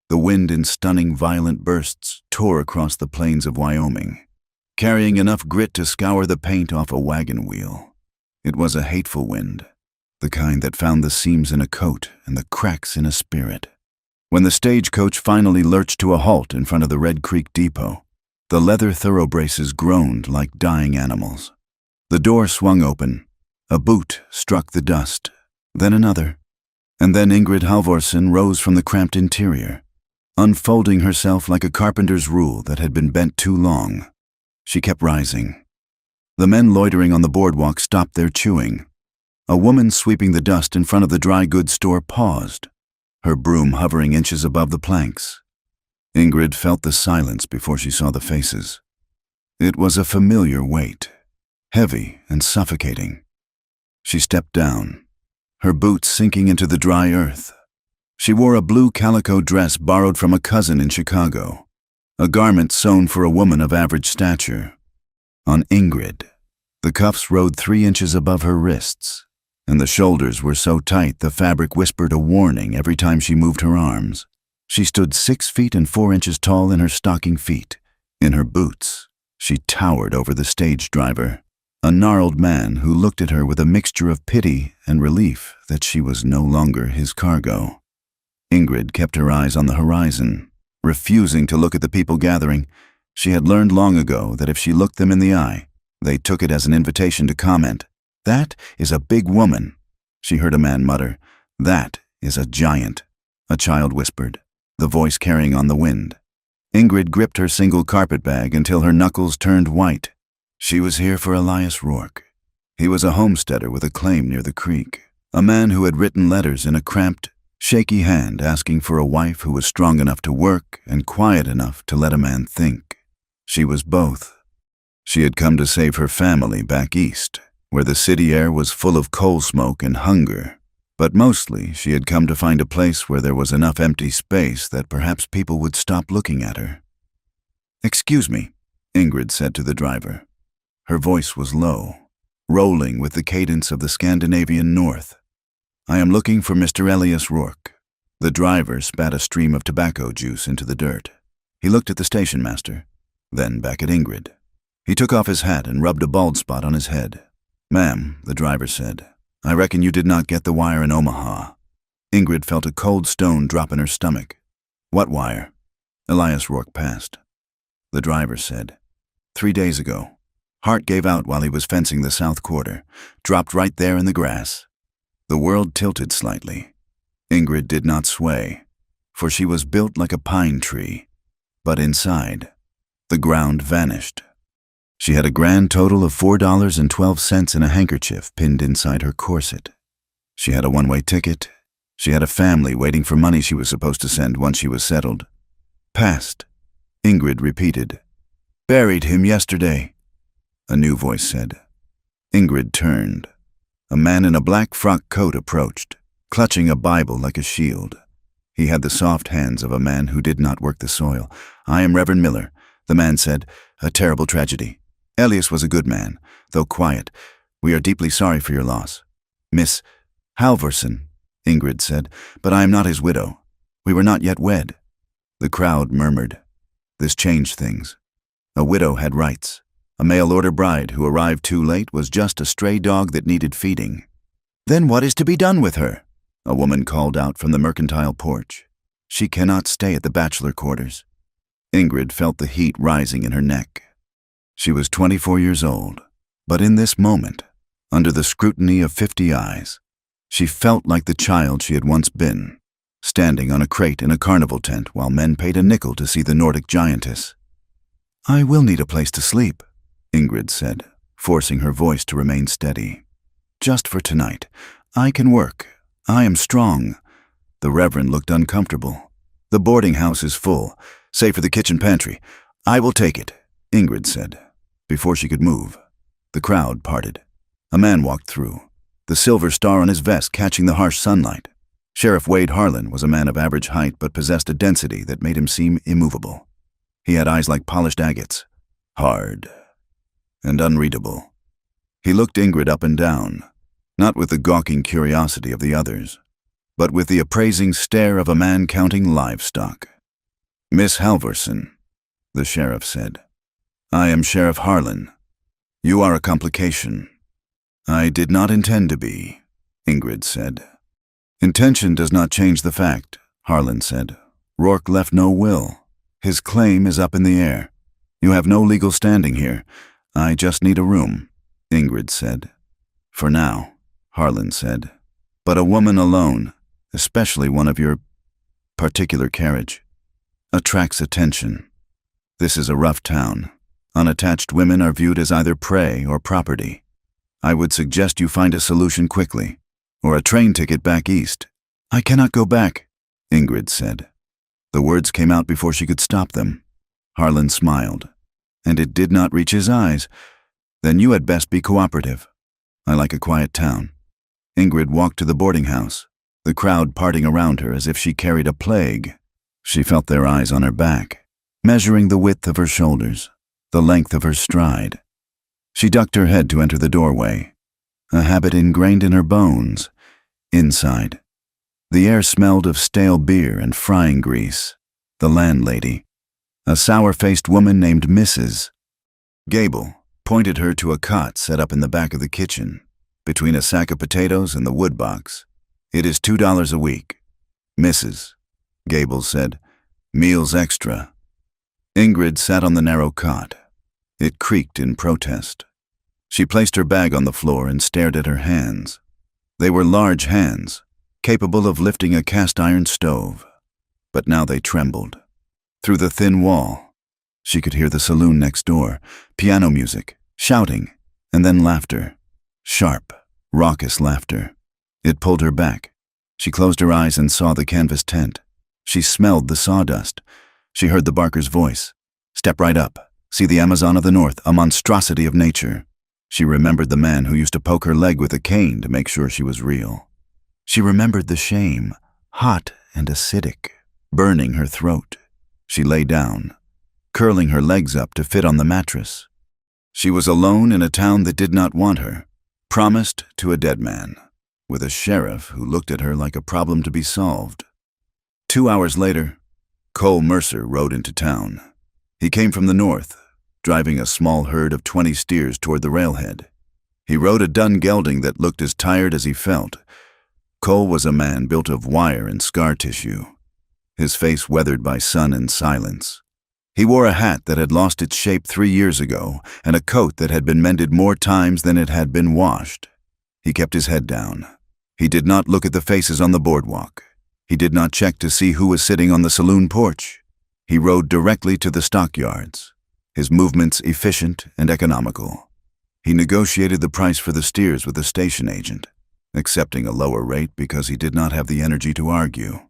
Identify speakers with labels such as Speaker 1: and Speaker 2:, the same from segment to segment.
Speaker 1: The wind in stunning, violent bursts tore across the plains of Wyoming, carrying enough grit to scour the paint off a wagon wheel. It was a hateful wind, the kind that found the seams in a coat and the cracks in a spirit. When the stagecoach finally lurched to a halt in front of the Red Creek Depot, the leather thoroughbraces groaned like dying animals. The door swung open. A boot struck the dust, then another, and then Ingrid Halvorsen rose from the cramped interior, unfolding herself like a carpenter's rule that had been bent too long. She kept rising. The men loitering on the boardwalk stopped their chewing. A woman sweeping the dust in front of the dry goods store paused, her broom hovering inches above the planks. Ingrid felt the silence before she saw the faces. It was a familiar weight, heavy and suffocating. She stepped down, her boots sinking into the dry earth. She wore a blue calico dress borrowed from a cousin in Chicago, a garment sewn for a woman of average stature. On Ingrid, the cuffs rode 3 inches above her wrists, and the shoulders were so tight the fabric whispered a warning every time she moved her arms. She stood 6 feet and 4 inches tall in her stocking feet. In her boots, she towered over the stage driver, a gnarled man who looked at her with a mixture of pity and relief that she was no longer his cargo. Ingrid kept her eyes on the horizon, refusing to look at the people gathering. She had learned long ago that if she looked them in the eye, they took it as an invitation to comment. "That is a big woman," she heard a man mutter. "That is a giant," a child whispered, the voice carrying on the wind. Ingrid gripped her single carpet bag until her knuckles turned white. She was here for Elias Rourke. He was a homesteader with a claim near the creek, a man who had written letters in a cramped, shaky hand asking for a wife who was strong enough to work and quiet enough to let a man think. She was both. She had come to save her family back east, where the city air was full of coal smoke and hunger, but mostly she had come to find a place where there was enough empty space that perhaps people would stop looking at her. "Excuse me," Ingrid said to the driver. Her voice was low, rolling with the cadence of the Scandinavian North. "I am looking for Mr. Elias Rourke." The driver spat a stream of tobacco juice into the dirt. He looked at the station master, then back at Ingrid. He took off his hat and rubbed a bald spot on his head. "Ma'am," the driver said, "I reckon you did not get the wire in Omaha." Ingrid felt a cold stone drop in her stomach. "What wire?" Elias Rourke passed. The driver said, 3 days ago. Heart gave out while he was fencing the south quarter, dropped right there in the grass." The world tilted slightly. Ingrid did not sway, for she was built like a pine tree. But inside, the ground vanished. She had a grand total of $4.12 in a handkerchief pinned inside her corset. She had a one-way ticket. She had a family waiting for money she was supposed to send once she was settled. "Passed," Ingrid repeated. "Buried him yesterday," a new voice said. Ingrid turned. A man in a black frock coat approached, clutching a Bible like a shield. He had the soft hands of a man who did not work the soil. "I am Reverend Miller," the man said. "A terrible tragedy. Elias was a good man, though quiet. We are deeply sorry for your loss." "Miss Halvorsen," Ingrid said, "but I am not his widow. We were not yet wed." The crowd murmured. This changed things. A widow had rights. A mail-order bride who arrived too late was just a stray dog that needed feeding. "Then what is to be done with her?" a woman called out from the mercantile porch. "She cannot stay at the bachelor quarters." Ingrid felt the heat rising in her neck. She was 24 years old, but in this moment, under the scrutiny of 50 eyes, she felt like the child she had once been, standing on a crate in a carnival tent while men paid a nickel to see the Nordic giantess. "I will need a place to sleep," Ingrid said, forcing her voice to remain steady. "Just for tonight. I can work. I am strong." The Reverend looked uncomfortable. "The boarding house is full, save for the kitchen pantry. I will take it," Ingrid said. Before she could move, the crowd parted. A man walked through, the silver star on his vest catching the harsh sunlight. Sheriff Wade Harlan was a man of average height but possessed a density that made him seem immovable. He had eyes like polished agates, hard and unreadable. He looked Ingrid up and down, not with the gawking curiosity of the others, but with the appraising stare of a man counting livestock. Miss Halvorson, the sheriff said. I am Sheriff Harlan. You are a complication. I did not intend to be, Ingrid said. Intention does not change the fact, Harlan said. Rourke left no will. His claim is up in the air. You have no legal standing here. I just need a room, Ingrid said. For now, Harlan said. But a woman alone, especially one of your particular carriage, attracts attention. This is a rough town. Unattached women are viewed as either prey or property. I would suggest you find a solution quickly, or a train ticket back east. I cannot go back, Ingrid said. The words came out before she could stop them. Harlan smiled, and it did not reach his eyes. Then you had best be cooperative. I like a quiet town. Ingrid walked to the boarding house, the crowd parting around her as if she carried a plague. She felt their eyes on her back, measuring the width of her shoulders, the length of her stride. She ducked her head to enter the doorway, a habit ingrained in her bones. Inside, the air smelled of stale beer and frying grease. The landlady, a sour-faced woman named Mrs. Gable, pointed her to a cot set up in the back of the kitchen, between a sack of potatoes and the wood box. It is $2 a week. Mrs. Gable said, meals extra. Ingrid sat on the narrow cot. It creaked in protest. She placed her bag on the floor and stared at her hands. They were large hands, capable of lifting a cast-iron stove. But now they trembled. Through the thin wall, she could hear the saloon next door, piano music, shouting, and then laughter. Sharp, raucous laughter. It pulled her back. She closed her eyes and saw the canvas tent. She smelled the sawdust. She heard the Barker's voice. Step right up. See the Amazon of the North, a monstrosity of nature. She remembered the man who used to poke her leg with a cane to make sure she was real. She remembered the shame, hot and acidic, burning her throat. She lay down, curling her legs up to fit on the mattress. She was alone in a town that did not want her, promised to a dead man, with a sheriff who looked at her like a problem to be solved. 2 hours later, Cole Mercer rode into town. He came from the north, driving a small herd of 20 steers toward the railhead. He rode a dun gelding that looked as tired as he felt. Cole was a man built of wire and scar tissue, his face weathered by sun and silence. He wore a hat that had lost its shape 3 years ago and a coat that had been mended more times than it had been washed. He kept his head down. He did not look at the faces on the boardwalk. He did not check to see who was sitting on the saloon porch. He rode directly to the stockyards, his movements efficient and economical. He negotiated the price for the steers with the station agent, accepting a lower rate because he did not have the energy to argue.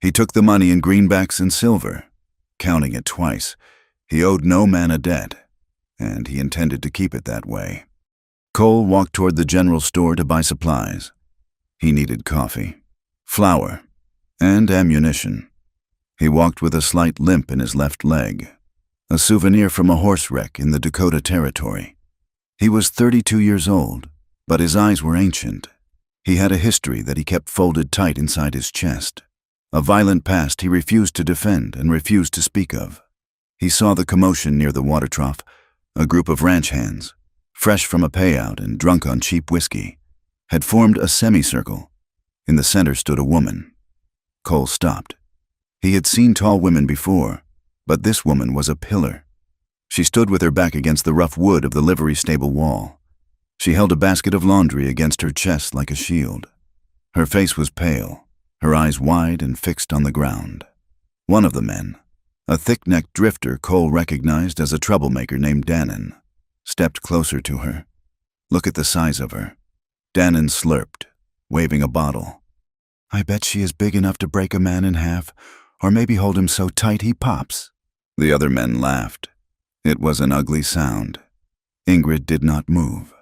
Speaker 1: He took the money in greenbacks and silver, counting it twice. He owed no man a debt, and he intended to keep it that way. Cole walked toward the general store to buy supplies. He needed coffee, flour, and ammunition. He walked with a slight limp in his left leg, a souvenir from a horse wreck in the Dakota Territory. He was 32 years old, but his eyes were ancient. He had a history that he kept folded tight inside his chest, a violent past he refused to defend and refused to speak of. He saw the commotion near the water trough, a group of ranch hands, fresh from a payout and drunk on cheap whiskey, had formed a semicircle. In the center stood a woman. Cole stopped. He had seen tall women before, but this woman was a pillar. She stood with her back against the rough wood of the livery stable wall. She held a basket of laundry against her chest like a shield. Her face was pale, her eyes wide and fixed on the ground. One of the men, a thick-necked drifter Cole recognized as a troublemaker named Dannon, stepped closer to her. Look at the size of her. Dannon slurped, waving a bottle. I bet she is big enough to break a man in half, or maybe hold him so tight he pops. The other men laughed. It was an ugly sound. Ingrid did not move.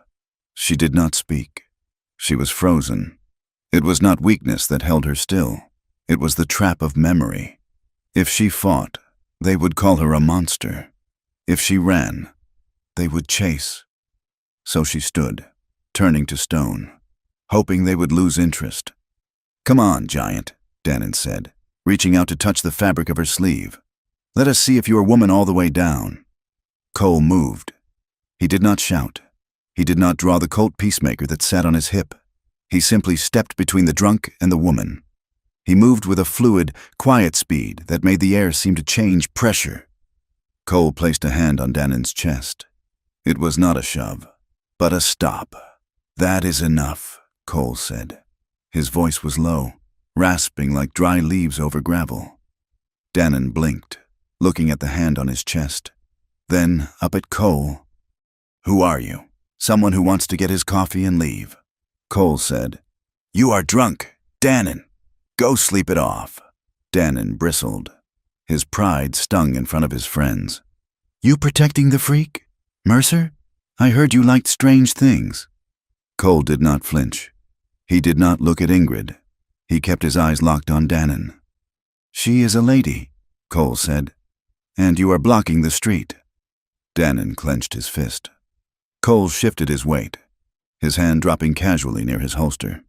Speaker 1: She did not speak. She was frozen. It was not weakness that held her still. It was the trap of memory. If she fought, they would call her a monster. If she ran, they would chase. So she stood, turning to stone, hoping they would lose interest. Come on, giant, Dannon said, reaching out to touch the fabric of her sleeve. Let us see if you are woman all the way down." Cole moved. He did not shout. He did not draw the Colt peacemaker that sat on his hip. He simply stepped between the drunk and the woman. He moved with a fluid, quiet speed that made the air seem to change pressure. Cole placed a hand on Dannon's chest. It was not a shove, but a stop. "That is enough," Cole said. His voice was low, rasping like dry leaves over gravel. Dannon blinked, looking at the hand on his chest. Then up at Cole. "Who are you? Someone who wants to get his coffee and leave." Cole said, "You are drunk, Dannon. Go sleep it off." Dannon bristled. His pride stung in front of his friends. "You protecting the freak? Mercer? I heard you liked strange things." Cole did not flinch. He did not look at Ingrid. He kept his eyes locked on Dannon. "She is a lady," Cole said, "and you are blocking the street." Dannon clenched his fist. Cole shifted his weight, his hand dropping casually near his holster.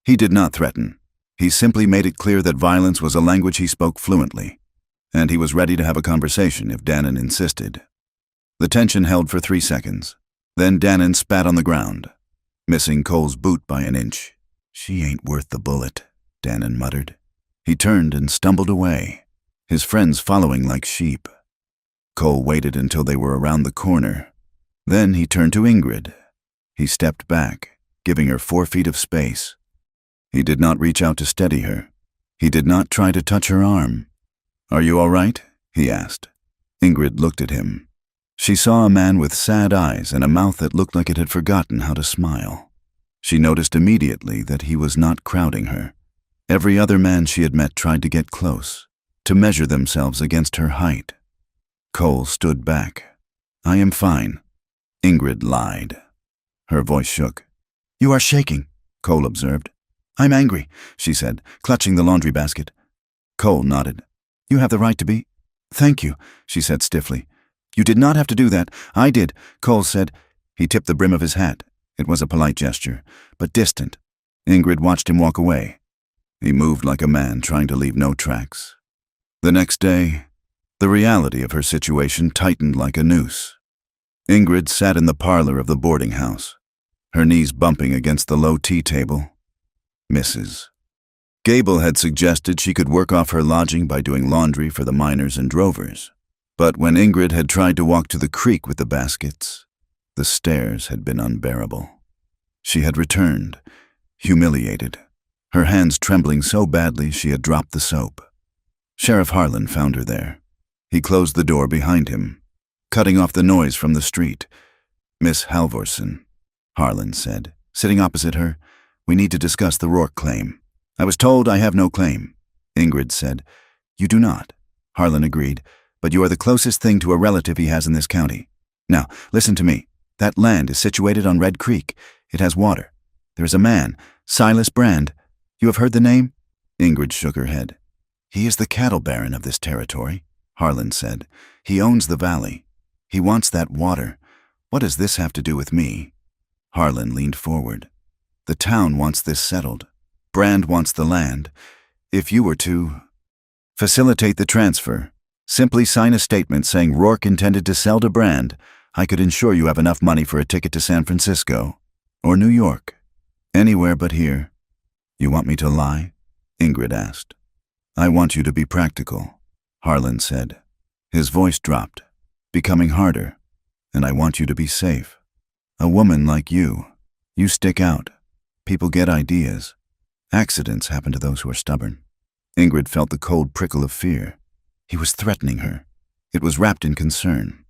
Speaker 1: He did not threaten. He simply made it clear that violence was a language he spoke fluently, and he was ready to have a conversation if Dannon insisted. The tension held for 3 seconds. Then Dannon spat on the ground, missing Cole's boot by an inch. "She ain't worth the bullet," Dannon muttered. He turned and stumbled away, his friends following like sheep. Cole waited until they were around the corner. Then he turned to Ingrid. He stepped back, giving her 4 feet of space. He did not reach out to steady her. He did not try to touch her arm. "Are you all right?" he asked. Ingrid looked at him. She saw a man with sad eyes and a mouth that looked like it had forgotten how to smile. She noticed immediately that he was not crowding her. Every other man she had met tried to get close, to measure themselves against her height. Cole stood back. "I am fine." Ingrid lied. Her voice shook. "You are shaking," Cole observed. "I'm angry," she said, clutching the laundry basket. Cole nodded. "You have the right to be." "Thank you," she said stiffly. "You did not have to do that. I did," Cole said. He tipped the brim of his hat. It was a polite gesture, but distant. Ingrid watched him walk away. He moved like a man trying to leave no tracks. The next day, the reality of her situation tightened like a noose. Ingrid sat in the parlor of the boarding house, her knees bumping against the low tea table. Mrs. Gable had suggested she could work off her lodging by doing laundry for the miners and drovers. But when Ingrid had tried to walk to the creek with the baskets, the stairs had been unbearable. She had returned, humiliated, her hands trembling so badly she had dropped the soap. Sheriff Harlan found her there. He closed the door behind him, cutting off the noise from the street. "Miss Halvorson," Harlan said, sitting opposite her, "we need to discuss the Rourke claim." "I was told I have no claim," Ingrid said. "You do not," Harlan agreed, "but you are the closest thing to a relative he has in this county. Now, listen to me. That land is situated on Red Creek. It has water. There is a man, Silas Brand. You have heard the name?" Ingrid shook her head. "He is the cattle baron of this territory," Harlan said. "He owns the valley. He wants that water. What does this have to do with me?" Harlan leaned forward. "The town wants this settled. Brand wants the land. If you were to facilitate the transfer, simply sign a statement saying Rourke intended to sell to Brand, I could ensure you have enough money for a ticket to San Francisco or New York. Anywhere but here." "You want me to lie?" Ingrid asked. "I want you to be practical," Harlan said. His voice dropped, becoming harder. "And I want you to be safe. A woman like you stick out. People get ideas. Accidents happen to those who are stubborn." Ingrid felt the cold prickle of fear. He was threatening her. It was wrapped in concern,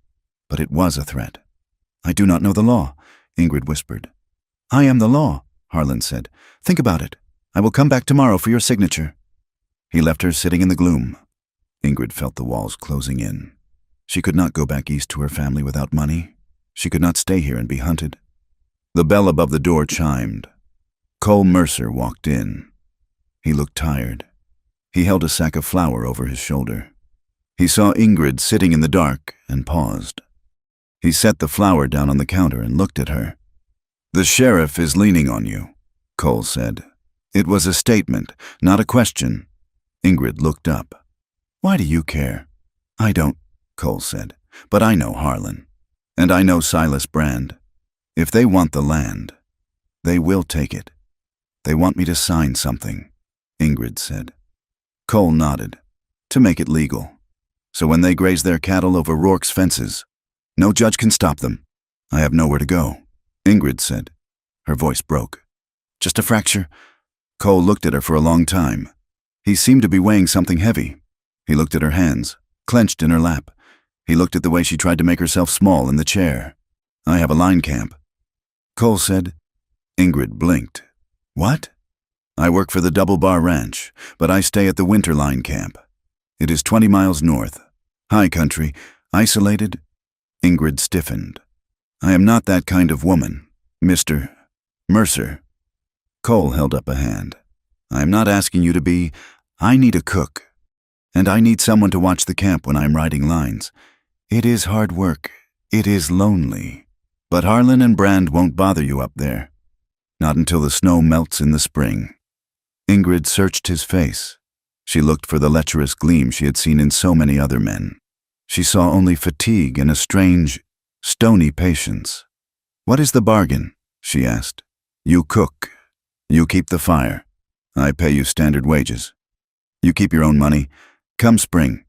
Speaker 1: but it was a threat. "I do not know the law," Ingrid whispered. "I am the law," Harlan said. "Think about it. I will come back tomorrow for your signature." He left her sitting in the gloom. Ingrid felt the walls closing in. She could not go back east to her family without money. She could not stay here and be hunted. The bell above the door chimed. Cole Mercer walked in. He looked tired. He held a sack of flour over his shoulder. He saw Ingrid sitting in the dark and paused. He set the flour down on the counter and looked at her. "The sheriff is leaning on you," Cole said. It was a statement, not a question. Ingrid looked up. "Why do you care?" I don't, Cole said, but I know Harlan. And I know Silas Brand. If they want the land, they will take it. They want me to sign something, Ingrid said. Cole nodded. To make it legal. So when they graze their cattle over Rourke's fences, no judge can stop them. I have nowhere to go, Ingrid said. Her voice broke. Just a fracture? Cole looked at her for a long time. He seemed to be weighing something heavy. He looked at her hands, clenched in her lap. He looked at the way she tried to make herself small in the chair. I have a line camp, Cole said. Ingrid blinked. What? I work for the Double Bar Ranch, but I stay at the Winter Line Camp. It is 20 miles north. High country, isolated. Ingrid stiffened. I am not that kind of woman, Mr. Mercer. Cole held up a hand. I am not asking you to be. I need a cook. And I need someone to watch the camp when I'm writing lines. It is hard work. It is lonely. But Harlan and Brand won't bother you up there. Not until the snow melts in the spring. Ingrid searched his face. She looked for the lecherous gleam she had seen in so many other men. She saw only fatigue and a strange, stony patience. What is the bargain? She asked. You cook. You keep the fire. I pay you standard wages. You keep your own money. Come spring,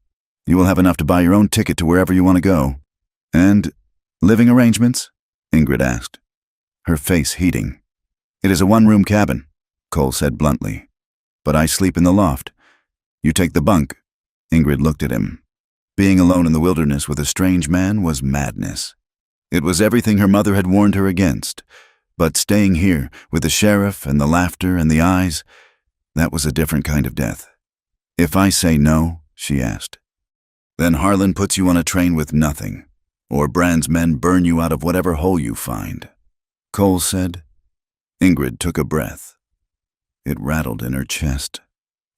Speaker 1: you will have enough to buy your own ticket to wherever you want to go. And living arrangements? Ingrid asked, her face heating. It is a one-room cabin, Cole said bluntly. But I sleep in the loft. You take the bunk. Ingrid looked at him. Being alone in the wilderness with a strange man was madness. It was everything her mother had warned her against. But staying here, with the sheriff and the laughter and the eyes, that was a different kind of death. If I say no, she asked, then Harlan puts you on a train with nothing, or Brand's men burn you out of whatever hole you find. Cole said. Ingrid took a breath. It rattled in her chest.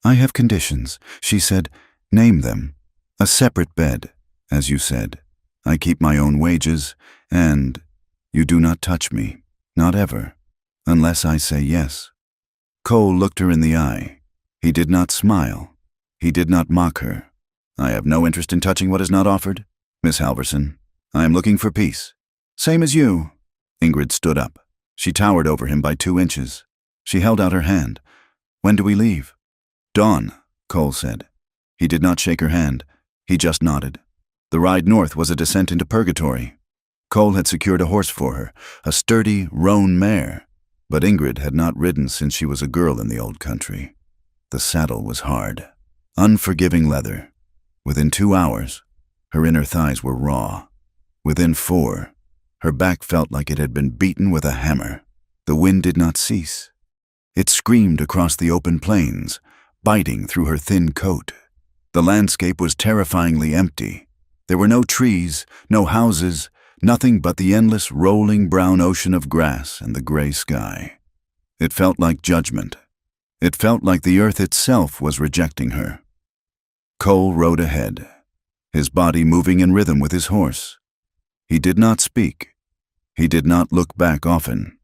Speaker 1: I have conditions, she said. Name them. A separate bed, as you said. I keep my own wages, and you do not touch me, not ever, unless I say yes. Cole looked her in the eye. He did not smile. He did not mock her. I have no interest in touching what is not offered, Miss Halverson. I am looking for peace. Same as you. Ingrid stood up. She towered over him by 2 inches. She held out her hand. When do we leave? Dawn, Cole said. He did not shake her hand. He just nodded. The ride north was a descent into purgatory. Cole had secured a horse for her, a sturdy roan mare. But Ingrid had not ridden since she was a girl in the old country. The saddle was hard. Unforgiving leather. Within 2 hours, her inner thighs were raw. Within 4, her back felt like it had been beaten with a hammer. The wind did not cease. It screamed across the open plains, biting through her thin coat. The landscape was terrifyingly empty. There were no trees, no houses, nothing but the endless rolling brown ocean of grass and the gray sky. It felt like judgment. It felt like the earth itself was rejecting her. Cole rode ahead, his body moving in rhythm with his horse. He did not speak. He did not look back often.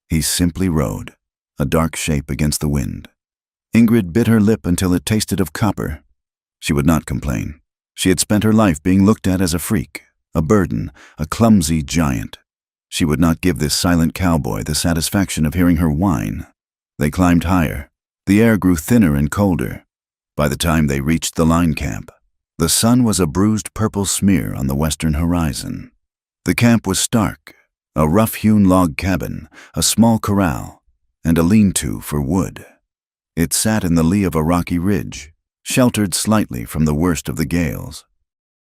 Speaker 1: He simply rode, a dark shape against the wind. Ingrid bit her lip until it tasted of copper. She would not complain. She had spent her life being looked at as a freak, a burden, a clumsy giant. She would not give this silent cowboy the satisfaction of hearing her whine. They climbed higher. The air grew thinner and colder. By the time they reached the line camp, the sun was a bruised purple smear on the western horizon. The camp was stark, a rough-hewn log cabin, a small corral, and a lean-to for wood. It sat in the lee of a rocky ridge, sheltered slightly from the worst of the gales.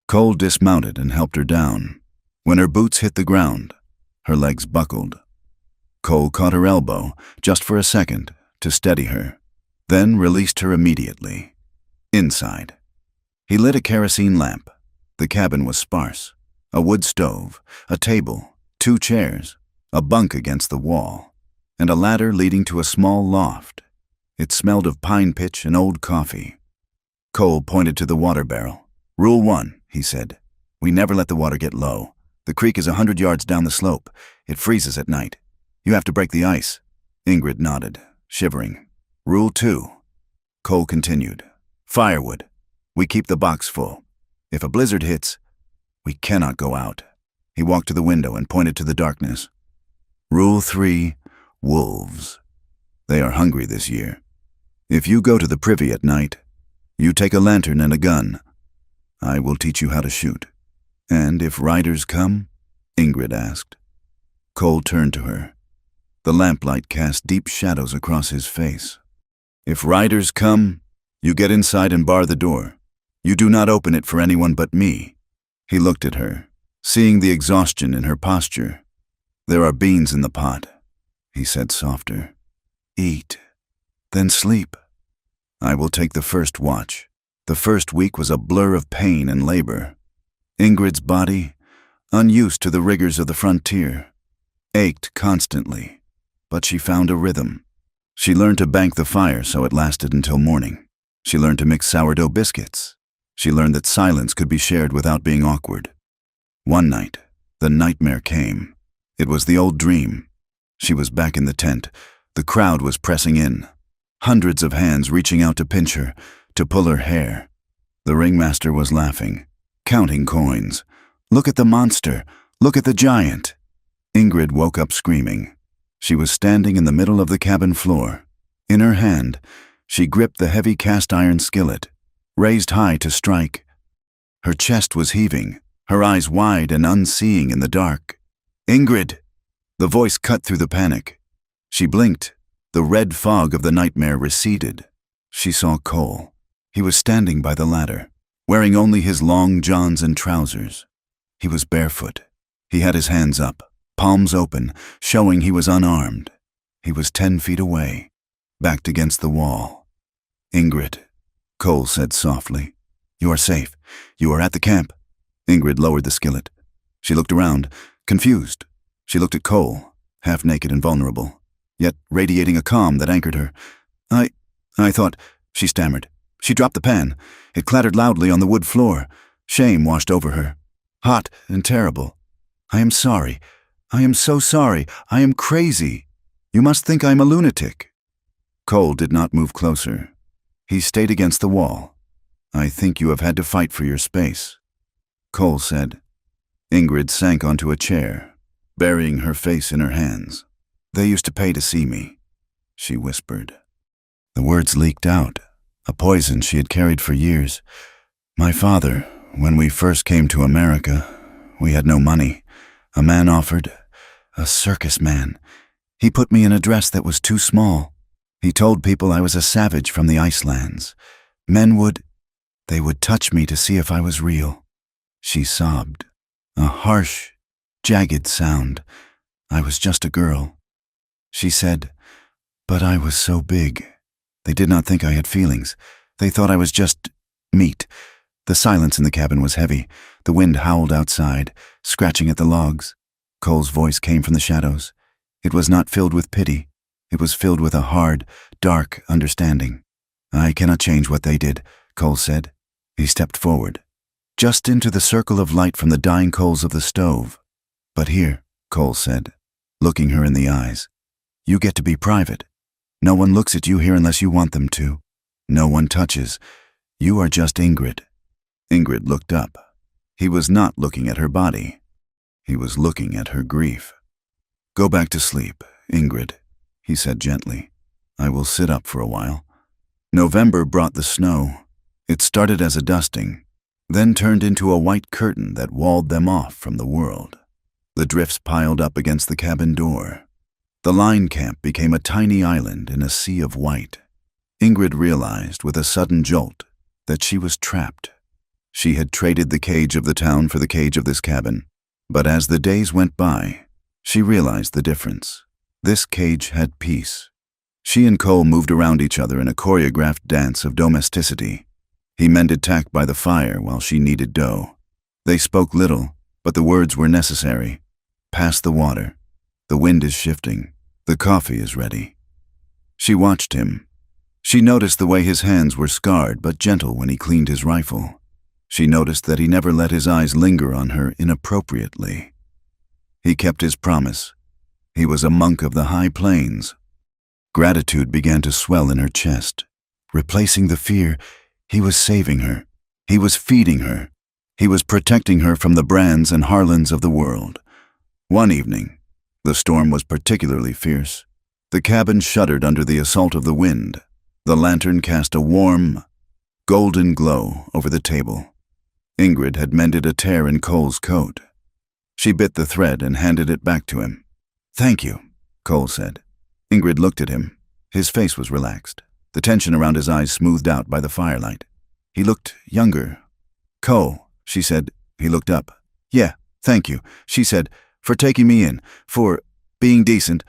Speaker 1: Cole dismounted and helped her down. When her boots hit the ground, her legs buckled. Cole caught her elbow, just for a second, to steady her, then released her immediately. Inside. He lit a kerosene lamp. The cabin was sparse. A wood stove, a table, 2 chairs, a bunk against the wall, and a ladder leading to a small loft. It smelled of pine pitch and old coffee. Cole pointed to the water barrel. Rule 1, he said. We never let the water get low. The creek is 100 yards down the slope. It freezes at night. You have to break the ice. Ingrid nodded, shivering. Rule 2. Cole continued. Firewood. We keep the box full. If a blizzard hits, we cannot go out." He walked to the window and pointed to the darkness. "Rule 3, wolves. They are hungry this year. If you go to the privy at night, you take a lantern and a gun. I will teach you how to shoot." "And if riders come?" Ingrid asked. Cole turned to her. The lamplight cast deep shadows across his face. "If riders come, you get inside and bar the door. You do not open it for anyone but me." He looked at her, seeing the exhaustion in her posture. "There are beans in the pot," he said softer. "Eat, then sleep. I will take the first watch." The first week was a blur of pain and labor. Ingrid's body, unused to the rigors of the frontier, ached constantly, but she found a rhythm. She learned to bank the fire so it lasted until morning. She learned to mix sourdough biscuits. She learned that silence could be shared without being awkward. One night, the nightmare came. It was the old dream. She was back in the tent. The crowd was pressing in. Hundreds of hands reaching out to pinch her, to pull her hair. The ringmaster was laughing, counting coins. "Look at the monster! Look at the giant!" Ingrid woke up screaming. She was standing in the middle of the cabin floor. In her hand, she gripped the heavy cast-iron skillet, raised high to strike. Her chest was heaving, her eyes wide and unseeing in the dark. "Ingrid!" The voice cut through the panic. She blinked. The red fog of the nightmare receded. She saw Cole. He was standing by the ladder, wearing only his long johns and trousers. He was barefoot. He had his hands up, palms open, showing he was unarmed. He was 10 feet away, backed against the wall. "Ingrid," Cole said softly. "You are safe. You are at the camp." Ingrid lowered the skillet. She looked around, confused. She looked at Cole, half naked and vulnerable, yet radiating a calm that anchored her. I thought," she stammered. She dropped the pan. It clattered loudly on the wood floor. Shame washed over her. Hot and terrible. "I am sorry. I am so sorry. I am crazy. You must think I'm a lunatic." Cole did not move closer. He stayed against the wall. "I think you have had to fight for your space," Cole said. Ingrid sank onto a chair, burying her face in her hands. "They used to pay to see me," she whispered. The words leaked out, a poison she had carried for years. "My father, when we first came to America, we had no money. A man offered, a circus man. He put me in a dress that was too small. He told people I was a savage from the Icelands. They would touch me to see if I was real." She sobbed. A harsh, jagged sound. "I was just a girl." She said, "But I was so big. They did not think I had feelings. They thought I was just meat." The silence in the cabin was heavy. The wind howled outside, scratching at the logs. Cole's voice came from the shadows. It was not filled with pity. It was filled with a hard, dark understanding. "I cannot change what they did," Cole said. He stepped forward, just into the circle of light from the dying coals of the stove. "But here," Cole said, looking her in the eyes, "you get to be private. No one looks at you here unless you want them to. No one touches. You are just Ingrid." Ingrid looked up. He was not looking at her body. He was looking at her grief. "Go back to sleep, Ingrid," he said gently. "I will sit up for a while." November brought the snow. It started as a dusting, then turned into a white curtain that walled them off from the world. The drifts piled up against the cabin door. The line camp became a tiny island in a sea of white. Ingrid realized with a sudden jolt that she was trapped. She had traded the cage of the town for the cage of this cabin, but as the days went by, she realized the difference. This cage had peace. She and Cole moved around each other in a choreographed dance of domesticity. He mended tack by the fire while she kneaded dough. They spoke little, but the words were necessary. "Pass the water. The wind is shifting. The coffee is ready." She watched him. She noticed the way his hands were scarred but gentle when he cleaned his rifle. She noticed that he never let his eyes linger on her inappropriately. He kept his promise. He was a monk of the high plains. Gratitude began to swell in her chest. Replacing the fear, he was saving her. He was feeding her. He was protecting her from the Brands and Harlans of the world. One evening, the storm was particularly fierce. The cabin shuddered under the assault of the wind. The lantern cast a warm, golden glow over the table. Ingrid had mended a tear in Cole's coat. She bit the thread and handed it back to him. "Thank you," Cole said. Ingrid looked at him. His face was relaxed, the tension around his eyes smoothed out by the firelight. He looked younger. "Cole," she said. He looked up. "Yeah, thank you," she said, "for taking me in, for being decent."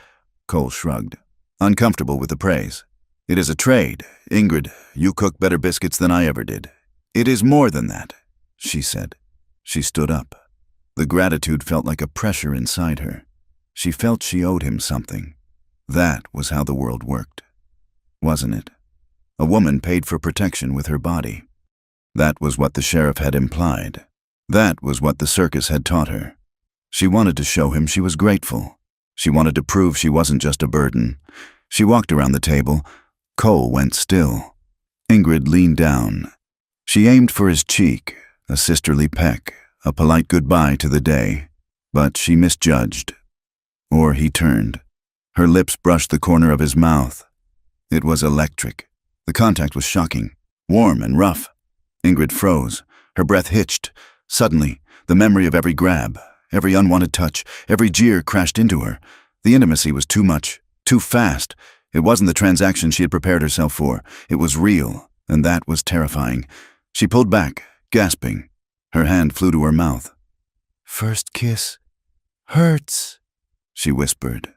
Speaker 1: Cole shrugged, uncomfortable with the praise. "It is a trade. Ingrid, you cook better biscuits than I ever did." "It is more than that," she said. She stood up. The gratitude felt like a pressure inside her. She felt she owed him something. That was how the world worked, wasn't it? A woman paid for protection with her body. That was what the sheriff had implied. That was what the circus had taught her. She wanted to show him she was grateful. She wanted to prove she wasn't just a burden. She walked around the table. Cole went still. Ingrid leaned down. She aimed for his cheek, a sisterly peck, a polite goodbye to the day. But she misjudged. Or he turned. Her lips brushed the corner of his mouth. It was electric. The contact was shocking, warm and rough. Ingrid froze. Her breath hitched. Suddenly, the memory of every grab, every unwanted touch, every jeer crashed into her. The intimacy was too much, too fast. It wasn't the transaction she had prepared herself for. It was real, and that was terrifying. She pulled back, gasping. Her hand flew to her mouth. "First kiss hurts," she whispered.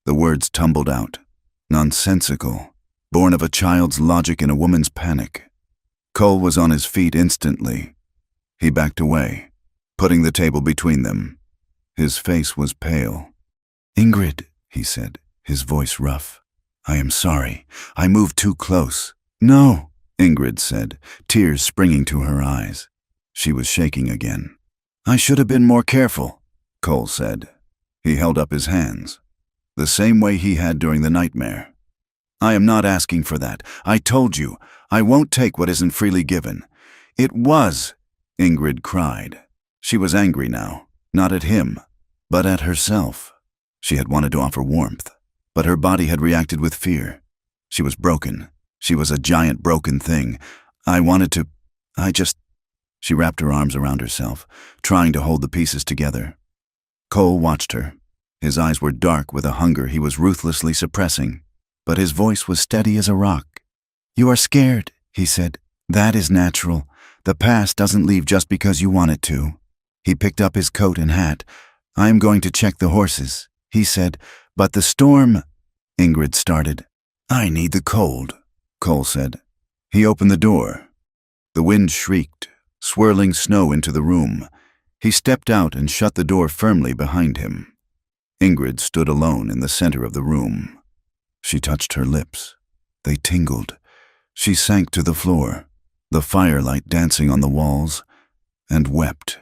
Speaker 1: The words tumbled out, nonsensical, born of a child's logic and a woman's panic. Cole was on his feet instantly. He backed away, putting the table between them. His face was pale. "Ingrid," he said, his voice rough. "I am sorry. I moved too close." "No," Ingrid said, tears springing to her eyes. She was shaking again. "I should have been more careful," Cole said. He held up his hands, the same way he had during the nightmare. "I am not asking for that. I told you, I won't take what isn't freely given." "It was," Ingrid cried. She was angry now, not at him, but at herself. She had wanted to offer warmth, but her body had reacted with fear. She was broken. She was a giant broken thing. She wrapped her arms around herself, trying to hold the pieces together. Cole watched her. His eyes were dark with a hunger he was ruthlessly suppressing, but his voice was steady as a rock. "You are scared," he said. "That is natural. The past doesn't leave just because you want it to." He picked up his coat and hat. "I am going to check the horses," he said. "But the storm—" Ingrid started. "I need the cold," Cole said. He opened the door. The wind shrieked, swirling snow into the room. He stepped out and shut the door firmly behind him. Ingrid stood alone in the center of the room. She touched her lips. They tingled. She sank to the floor, the firelight dancing on the walls, and wept.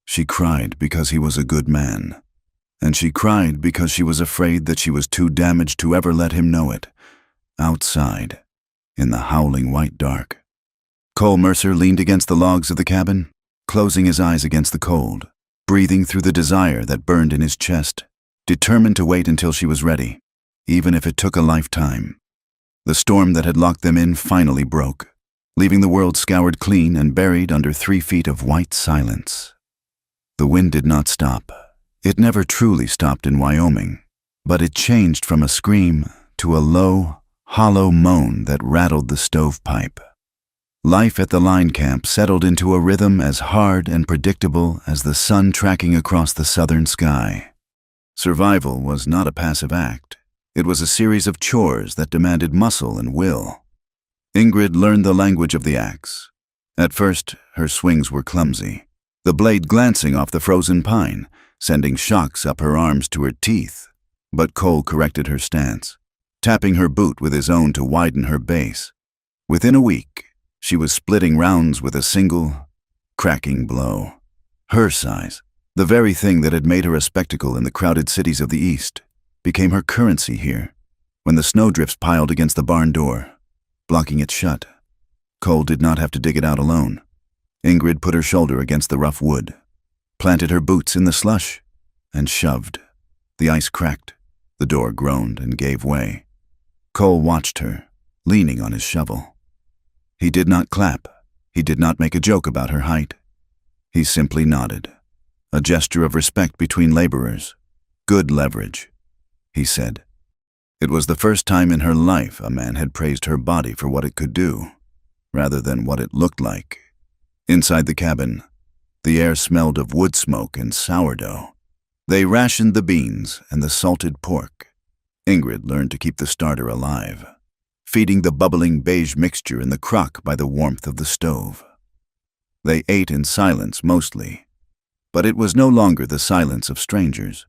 Speaker 1: She cried because he was a good man. And she cried because she was afraid that she was too damaged to ever let him know it. Outside, in the howling white dark. Cole Mercer leaned against the logs of the cabin, closing his eyes against the cold, breathing through the desire that burned in his chest, determined to wait until she was ready, even if it took a lifetime. The storm that had locked them in finally broke, leaving the world scoured clean and buried under 3 feet of white silence. The wind did not stop. It never truly stopped in Wyoming, but it changed from a scream to a low, hollow moan that rattled the stovepipe. Life at the line camp settled into a rhythm as hard and predictable as the sun tracking across the southern sky. Survival was not a passive act. It was a series of chores that demanded muscle and will. Ingrid learned the language of the axe. At first, her swings were clumsy, the blade glancing off the frozen pine, sending shocks up her arms to her teeth. But Cole corrected her stance, tapping her boot with his own to widen her base. Within a week, she was splitting rounds with a single, cracking blow. Her size, the very thing that had made her a spectacle in the crowded cities of the East, became her currency here. When the snowdrifts piled against the barn door, blocking it shut, Cole did not have to dig it out alone. Ingrid put her shoulder against the rough wood, planted her boots in the slush, and shoved. The ice cracked. The door groaned and gave way. Cole watched her, leaning on his shovel. He did not clap. He did not make a joke about her height. He simply nodded, a gesture of respect between laborers. Good leverage, he said. It was the first time in her life a man had praised her body for what it could do, rather than what it looked like. Inside the cabin, the air smelled of wood smoke and sourdough. They rationed the beans and the salted pork. Ingrid learned to keep the starter alive, feeding the bubbling beige mixture in the crock by the warmth of the stove. They ate in silence mostly, but it was no longer the silence of strangers.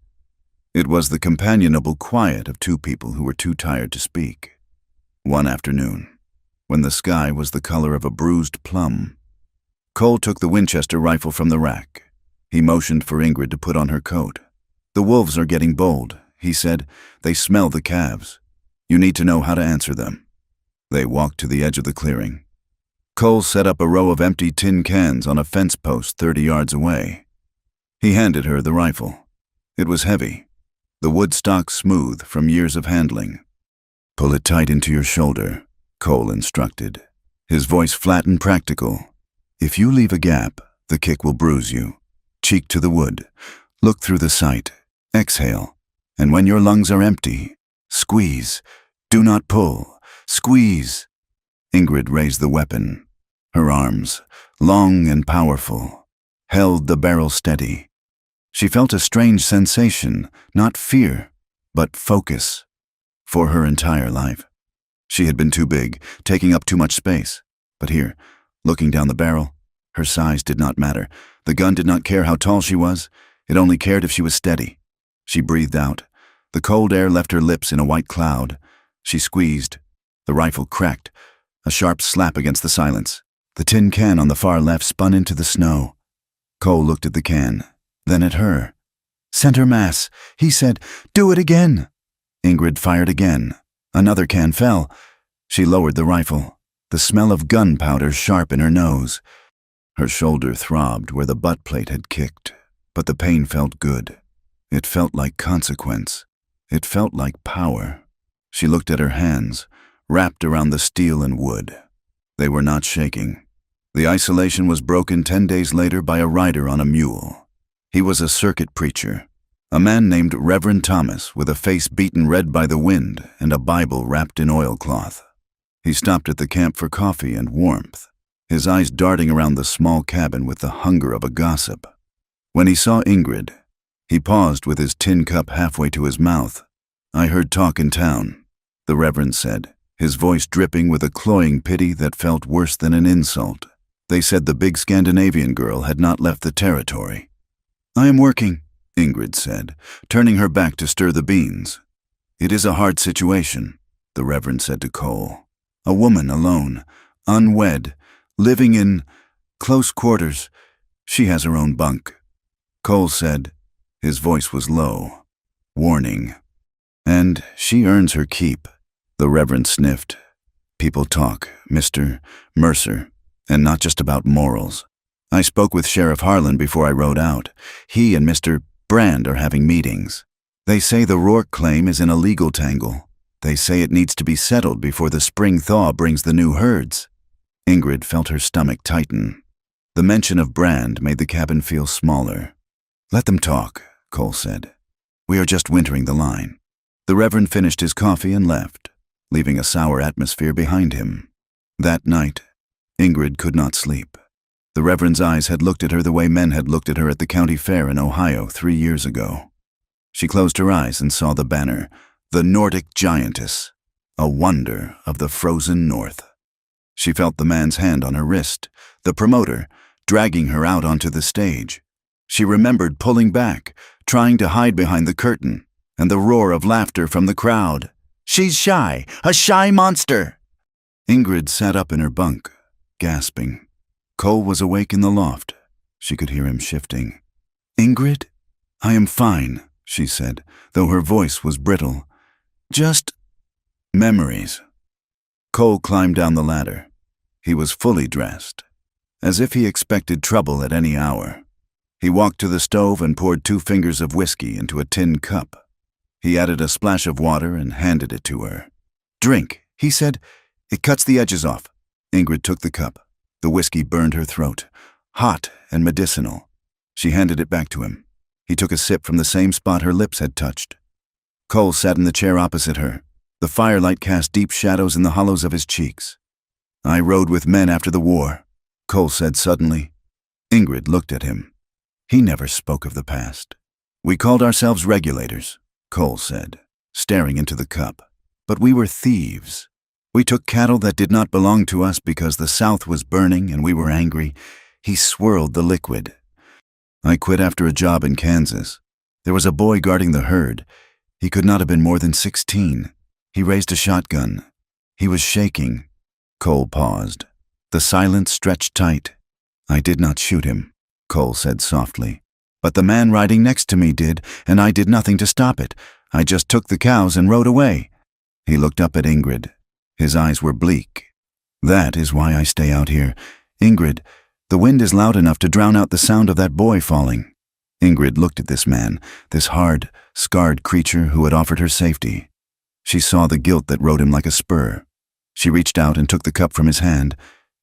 Speaker 1: It was the companionable quiet of two people who were too tired to speak. One afternoon, when the sky was the color of a bruised plum, Cole took the Winchester rifle from the rack. He motioned for Ingrid to put on her coat. "The wolves are getting bold," he said. "They smell the calves. You need to know how to answer them." They walked to the edge of the clearing. Cole set up a row of empty tin cans on a fence post 30 yards away. He handed her the rifle. It was heavy, the wood stock smooth from years of handling. "Pull it tight into your shoulder," Cole instructed, his voice flat and practical. "If you leave a gap, the kick will bruise you. Cheek to the wood. Look through the sight. Exhale. And when your lungs are empty, squeeze. Do not pull. Squeeze." Ingrid raised the weapon. Her arms, long and powerful, held the barrel steady. She felt a strange sensation, not fear, but focus. For her entire life, she had been too big, taking up too much space. But here, looking down the barrel, her size did not matter. The gun did not care how tall she was. It only cared if she was steady. She breathed out. The cold air left her lips in a white cloud. She squeezed. The rifle cracked, a sharp slap against the silence. The tin can on the far left spun into the snow. Cole looked at the can, then at her. "Center mass," he said. "Do it again." Ingrid fired again. Another can fell. She lowered the rifle, the smell of gunpowder sharp in her nose. Her shoulder throbbed where the butt plate had kicked, but the pain felt good. It felt like consequence. It felt like power. She looked at her hands, wrapped around the steel and wood. They were not shaking. The isolation was broken 10 days later by a rider on a mule. He was a circuit preacher, a man named Reverend Thomas with a face beaten red by the wind and a Bible wrapped in oilcloth. He stopped at the camp for coffee and warmth, his eyes darting around the small cabin with the hunger of a gossip. When he saw Ingrid, he paused with his tin cup halfway to his mouth. "I heard talk in town," the Reverend said, his voice dripping with a cloying pity that felt worse than an insult. "They said the big Scandinavian girl had not left the territory." "I am working," Ingrid said, turning her back to stir the beans. "It is a hard situation," the Reverend said to Cole. "A woman alone, unwed, living in close quarters. She has her own bunk." Cole said, his voice was low, warning. "And she earns her keep," the Reverend sniffed. "People talk, Mr. Mercer, and not just about morals. I spoke with Sheriff Harlan before I rode out. He and Mr. Brand are having meetings. They say the Rourke claim is in a legal tangle. They say it needs to be settled before the spring thaw brings the new herds." Ingrid felt her stomach tighten. The mention of Brand made the cabin feel smaller. "Let them talk," Cole said. "We are just wintering the line." The Reverend finished his coffee and left, leaving a sour atmosphere behind him. That night, Ingrid could not sleep. The Reverend's eyes had looked at her the way men had looked at her at the county fair in Ohio 3 years ago. She closed her eyes and saw the banner, "The Nordic Giantess," a wonder of the frozen north. She felt the man's hand on her wrist, the promoter, dragging her out onto the stage. She remembered pulling back, trying to hide behind the curtain, and the roar of laughter from the crowd. "She's shy, a shy monster!" Ingrid sat up in her bunk, gasping. Cole was awake in the loft. She could hear him shifting. "Ingrid? I am fine," she said, though her voice was brittle. "Just memories." Cole climbed down the ladder. He was fully dressed. as if he expected trouble at any hour. He walked to the stove and poured 2 fingers of whiskey into a tin cup. He added a splash of water and handed it to her. "Drink," he said. "It cuts the edges off." Ingrid took the cup. The whiskey burned her throat, hot and medicinal. She handed it back to him. He took a sip from the same spot her lips had touched. Cole sat in the chair opposite her. The firelight cast deep shadows in the hollows of his cheeks. "I rode with men after the war," Cole said suddenly. Ingrid looked at him. He never spoke of the past. "We called ourselves regulators," Cole said, staring into the cup. "But we were thieves. We took cattle that did not belong to us because the South was burning and we were angry." He swirled the liquid. "I quit after a job in Kansas. There was a boy guarding the herd. He could not have been more than 16. He raised a shotgun. He was shaking." Cole paused. The silence stretched tight. "I did not shoot him," Cole said softly. "But the man riding next to me did, and I did nothing to stop it. I just took the cows and rode away." He looked up at Ingrid. His eyes were bleak. "That is why I stay out here. Ingrid, the wind is loud enough to drown out the sound of that boy falling." Ingrid looked at this man, this hard, scarred creature who had offered her safety. She saw the guilt that rode him like a spur. She reached out and took the cup from his hand.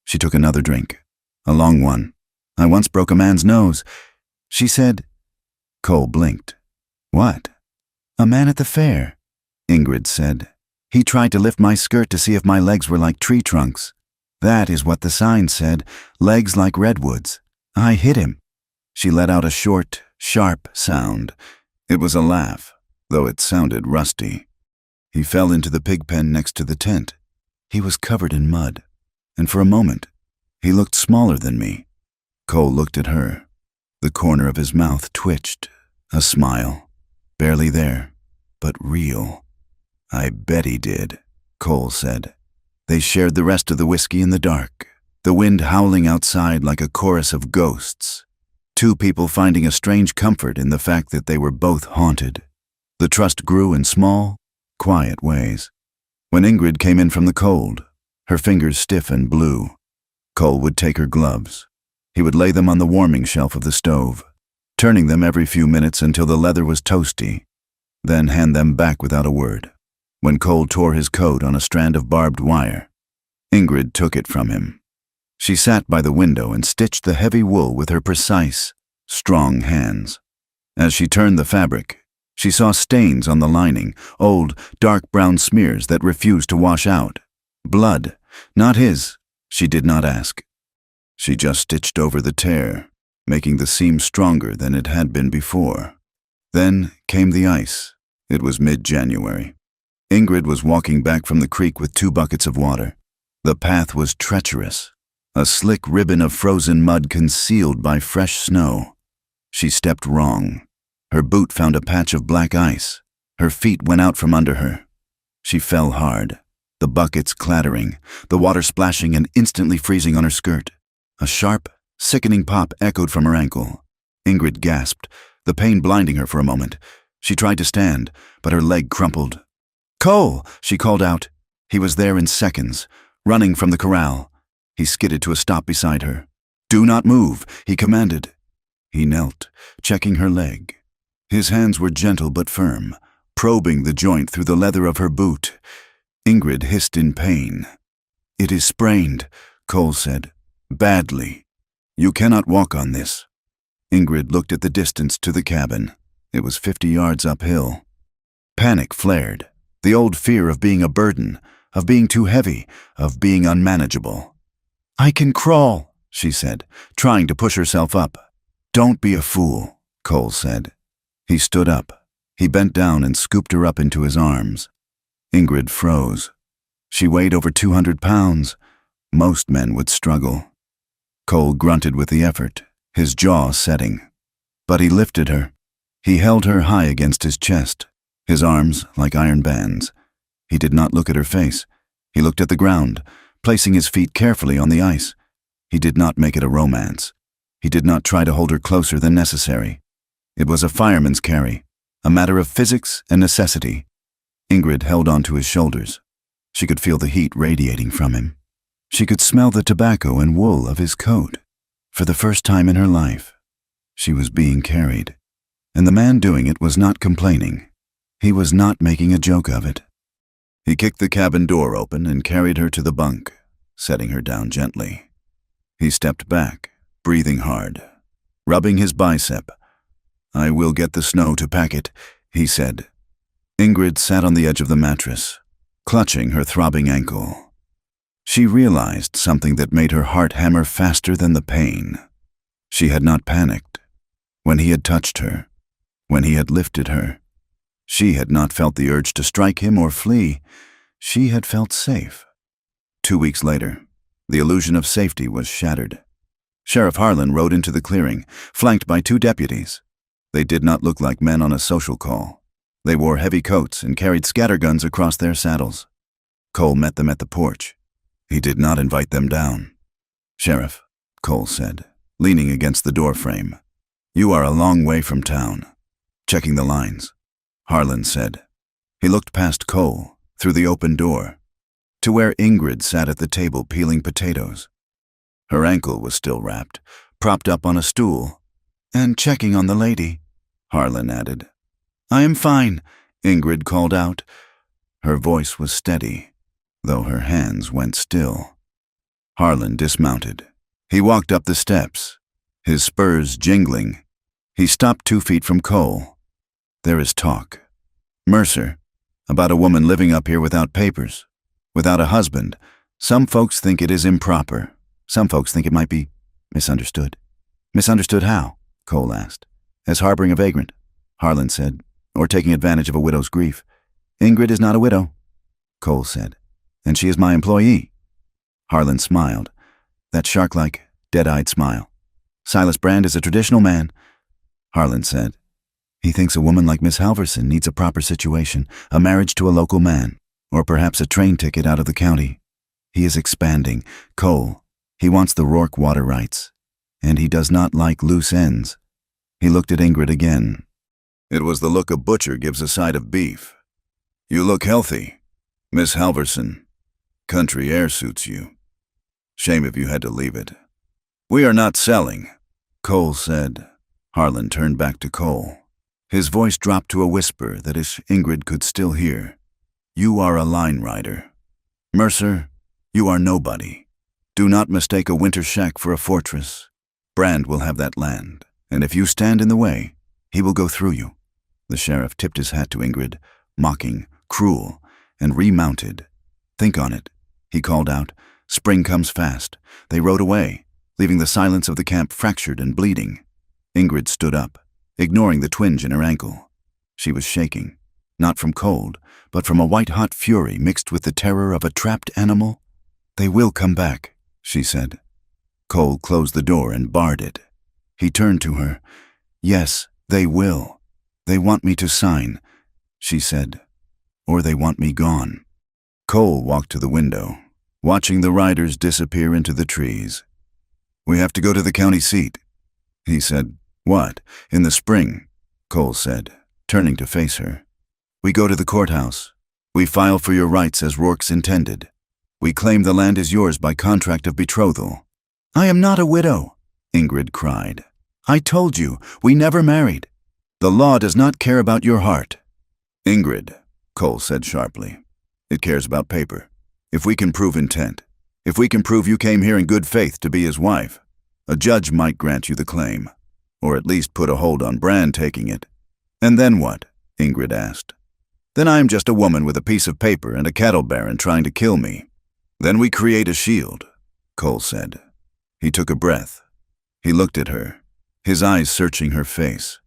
Speaker 1: She took another drink, a long one. "I once broke a man's nose," she said. Cole blinked. "What?" "A man at the fair," Ingrid said. "He tried to lift my skirt to see if my legs were like tree trunks. That is what the sign said, legs like redwoods. I hit him." She let out a short, sharp sound. It was a laugh, though it sounded rusty. "He fell into the pig pen next to the tent. He was covered in mud, and for a moment, he looked smaller than me." Cole looked at her. The corner of his mouth twitched, a smile, barely there, but real. "I bet he did," Cole said. They shared the rest of the whiskey in the dark, the wind howling outside like a chorus of ghosts. 2 people finding a strange comfort in the fact that they were both haunted. The trust grew in small, quiet ways. When Ingrid came in from the cold, her fingers stiff and blue, Cole would take her gloves. He would lay them on the warming shelf of the stove, turning them every few minutes until the leather was toasty, then hand them back without a word. When Cole tore his coat on a strand of barbed wire, Ingrid took it from him. She sat by the window and stitched the heavy wool with her precise, strong hands. As she turned the fabric, she saw stains on the lining, old, dark brown smears that refused to wash out. Blood, not his, she did not ask. She just stitched over the tear, making the seam stronger than it had been before. Then came the ice. It was mid-January. Ingrid was walking back from the creek with 2 buckets of water. The path was treacherous, a slick ribbon of frozen mud concealed by fresh snow. She stepped wrong. Her boot found a patch of black ice. Her feet went out from under her. She fell hard, the buckets clattering, the water splashing and instantly freezing on her skirt. A sharp, sickening pop echoed from her ankle. Ingrid gasped, the pain blinding her for a moment. She tried to stand, but her leg crumpled. "Cole!" she called out. He was there in seconds, running from the corral. He skidded to a stop beside her. "Do not move," he commanded. He knelt, checking her leg. His hands were gentle but firm, probing the joint through the leather of her boot. Ingrid hissed in pain. "It is sprained," Cole said. "Badly. You cannot walk on this." Ingrid looked at the distance to the cabin. It was 50 yards uphill. Panic flared. The old fear of being a burden, of being too heavy, of being unmanageable. "I can crawl," she said, trying to push herself up. "Don't be a fool," Cole said. He stood up. He bent down and scooped her up into his arms. Ingrid froze. She weighed over 200 pounds. Most men would struggle. Cole grunted with the effort, his jaw setting. But he lifted her. He held her high against his chest, his arms like iron bands. He did not look at her face. He looked at the ground, placing his feet carefully on the ice. He did not make it a romance. He did not try to hold her closer than necessary. It was a fireman's carry, a matter of physics and necessity. Ingrid held onto his shoulders. She could feel the heat radiating from him. She could smell the tobacco and wool of his coat. For the first time in her life, she was being carried, and the man doing it was not complaining. He was not making a joke of it. He kicked the cabin door open and carried her to the bunk, setting her down gently. He stepped back, breathing hard, rubbing his bicep. "I will get the snow to pack it," he said. Ingrid sat on the edge of the mattress, clutching her throbbing ankle. She realized something that made her heart hammer faster than the pain. She had not panicked. When he had touched her, when he had lifted her, she had not felt the urge to strike him or flee. She had felt safe. 2 weeks later, the illusion of safety was shattered. Sheriff Harlan rode into the clearing, flanked by 2 deputies. They did not look like men on a social call. They wore heavy coats and carried scatterguns across their saddles. Cole met them at the porch. He did not invite them down. "Sheriff," Cole said, leaning against the doorframe, "you are a long way from town." "Checking the lines," Harlan said. He looked past Cole, through the open door, to where Ingrid sat at the table peeling potatoes. Her ankle was still wrapped, propped up on a stool. "And checking on the lady," Harlan added. "I am fine," Ingrid called out. Her voice was steady, though her hands went still. Harlan dismounted. He walked up the steps, his spurs jingling. He stopped 2 feet from Cole. "There is talk. Mercer, about a woman living up here without papers, without a husband. Some folks think it is improper. Some folks think it might be misunderstood." "Misunderstood how?" Cole asked. "As harboring a vagrant," Harlan said, "or taking advantage of a widow's grief." "Ingrid is not a widow," Cole said, "and she is my employee." Harlan smiled, that shark-like, dead-eyed smile. "Silas Brand is a traditional man," Harlan said. "He thinks a woman like Miss Halverson needs a proper situation, a marriage to a local man, or perhaps a train ticket out of the county. He is expanding. Cole, he wants the Rourke water rights, and he does not like loose ends." He looked at Ingrid again. It was the look a butcher gives a side of beef. "You look healthy, Miss Halverson. Country air suits you. Shame if you had to leave it." "We are not selling," Cole said. Harlan turned back to Cole. His voice dropped to a whisper that Ingrid could still hear. "You are a line rider. Mercer, you are nobody. Do not mistake a winter shack for a fortress. Brand will have that land, and if you stand in the way, he will go through you." The sheriff tipped his hat to Ingrid, mocking, cruel, and remounted. "Think on it," he called out. "Spring comes fast." They rode away, leaving the silence of the camp fractured and bleeding. Ingrid stood up, ignoring the twinge in her ankle. She was shaking, not from cold, but from a white-hot fury mixed with the terror of a trapped animal. "They will come back," she said. Cole closed the door and barred it. He turned to her. "Yes, they will. They want me to sign," she said, "or they want me gone." Cole walked to the window, watching the riders disappear into the trees. "We have to go to the county seat," he said. "What? In the spring?" Cole said, turning to face her. "We go to the courthouse. We file for your rights as Rourke's intended. We claim the land is yours by contract of betrothal." "I am not a widow," Ingrid cried. "I told you, we never married." "The law does not care about your heart." "Ingrid," Cole said sharply, "it cares about paper. If we can prove intent, if we can prove you came here in good faith to be his wife, a judge might grant you the claim, or at least put a hold on Brand taking it." "And then what?" Ingrid asked. "Then I am just a woman with a piece of paper and a cattle baron trying to kill me." "Then we create a shield," Cole said. He took a breath. He looked at her, his eyes searching her face.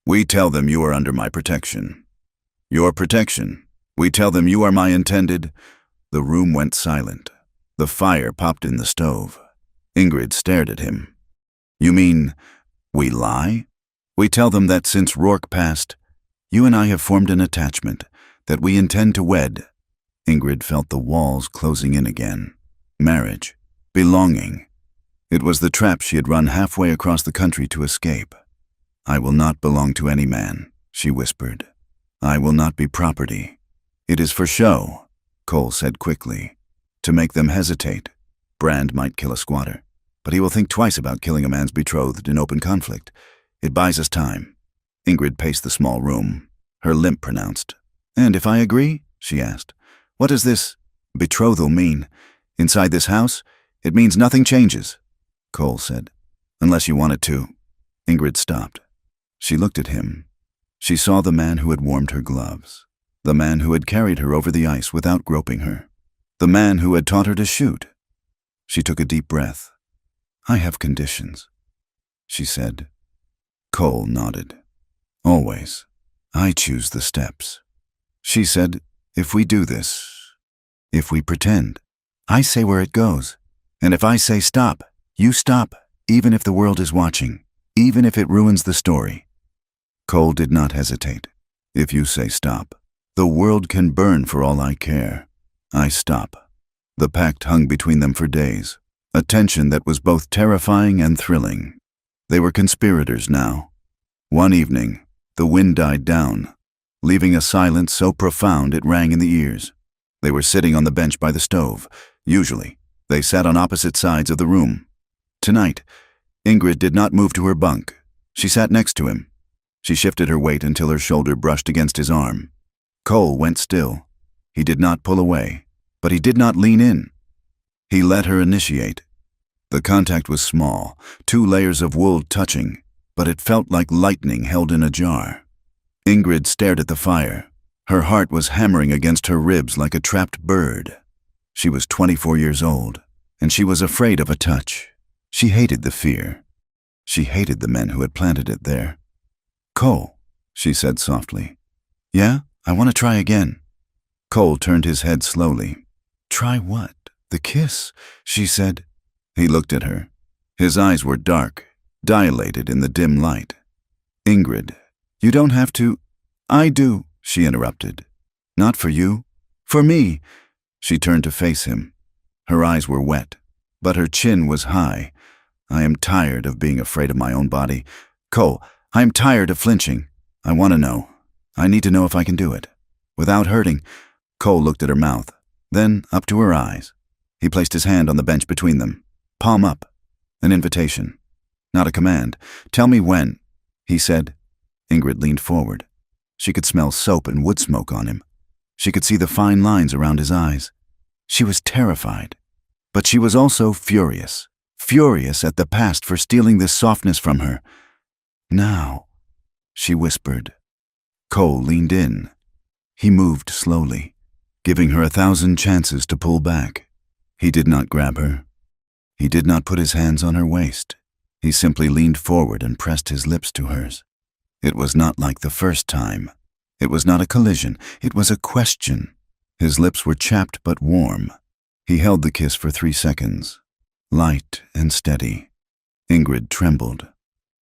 Speaker 1: "We tell them you are under my protection." "Your protection? We tell them you are my intended—" The room went silent. The fire popped in the stove. Ingrid stared at him. "You mean, we lie? We tell them that since Rourke passed, you and I have formed an attachment, that we intend to wed." Ingrid felt the walls closing in again. Marriage. Belonging. It was the trap she had run halfway across the country to escape. "I will not belong to any man," she whispered. "I will not be property. It is for show," Cole said quickly. "To make them hesitate. Brand might kill a squatter. but he will think twice about killing a man's betrothed in open conflict. It buys us time." Ingrid paced the small room, her limp pronounced. "And if I agree?" she asked. "What does this betrothal mean? Inside this house, it means nothing changes," Cole said. "Unless you want it to." Ingrid stopped. She looked at him. She saw the man who had warmed her gloves, the man who had carried her over the ice without groping her, the man who had taught her to shoot. She took a deep breath. "I have conditions," she said. Cole nodded. "Always. I choose the steps." She said, "If we do this, if we pretend, I say where it goes. And if I say stop, you stop, even if the world is watching, even if it ruins the story." Cole did not hesitate. "If you say stop, the world can burn for all I care. I stop." The pact hung between them for days, a tension that was both terrifying and thrilling. They were conspirators now. One evening, the wind died down, leaving a silence so profound it rang in the ears. They were sitting on the bench by the stove. Usually, they sat on opposite sides of the room. Tonight, Ingrid did not move to her bunk. She sat next to him. She shifted her weight until her shoulder brushed against his arm. Cole went still. He did not pull away, but he did not lean in. He let her initiate. The contact was small, 2 layers of wool touching, but it felt like lightning held in a jar. Ingrid stared at the fire. Her heart was hammering against her ribs like a trapped bird. She was 24 years old, and she was afraid of a touch. She hated the fear. She hated the men who had planted it there. "Cole," she said softly. "Yeah, I want to try again." Cole turned his head slowly. "Try what? The kiss?" she said. He looked at her. His eyes were dark, dilated in the dim light. "Ingrid, you don't have to—" "I do," she interrupted. "Not for you. For me." She turned to face him. Her eyes were wet, but her chin was high. "I am tired of being afraid of my own body. Cole, I am tired of flinching. I want to know. I need to know if I can do it. Without hurting." Cole looked at her mouth, then up to her eyes. He placed his hand on the bench between them, palm up. An invitation, not a command. "Tell me when," he said. Ingrid leaned forward. She could smell soap and wood smoke on him. She could see the fine lines around his eyes. She was terrified, but she was also furious. Furious at the past for stealing this softness from her. "Now," she whispered. Cole leaned in. He moved slowly, giving her 1,000 chances to pull back. He did not grab her. He did not put his hands on her waist. He simply leaned forward and pressed his lips to hers. It was not like the first time. It was not a collision. It was a question. His lips were chapped but warm. He held the kiss for 3 seconds, light and steady. Ingrid trembled.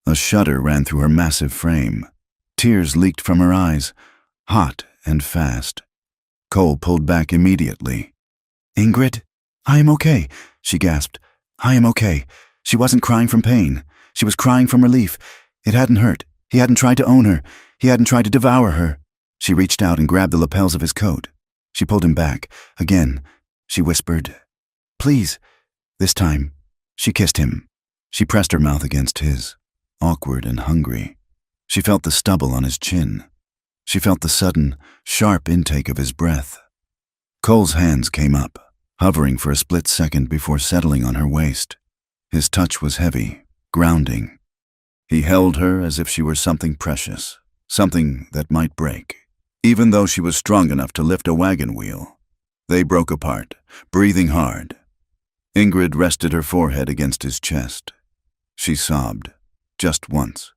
Speaker 1: A shudder ran through her massive frame. Tears leaked from her eyes, hot and fast. Cole pulled back immediately. "Ingrid, I am okay," she gasped. "I am okay." She wasn't crying from pain. She was crying from relief. It hadn't hurt. He hadn't tried to own her. He hadn't tried to devour her. She reached out and grabbed the lapels of his coat. She pulled him back. Again, she whispered, "Please." This time, she kissed him. She pressed her mouth against his, awkward and hungry. She felt the stubble on his chin. She felt the sudden, sharp intake of his breath. Cole's hands came up, hovering for a split second before settling on her waist. His touch was heavy, grounding. He held her as if she were something precious, something that might break, even though she was strong enough to lift a wagon wheel. They broke apart, breathing hard. Ingrid rested her forehead against his chest. She sobbed, just once,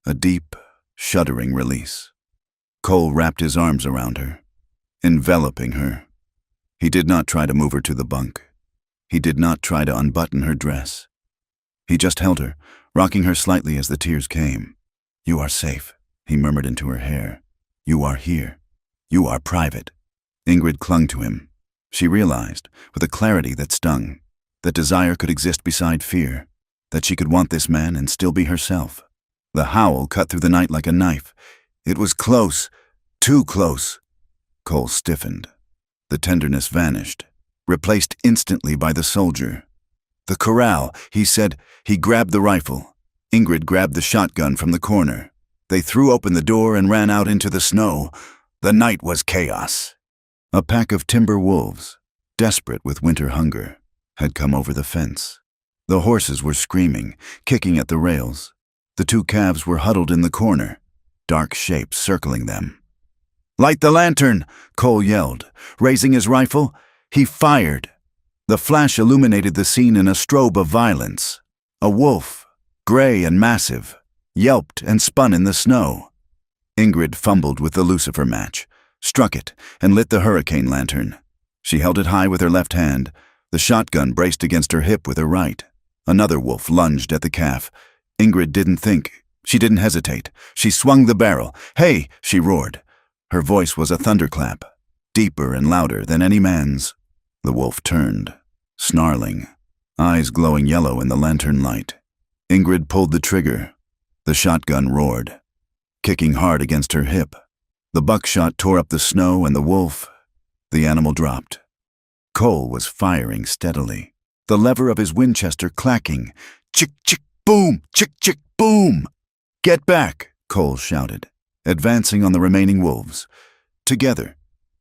Speaker 1: a deep, shuddering release. Cole wrapped his arms around her, enveloping her. He did not try to move her to the bunk. He did not try to unbutton her dress. He just held her, rocking her slightly as the tears came. "You are safe," he murmured into her hair. "You are here. You are private." Ingrid clung to him. She realized, with a clarity that stung, that desire could exist beside fear, that she could want this man and still be herself. The howl cut through the night like a knife. It was close, too close. Cole stiffened. The tenderness vanished, replaced instantly by the soldier. The corral, he said. He grabbed the rifle. Ingrid grabbed the shotgun from the corner. They threw open the door and ran out into the snow. The night was chaos. A pack of timber wolves, desperate with winter hunger, had come over the fence. The horses were screaming, kicking at the rails. The two calves were huddled in the corner, dark shapes circling them. "Light the lantern!" Cole yelled. Raising his rifle, he fired. The flash illuminated the scene in a strobe of violence. A wolf, gray and massive, yelped and spun in the snow. Ingrid fumbled with the lucifer match, struck it, and lit the hurricane lantern. She held it high with her left hand, the shotgun braced against her hip with her right. Another wolf lunged at the calf. Ingrid didn't think. She didn't hesitate. She swung the barrel. "Hey!" she roared. Her voice was a thunderclap, deeper and louder than any man's. The wolf turned, snarling, eyes glowing yellow in the lantern light. Ingrid pulled the trigger. The shotgun roared, kicking hard against her hip. The buckshot tore up the snow and the animal dropped. Cole was firing steadily, the lever of his Winchester clacking. "Chick, chick, boom! Chick, chick, boom!" "Get back!" Cole shouted, advancing on the remaining wolves. Together,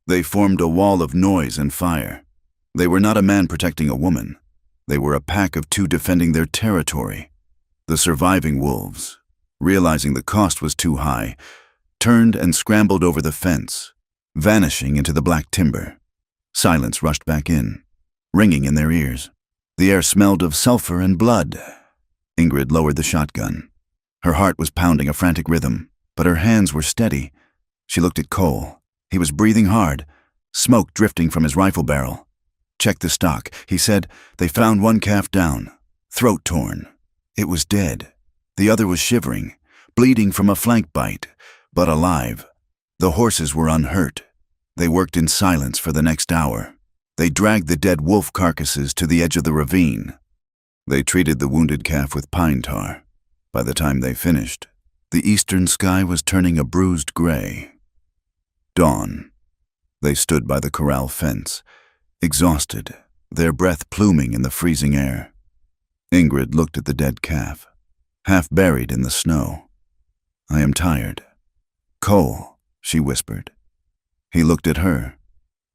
Speaker 1: they formed a wall of noise and fire. They were not a man protecting a woman. They were a pack of two defending their territory. The surviving wolves, realizing the cost was too high, turned and scrambled over the fence, vanishing into the black timber. Silence rushed back in, ringing in their ears. The air smelled of sulfur and blood. Ingrid lowered the shotgun. Her heart was pounding a frantic rhythm, but her hands were steady. She looked at Cole. He was breathing hard, smoke drifting from his rifle barrel. "Check the stock," he said. They found one calf down, throat torn. It was dead. The other was shivering, bleeding from a flank bite, but alive. The horses were unhurt. They worked in silence for the next hour. They dragged the dead wolf carcasses to the edge of the ravine. They treated the wounded calf with pine tar. By the time they finished, the eastern sky was turning a bruised gray. Dawn. They stood by the corral fence, exhausted, their breath pluming in the freezing air. Ingrid looked at the dead calf, half buried in the snow. "I am tired." "Cole," she whispered. He looked at her.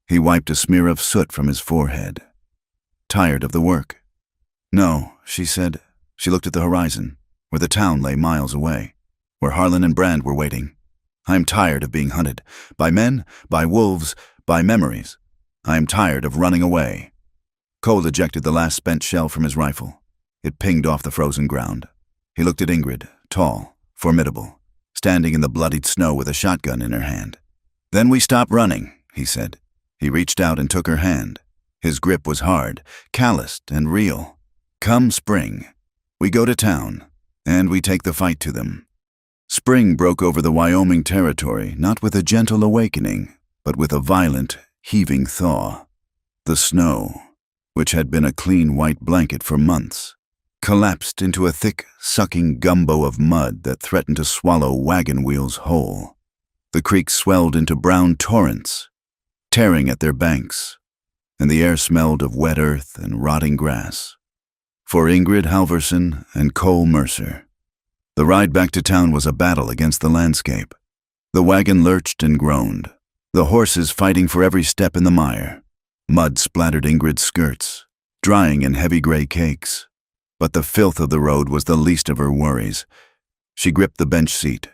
Speaker 1: He wiped a smear of soot from his forehead. "Tired of the work?" "No," she said. She looked at the horizon, where the town lay miles away, where Harlan and Brand were waiting. "I am tired of being hunted, by men, by wolves, by memories. I am tired of running away." Cole ejected the last spent shell from his rifle. It pinged off the frozen ground. He looked at Ingrid, tall, formidable, standing in the bloodied snow with a shotgun in her hand. "Then we stop running," he said. He reached out and took her hand. His grip was hard, calloused, and real. "Come spring, we go to town, and we take the fight to them." Spring broke over the Wyoming territory, not with a gentle awakening, but with a violent, heaving thaw. The snow, which had been a clean white blanket for months, collapsed into a thick, sucking gumbo of mud that threatened to swallow wagon wheels whole. The creeks swelled into brown torrents, tearing at their banks, and the air smelled of wet earth and rotting grass. For Ingrid Halverson and Cole Mercer, the ride back to town was a battle against the landscape. The wagon lurched and groaned, the horses fighting for every step in the mire. Mud splattered Ingrid's skirts, drying in heavy gray cakes. But the filth of the road was the least of her worries. She gripped the bench seat,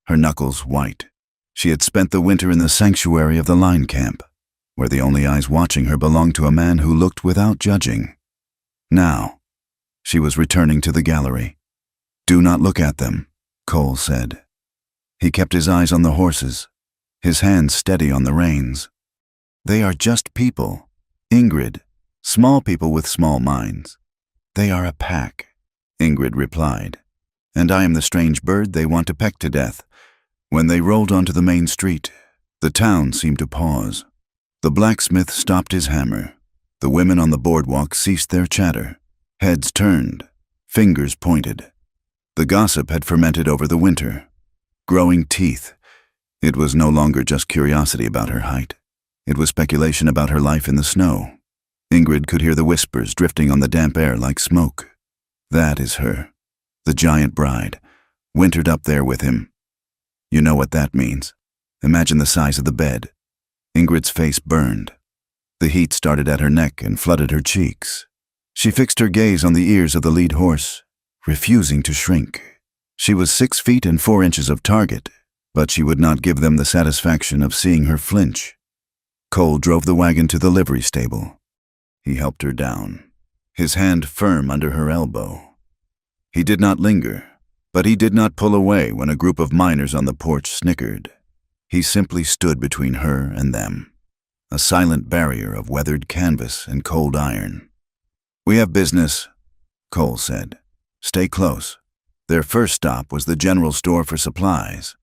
Speaker 1: her knuckles white. She had spent the winter in the sanctuary of the line camp, where the only eyes watching her belonged to a man who looked without judging. Now, she was returning to the gallery. "Do not look at them," Cole said. He kept his eyes on the horses, his hands steady on the reins. "They are just people, Ingrid, small people with small minds." "They are a pack," Ingrid replied, "and I am the strange bird they want to peck to death." When they rolled onto the main street, the town seemed to pause. The blacksmith stopped his hammer. The women on the boardwalk ceased their chatter. Heads turned, fingers pointed. The gossip had fermented over the winter, growing teeth. It was no longer just curiosity about her height. It was speculation about her life in the snow. Ingrid could hear the whispers drifting on the damp air like smoke. That is her, the giant bride, wintered up there with him. You know what that means. Imagine the size of the bed. Ingrid's face burned. The heat started at her neck and flooded her cheeks. She fixed her gaze on the ears of the lead horse, refusing to shrink. She was 6 feet and 4 inches of target, but she would not give them the satisfaction of seeing her flinch. Cole drove the wagon to the livery stable. He helped her down, his hand firm under her elbow. He did not linger, but he did not pull away when a group of miners on the porch snickered. He simply stood between her and them, a silent barrier of weathered canvas and cold iron. "We have business," Cole said. "Stay close." Their first stop was the general store for supplies.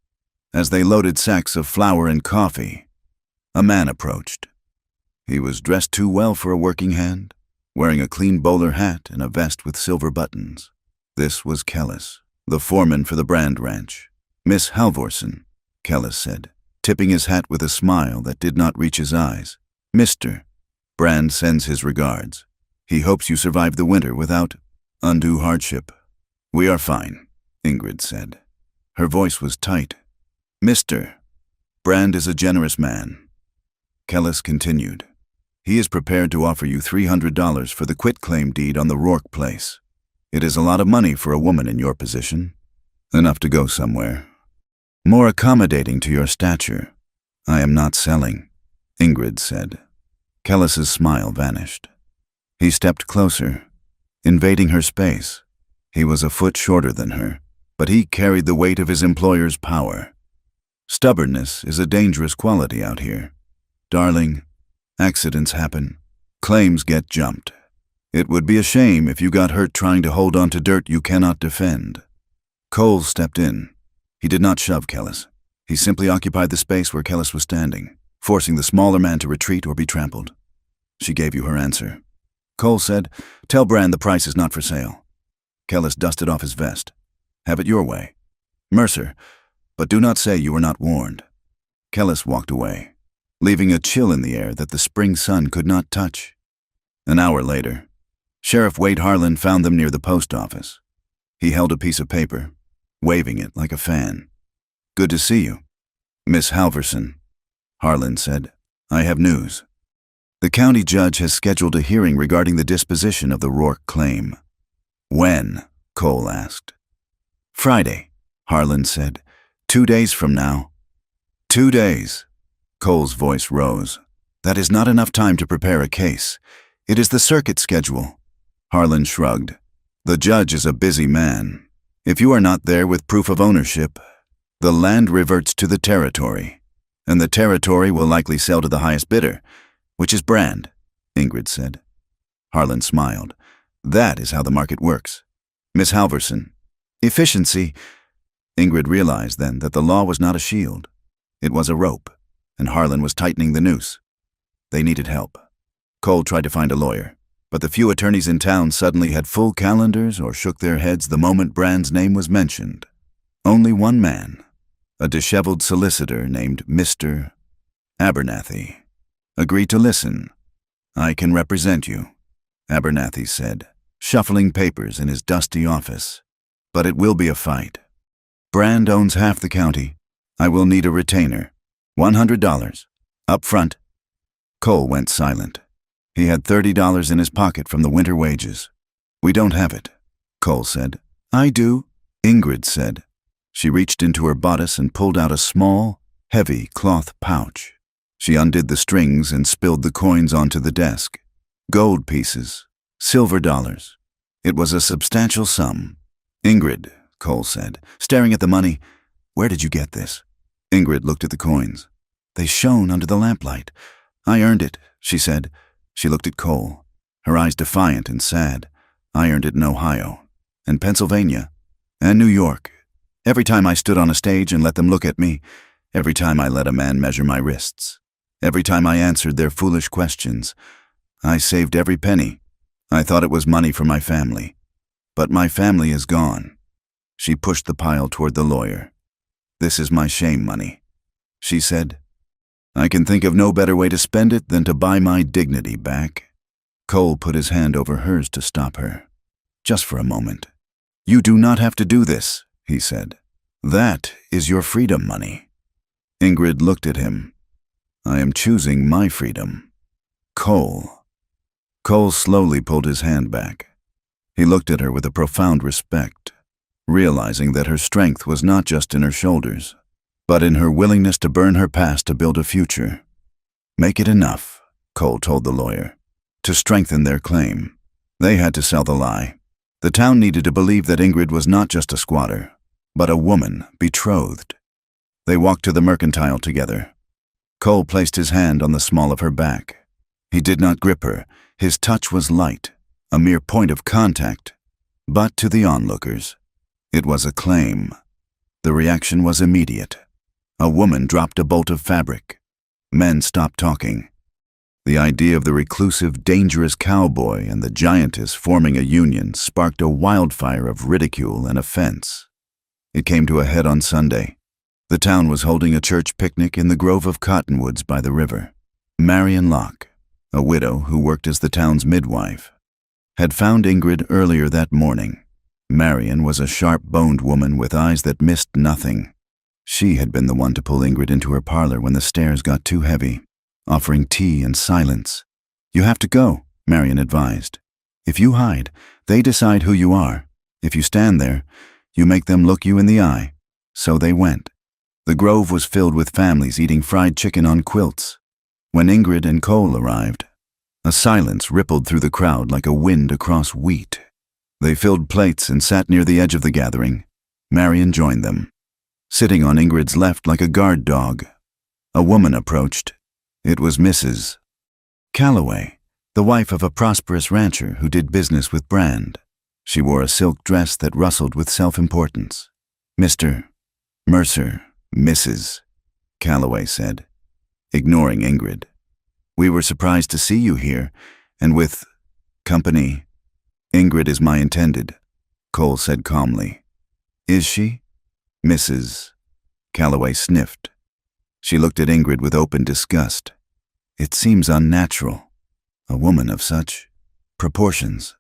Speaker 1: As they loaded sacks of flour and coffee, a man approached. He was dressed too well for a working hand, wearing a clean bowler hat and a vest with silver buttons. This was Kellis, the foreman for the Brand Ranch. "Miss Halvorsen," Kellis said, tipping his hat with a smile that did not reach his eyes. "Mr. Brand sends his regards. He hopes you survive the winter without undue hardship." "We are fine," Ingrid said. Her voice was tight. "Mr. Brand is a generous man." Kellis continued. "He is prepared to offer you $300 for the quitclaim deed on the Rourke place. It is a lot of money for a woman in your position. Enough to go somewhere. More accommodating to your stature." "I am not selling," Ingrid said. Kellis's smile vanished. He stepped closer, invading her space. He was a foot shorter than her, but he carried the weight of his employer's power. "Stubbornness is a dangerous quality out here. Darling, accidents happen. Claims get jumped. It would be a shame if you got hurt trying to hold on to dirt you cannot defend." Cole stepped in. He did not shove Kellis. He simply occupied the space where Kellis was standing, forcing the smaller man to retreat or be trampled. "She gave you her answer." Cole said, "Tell Brand the price is not for sale." Kellis dusted off his vest. "Have it your way. Mercer, but do not say you were not warned." Kellis walked away, leaving a chill in the air that the spring sun could not touch. An hour later, Sheriff Wade Harlan found them near the post office. He held a piece of paper, waving it like a fan. "Good to see you, Miss Halvorsen," Harlan said. "I have news. The county judge has scheduled a hearing regarding the disposition of the Rourke claim." "When?" Cole asked. "Friday," Harlan said. 2 days from now." 2 days. Cole's voice rose. "That is not enough time to prepare a case. It is the circuit schedule." Harlan shrugged. "The judge is a busy man. If you are not there with proof of ownership, the land reverts to the territory, and the territory will likely sell to the highest bidder, which is Brand," Ingrid said. Harlan smiled. "That is how the market works. Miss Halvorsen, efficiency." Ingrid realized then that the law was not a shield. It was a rope, and Harlan was tightening the noose. They needed help. Cole tried to find a lawyer, but the few attorneys in town suddenly had full calendars or shook their heads the moment Brand's name was mentioned. Only one man, a disheveled solicitor named Mr. Abernathy, agreed to listen. "I can represent you," Abernathy said, shuffling papers in his dusty office. "But it will be a fight. Brand owns half the county. I will need a retainer. $100. Up front." Cole went silent. He had $30 in his pocket from the winter wages. "We don't have it," Cole said. "I do," Ingrid said. She reached into her bodice and pulled out a small, heavy cloth pouch. She undid the strings and spilled the coins onto the desk. Gold pieces, silver dollars. It was a substantial sum. "Ingrid," Cole said, staring at the money, "where did you get this?" Ingrid looked at the coins. They shone under the lamplight. "I earned it," she said. She looked at Cole, her eyes defiant and sad. "I earned it in Ohio, and Pennsylvania, and New York. Every time I stood on a stage and let them look at me, every time I let a man measure my wrists, every time I answered their foolish questions, I saved every penny. I thought it was money for my family. But my family is gone." She pushed the pile toward the lawyer. "This is my shame money," she said. "I can think of no better way to spend it than to buy my dignity back." Cole put his hand over hers to stop her. Just for a moment. You do not have to do this, he said. That is your freedom money. Ingrid looked at him. I am choosing my freedom. Cole. Cole slowly pulled his hand back. He looked at her with a profound respect, realizing that her strength was not just in her shoulders, but in her willingness to burn her past to build a future. Make it enough, Cole told the lawyer, to strengthen their claim. They had to sell the lie. The town needed to believe that Ingrid was not just a squatter, but a woman betrothed. They walked to the mercantile together. Cole placed his hand on the small of her back. He did not grip her. His touch was light, a mere point of contact. But to the onlookers, it was a claim. The reaction was immediate. A woman dropped a bolt of fabric. Men stopped talking. The idea of the reclusive, dangerous cowboy and the giantess forming a union sparked a wildfire of ridicule and offense. It came to a head on Sunday. The town was holding a church picnic in the grove of cottonwoods by the river. Marion Locke, a widow who worked as the town's midwife, had found Ingrid earlier that morning. Marion was a sharp-boned woman with eyes that missed nothing. She had been the one to pull Ingrid into her parlor when the stairs got too heavy, offering tea and silence. You have to go, Marion advised. If you hide, they decide who you are. If you stand there, you make them look you in the eye. So they went. The grove was filled with families eating fried chicken on quilts. When Ingrid and Cole arrived, a silence rippled through the crowd like a wind across wheat. They filled plates and sat near the edge of the gathering. Marion joined them, sitting on Ingrid's left like a guard dog. A woman approached. It was Mrs. Calloway, the wife of a prosperous rancher who did business with Brand. She wore a silk dress that rustled with self-importance. Mr. Mercer, Mrs. Calloway said, ignoring Ingrid. We were surprised to see you here, and with company. Ingrid is my intended, Cole said calmly. Is she? Mrs. Calloway sniffed. She looked at Ingrid with open disgust. It seems unnatural. A woman of such proportions.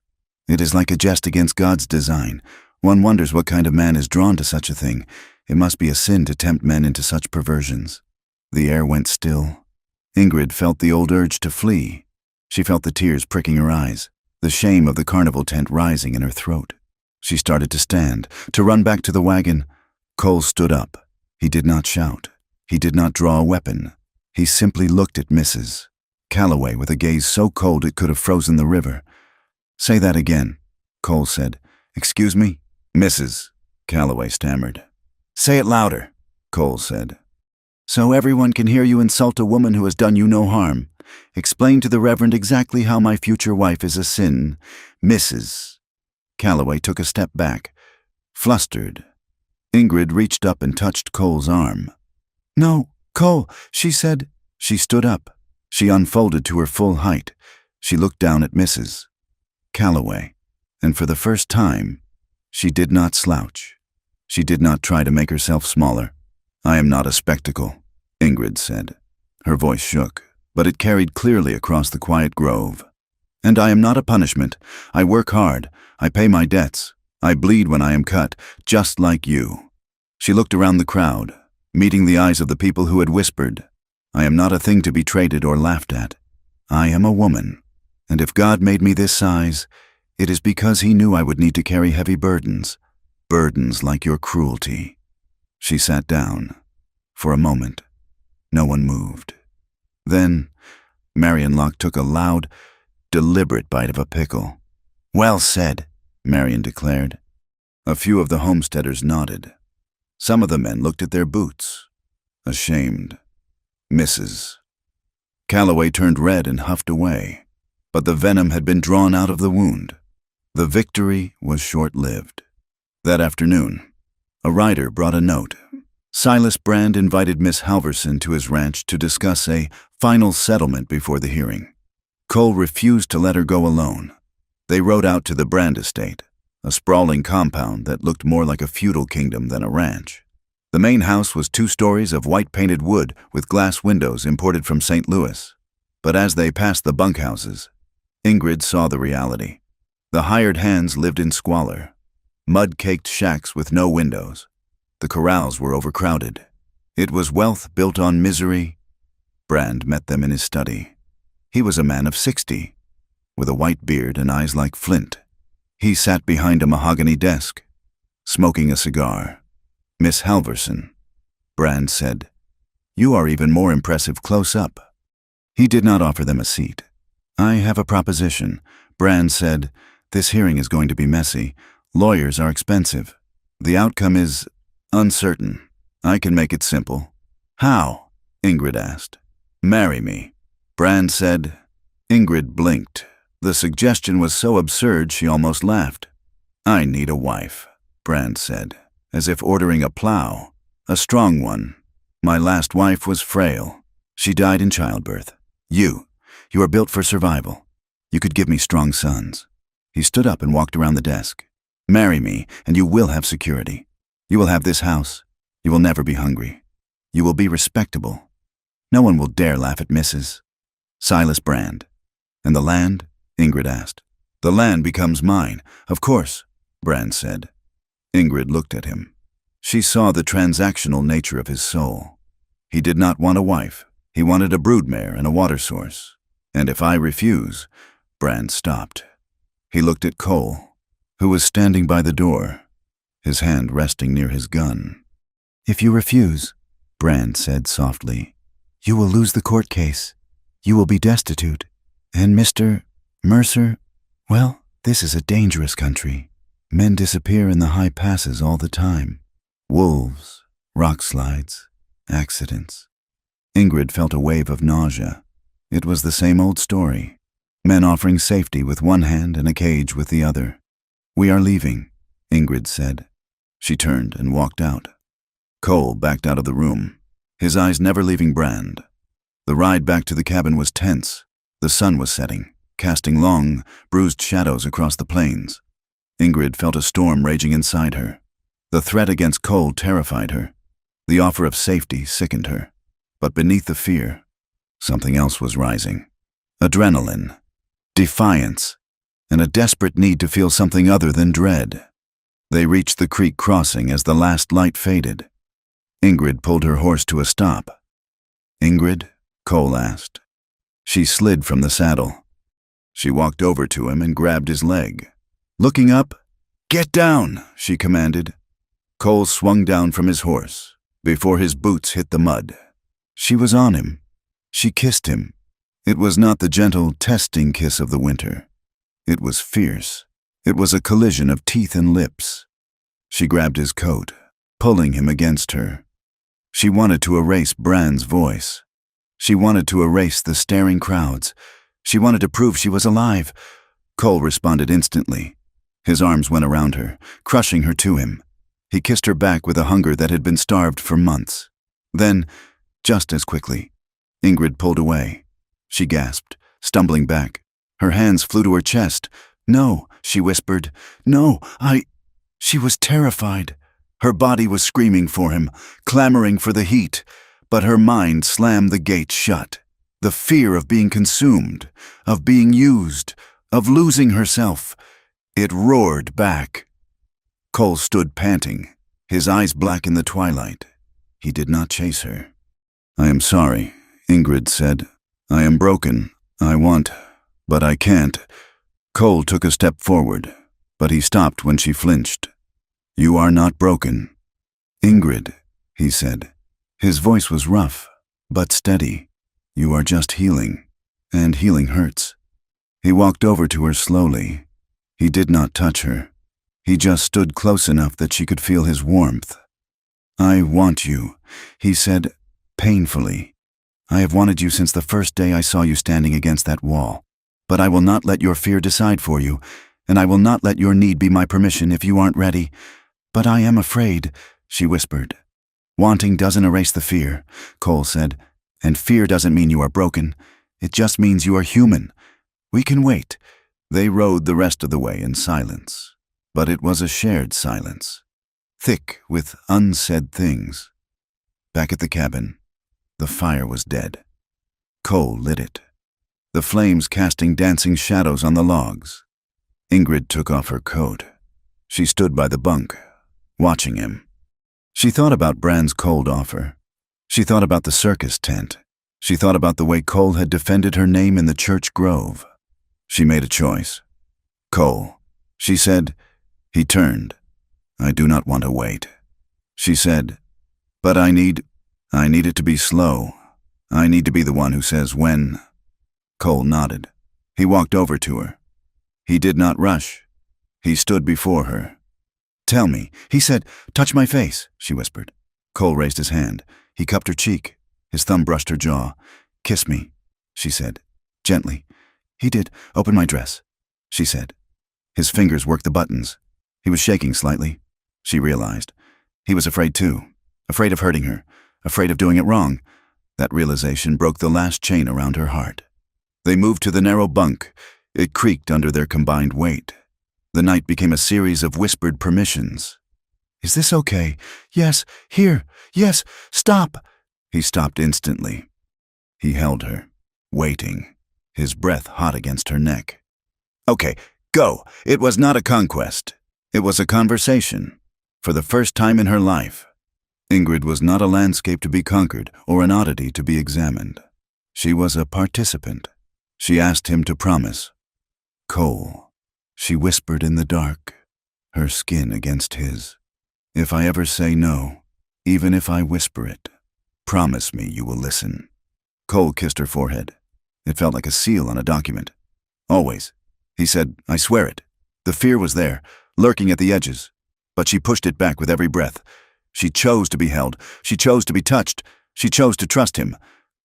Speaker 1: It is like a jest against God's design. One wonders what kind of man is drawn to such a thing. It must be a sin to tempt men into such perversions. The air went still. Ingrid felt the old urge to flee. She felt the tears pricking her eyes, the shame of the carnival tent rising in her throat. She started to stand, to run back to the wagon. Cole stood up. He did not shout. He did not draw a weapon. He simply looked at Mrs. Calloway with a gaze so cold it could have frozen the river. Say that again, Cole said. Excuse me? Mrs. Calloway stammered. Say it louder, Cole said. So everyone can hear you insult a woman who has done you no harm. Explain to the Reverend exactly how my future wife is a sin. Mrs. Calloway took a step back, flustered. Ingrid reached up and touched Cole's arm. No, Cole, she said. She stood up. She unfolded to her full height. She looked down at Mrs. Calloway, and for the first time, she did not slouch. She did not try to make herself smaller. I am not a spectacle, Ingrid said. Her voice shook, but it carried clearly across the quiet grove. And I am not a punishment. I work hard. I pay my debts. I bleed when I am cut, just like you. She looked around the crowd, meeting the eyes of the people who had whispered, I am not a thing to be traded or laughed at. I am a woman, and if God made me this size, it is because he knew I would need to carry heavy burdens like your cruelty. She sat down. For a moment, no one moved. Then, Marion Locke took a loud, deliberate bite of a pickle. Well said, Marion declared. A few of the homesteaders nodded. Some of the men looked at their boots, ashamed. Mrs. Calloway turned red and huffed away, but the venom had been drawn out of the wound. The victory was short-lived. That afternoon, a rider brought a note. Silas Brand invited Miss Halverson to his ranch to discuss a final settlement before the hearing. Cole refused to let her go alone. They rode out to the Brand estate, a sprawling compound that looked more like a feudal kingdom than a ranch. The main house was 2 stories of white-painted wood with glass windows imported from St. Louis. But as they passed the bunkhouses, Ingrid saw the reality. The hired hands lived in squalor. Mud-caked shacks with no windows. The corrals were overcrowded. It was wealth built on misery. Brand met them in his study. He was a man of 60, with a white beard and eyes like flint. He sat behind a mahogany desk, smoking a cigar. "Miss Halverson," Brand said, "you are even more impressive close up." He did not offer them a seat. "I have a proposition," Brand said. "This hearing is going to be messy. Lawyers are expensive. The outcome is uncertain. I can make it simple." "How?" Ingrid asked. "Marry me," Brand said. Ingrid blinked. The suggestion was so absurd she almost laughed. "I need a wife," Brand said, as if ordering a plow. "A strong one. My last wife was frail. She died in childbirth. You are built for survival. You could give me strong sons." He stood up and walked around the desk. "Marry me, and you will have security. You will have this house. You will never be hungry. You will be respectable. No one will dare laugh at Mrs. Silas Brand." "And the land?" Ingrid asked. "The land becomes mine, of course," Brand said. Ingrid looked at him. She saw the transactional nature of his soul. He did not want a wife. He wanted a broodmare and a water source. "And if I refuse," Brand stopped. He looked at Cole, who was standing by the door, his hand resting near his gun. "If you refuse," Brand said softly, "you will lose the court case. You will be destitute. And Mr. Mercer, well, this is a dangerous country. Men disappear in the high passes all the time. Wolves, rock slides, accidents." Ingrid felt a wave of nausea. It was the same old story. Men offering safety with one hand and a cage with the other. "We are leaving," Ingrid said. She turned and walked out. Cole backed out of the room, his eyes never leaving Brand. The ride back to the cabin was tense. The sun was setting, casting long, bruised shadows across the plains. Ingrid felt a storm raging inside her. The threat against Cole terrified her. The offer of safety sickened her. But beneath the fear, something else was rising. Adrenaline, defiance, and a desperate need to feel something other than dread. They reached the creek crossing as the last light faded. Ingrid pulled her horse to a stop. "Ingrid?" Cole asked. She slid from the saddle. She walked over to him and grabbed his leg. Looking up, "Get down," she commanded. Cole swung down from his horse before his boots hit the mud. She was on him. She kissed him. It was not the gentle, testing kiss of the winter. It was fierce. It was a collision of teeth and lips. She grabbed his coat, pulling him against her. She wanted to erase Brand's voice. She wanted to erase the staring crowds. She wanted to prove she was alive. Cole responded instantly. His arms went around her, crushing her to him. He kissed her back with a hunger that had been starved for months. Then, just as quickly, Ingrid pulled away. She gasped, stumbling back. Her hands flew to her chest. "No," she whispered. "No, She was terrified. Her body was screaming for him, clamoring for the heat, but her mind slammed the gate shut. The fear of being consumed, of being used, of losing herself. It roared back. Cole stood panting, his eyes black in the twilight. He did not chase her. "I am sorry," Ingrid said. "I am broken. I want, but I can't." Cole took a step forward, but he stopped when she flinched. "You are not broken." "Ingrid," he said. His voice was rough, but steady. "You are just healing, and healing hurts." He walked over to her slowly. He did not touch her. He just stood close enough that she could feel his warmth. "I want you," he said, painfully. "I have wanted you since the first day I saw you standing against that wall. But I will not let your fear decide for you, and I will not let your need be my permission if you aren't ready." "But I am afraid," she whispered. "Wanting doesn't erase the fear," Cole said. "And fear doesn't mean you are broken. It just means you are human. We can wait." They rode the rest of the way in silence, but it was a shared silence, thick with unsaid things. Back at the cabin, the fire was dead. Cole lit it. the flames casting dancing shadows on the logs. Ingrid took off her coat. She stood by the bunk, watching him. She thought about Brand's cold offer. She thought about the circus tent. She thought about the way Cole had defended her name in the church grove. She made a choice. Cole, she said. He turned. I do not want to wait. She said, but I need it to be slow. I need to be the one who says when. Cole nodded. He walked over to her. He did not rush. He stood before her. Tell me, he said. Touch my face, she whispered. Cole raised his hand. He cupped her cheek. His thumb brushed her jaw. Kiss me, she said, gently. He did. Open my dress, she said. His fingers worked the buttons. He was shaking slightly. She realized. He was afraid too. Afraid of hurting her. Afraid of doing it wrong. That realization broke the last chain around her heart. They moved to the narrow bunk. It creaked under their combined weight. The night became a series of whispered permissions. Is this okay? Yes. Here. Yes. Stop. He stopped instantly. He held her, waiting, his breath hot against her neck. Okay, go. It was not a conquest. It was a conversation. For the first time in her life, Ingrid was not a landscape to be conquered or an oddity to be examined. She was a participant. She asked him to promise. Cole, she whispered in the dark, her skin against his. If I ever say no, even if I whisper it, promise me you will listen. Cole kissed her forehead. It felt like a seal on a document. Always. He said, I swear it. The fear was there, lurking at the edges. But she pushed it back with every breath. She chose to be held. She chose to be touched. She chose to trust him.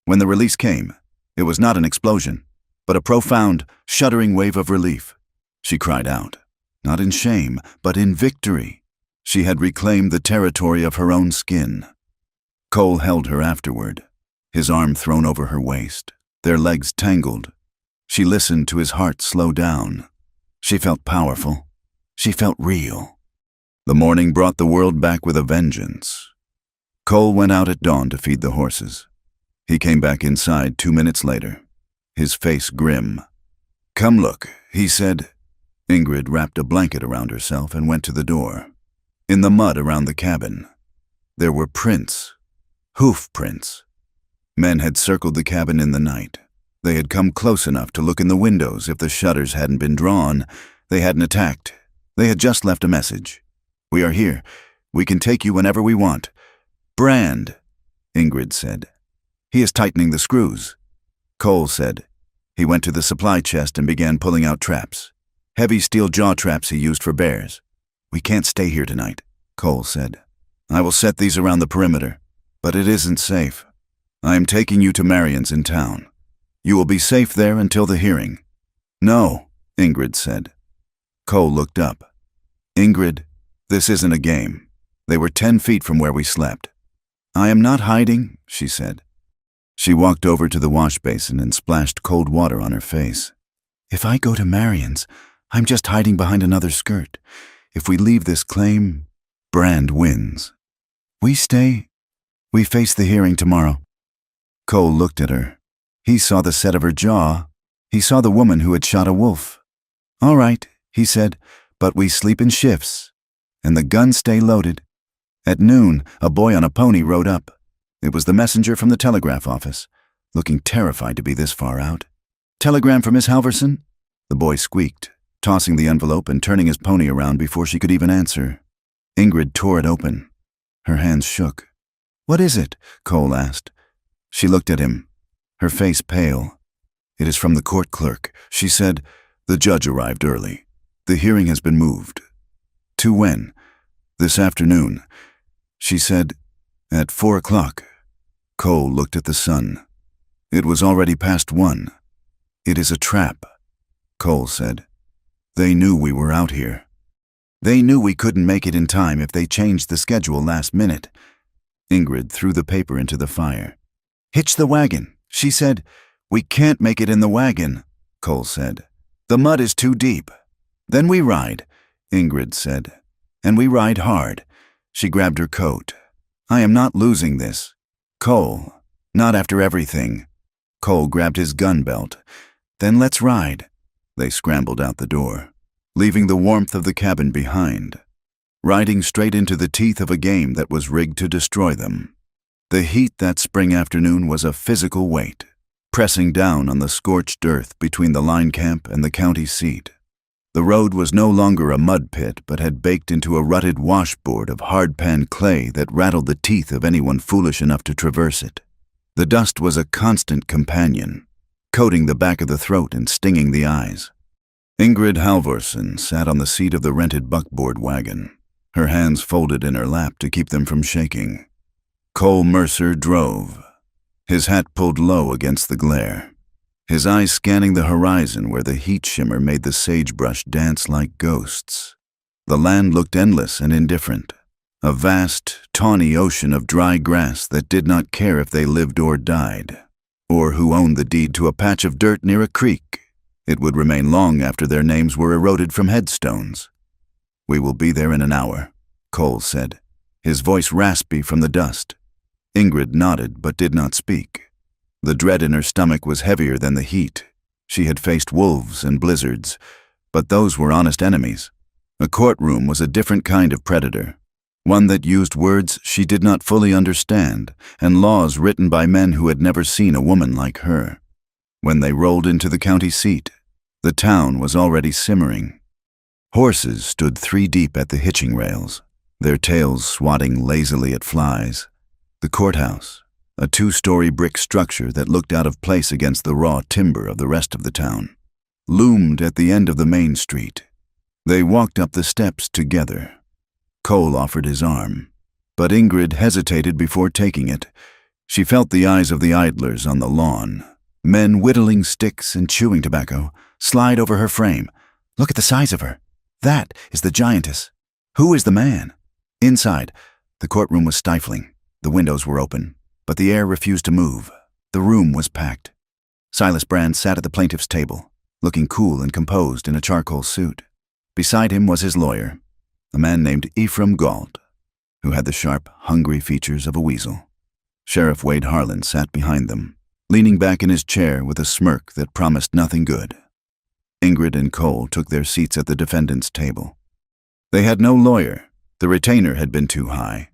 Speaker 1: When the release came, it was not an explosion, but a profound, shuddering wave of relief. She cried out, not in shame, but in victory. She had reclaimed the territory of her own skin. Cole held her afterward, his arm thrown over her waist, their legs tangled. She listened to his heart slow down. She felt powerful. She felt real. The morning brought the world back with a vengeance. Cole went out at dawn to feed the horses. He came back inside 2 minutes later, his face grim. Come look, he said. Ingrid wrapped a blanket around herself and went to the door. In the mud around the cabin, there were prints, hoof prints. Men had circled the cabin in the night. They had come close enough to look in the windows if the shutters hadn't been drawn. They hadn't attacked. They had just left a message. We are here. We can take you whenever we want. Brand, Ingrid said. He is tightening the screws. Cole said. He went to the supply chest and began pulling out traps. Heavy steel jaw traps he used for bears. We can't stay here tonight, Cole said. I will set these around the perimeter, but it isn't safe. I am taking you to Marion's in town. You will be safe there until the hearing. No, Ingrid said. Cole looked up. Ingrid, this isn't a game. They were 10 feet from where we slept. I am not hiding, she said. She walked over to the wash basin and splashed cold water on her face. If I go to Marion's, I'm just hiding behind another skirt. If we leave this claim, Brand wins. We stay. We face the hearing tomorrow. Cole looked at her. He saw the set of her jaw. He saw the woman who had shot a wolf. All right, he said, but we sleep in shifts. And the guns stay loaded. At noon, a boy on a pony rode up. It was the messenger from the telegraph office, looking terrified to be this far out. Telegram for Miss Halverson? The boy squeaked, tossing the envelope and turning his pony around before she could even answer. Ingrid tore it open. Her hands shook. What is it? Cole asked. She looked at him, her face pale. It is from the court clerk. She said, the judge arrived early. The hearing has been moved. To when? This afternoon. She said, at 4 o'clock. Cole looked at the sun. It was already past 1. It is a trap, Cole said. They knew we were out here. They knew we couldn't make it in time if they changed the schedule last minute. Ingrid threw the paper into the fire. Hitch the wagon, she said. We can't make it in the wagon, Cole said. The mud is too deep. Then we ride, Ingrid said. And we ride hard. She grabbed her coat. I am not losing this. Cole, not after everything. Cole grabbed his gun belt. Then let's ride. They scrambled out the door, leaving the warmth of the cabin behind, riding straight into the teeth of a game that was rigged to destroy them. The heat that spring afternoon was a physical weight, pressing down on the scorched earth between the line camp and the county seat. The road was no longer a mud pit, but had baked into a rutted washboard of hard-pan clay that rattled the teeth of anyone foolish enough to traverse it. The dust was a constant companion, coating the back of the throat and stinging the eyes. Ingrid Halvorsen sat on the seat of the rented buckboard wagon, her hands folded in her lap to keep them from shaking. Cole Mercer drove, his hat pulled low against the glare, his eyes scanning the horizon where the heat shimmer made the sagebrush dance like ghosts. The land looked endless and indifferent, a vast, tawny ocean of dry grass that did not care if they lived or died, or who owned the deed to a patch of dirt near a creek. It would remain long after their names were eroded from headstones. "We will be there in an hour," Cole said, his voice raspy from the dust. Ingrid nodded but did not speak. The dread in her stomach was heavier than the heat. She had faced wolves and blizzards, but those were honest enemies. A courtroom was a different kind of predator, one that used words she did not fully understand and laws written by men who had never seen a woman like her. When they rolled into the county seat, the town was already simmering. Horses stood 3 deep at the hitching rails, their tails swatting lazily at flies. The courthouse, a 2-story brick structure that looked out of place against the raw timber of the rest of the town, loomed at the end of the main street. They walked up the steps together. Cole offered his arm, but Ingrid hesitated before taking it. She felt the eyes of the idlers on the lawn, men whittling sticks and chewing tobacco, slide over her frame. "Look at the size of her. That is the giantess. Who is the man?" Inside, the courtroom was stifling. The windows were open, but the air refused to move. The room was packed. Silas Brand sat at the plaintiff's table, looking cool and composed in a charcoal suit. Beside him was his lawyer, a man named Ephraim Galt, who had the sharp, hungry features of a weasel. Sheriff Wade Harlan sat behind them, leaning back in his chair with a smirk that promised nothing good. Ingrid and Cole took their seats at the defendant's table. They had no lawyer. The retainer had been too high,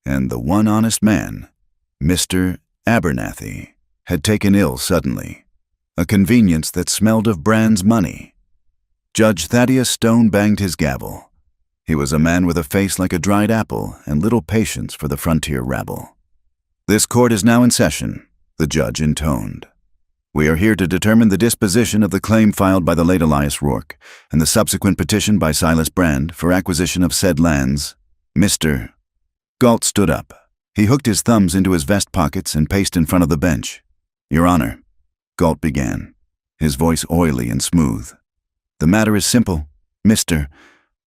Speaker 1: and the one honest man, Mr. Abernathy, had taken ill suddenly, a convenience that smelled of Brand's money. Judge Thaddeus Stone banged his gavel. He was a man with a face like a dried apple and little patience for the frontier rabble. "This court is now in session," the judge intoned. "We are here to determine the disposition of the claim filed by the late Elias Rourke and the subsequent petition by Silas Brand for acquisition of said lands. Mr. Galt stood up. He hooked his thumbs into his vest pockets and paced in front of the bench. "Your Honor," Galt began, his voice oily and smooth. "The matter is simple. Mr.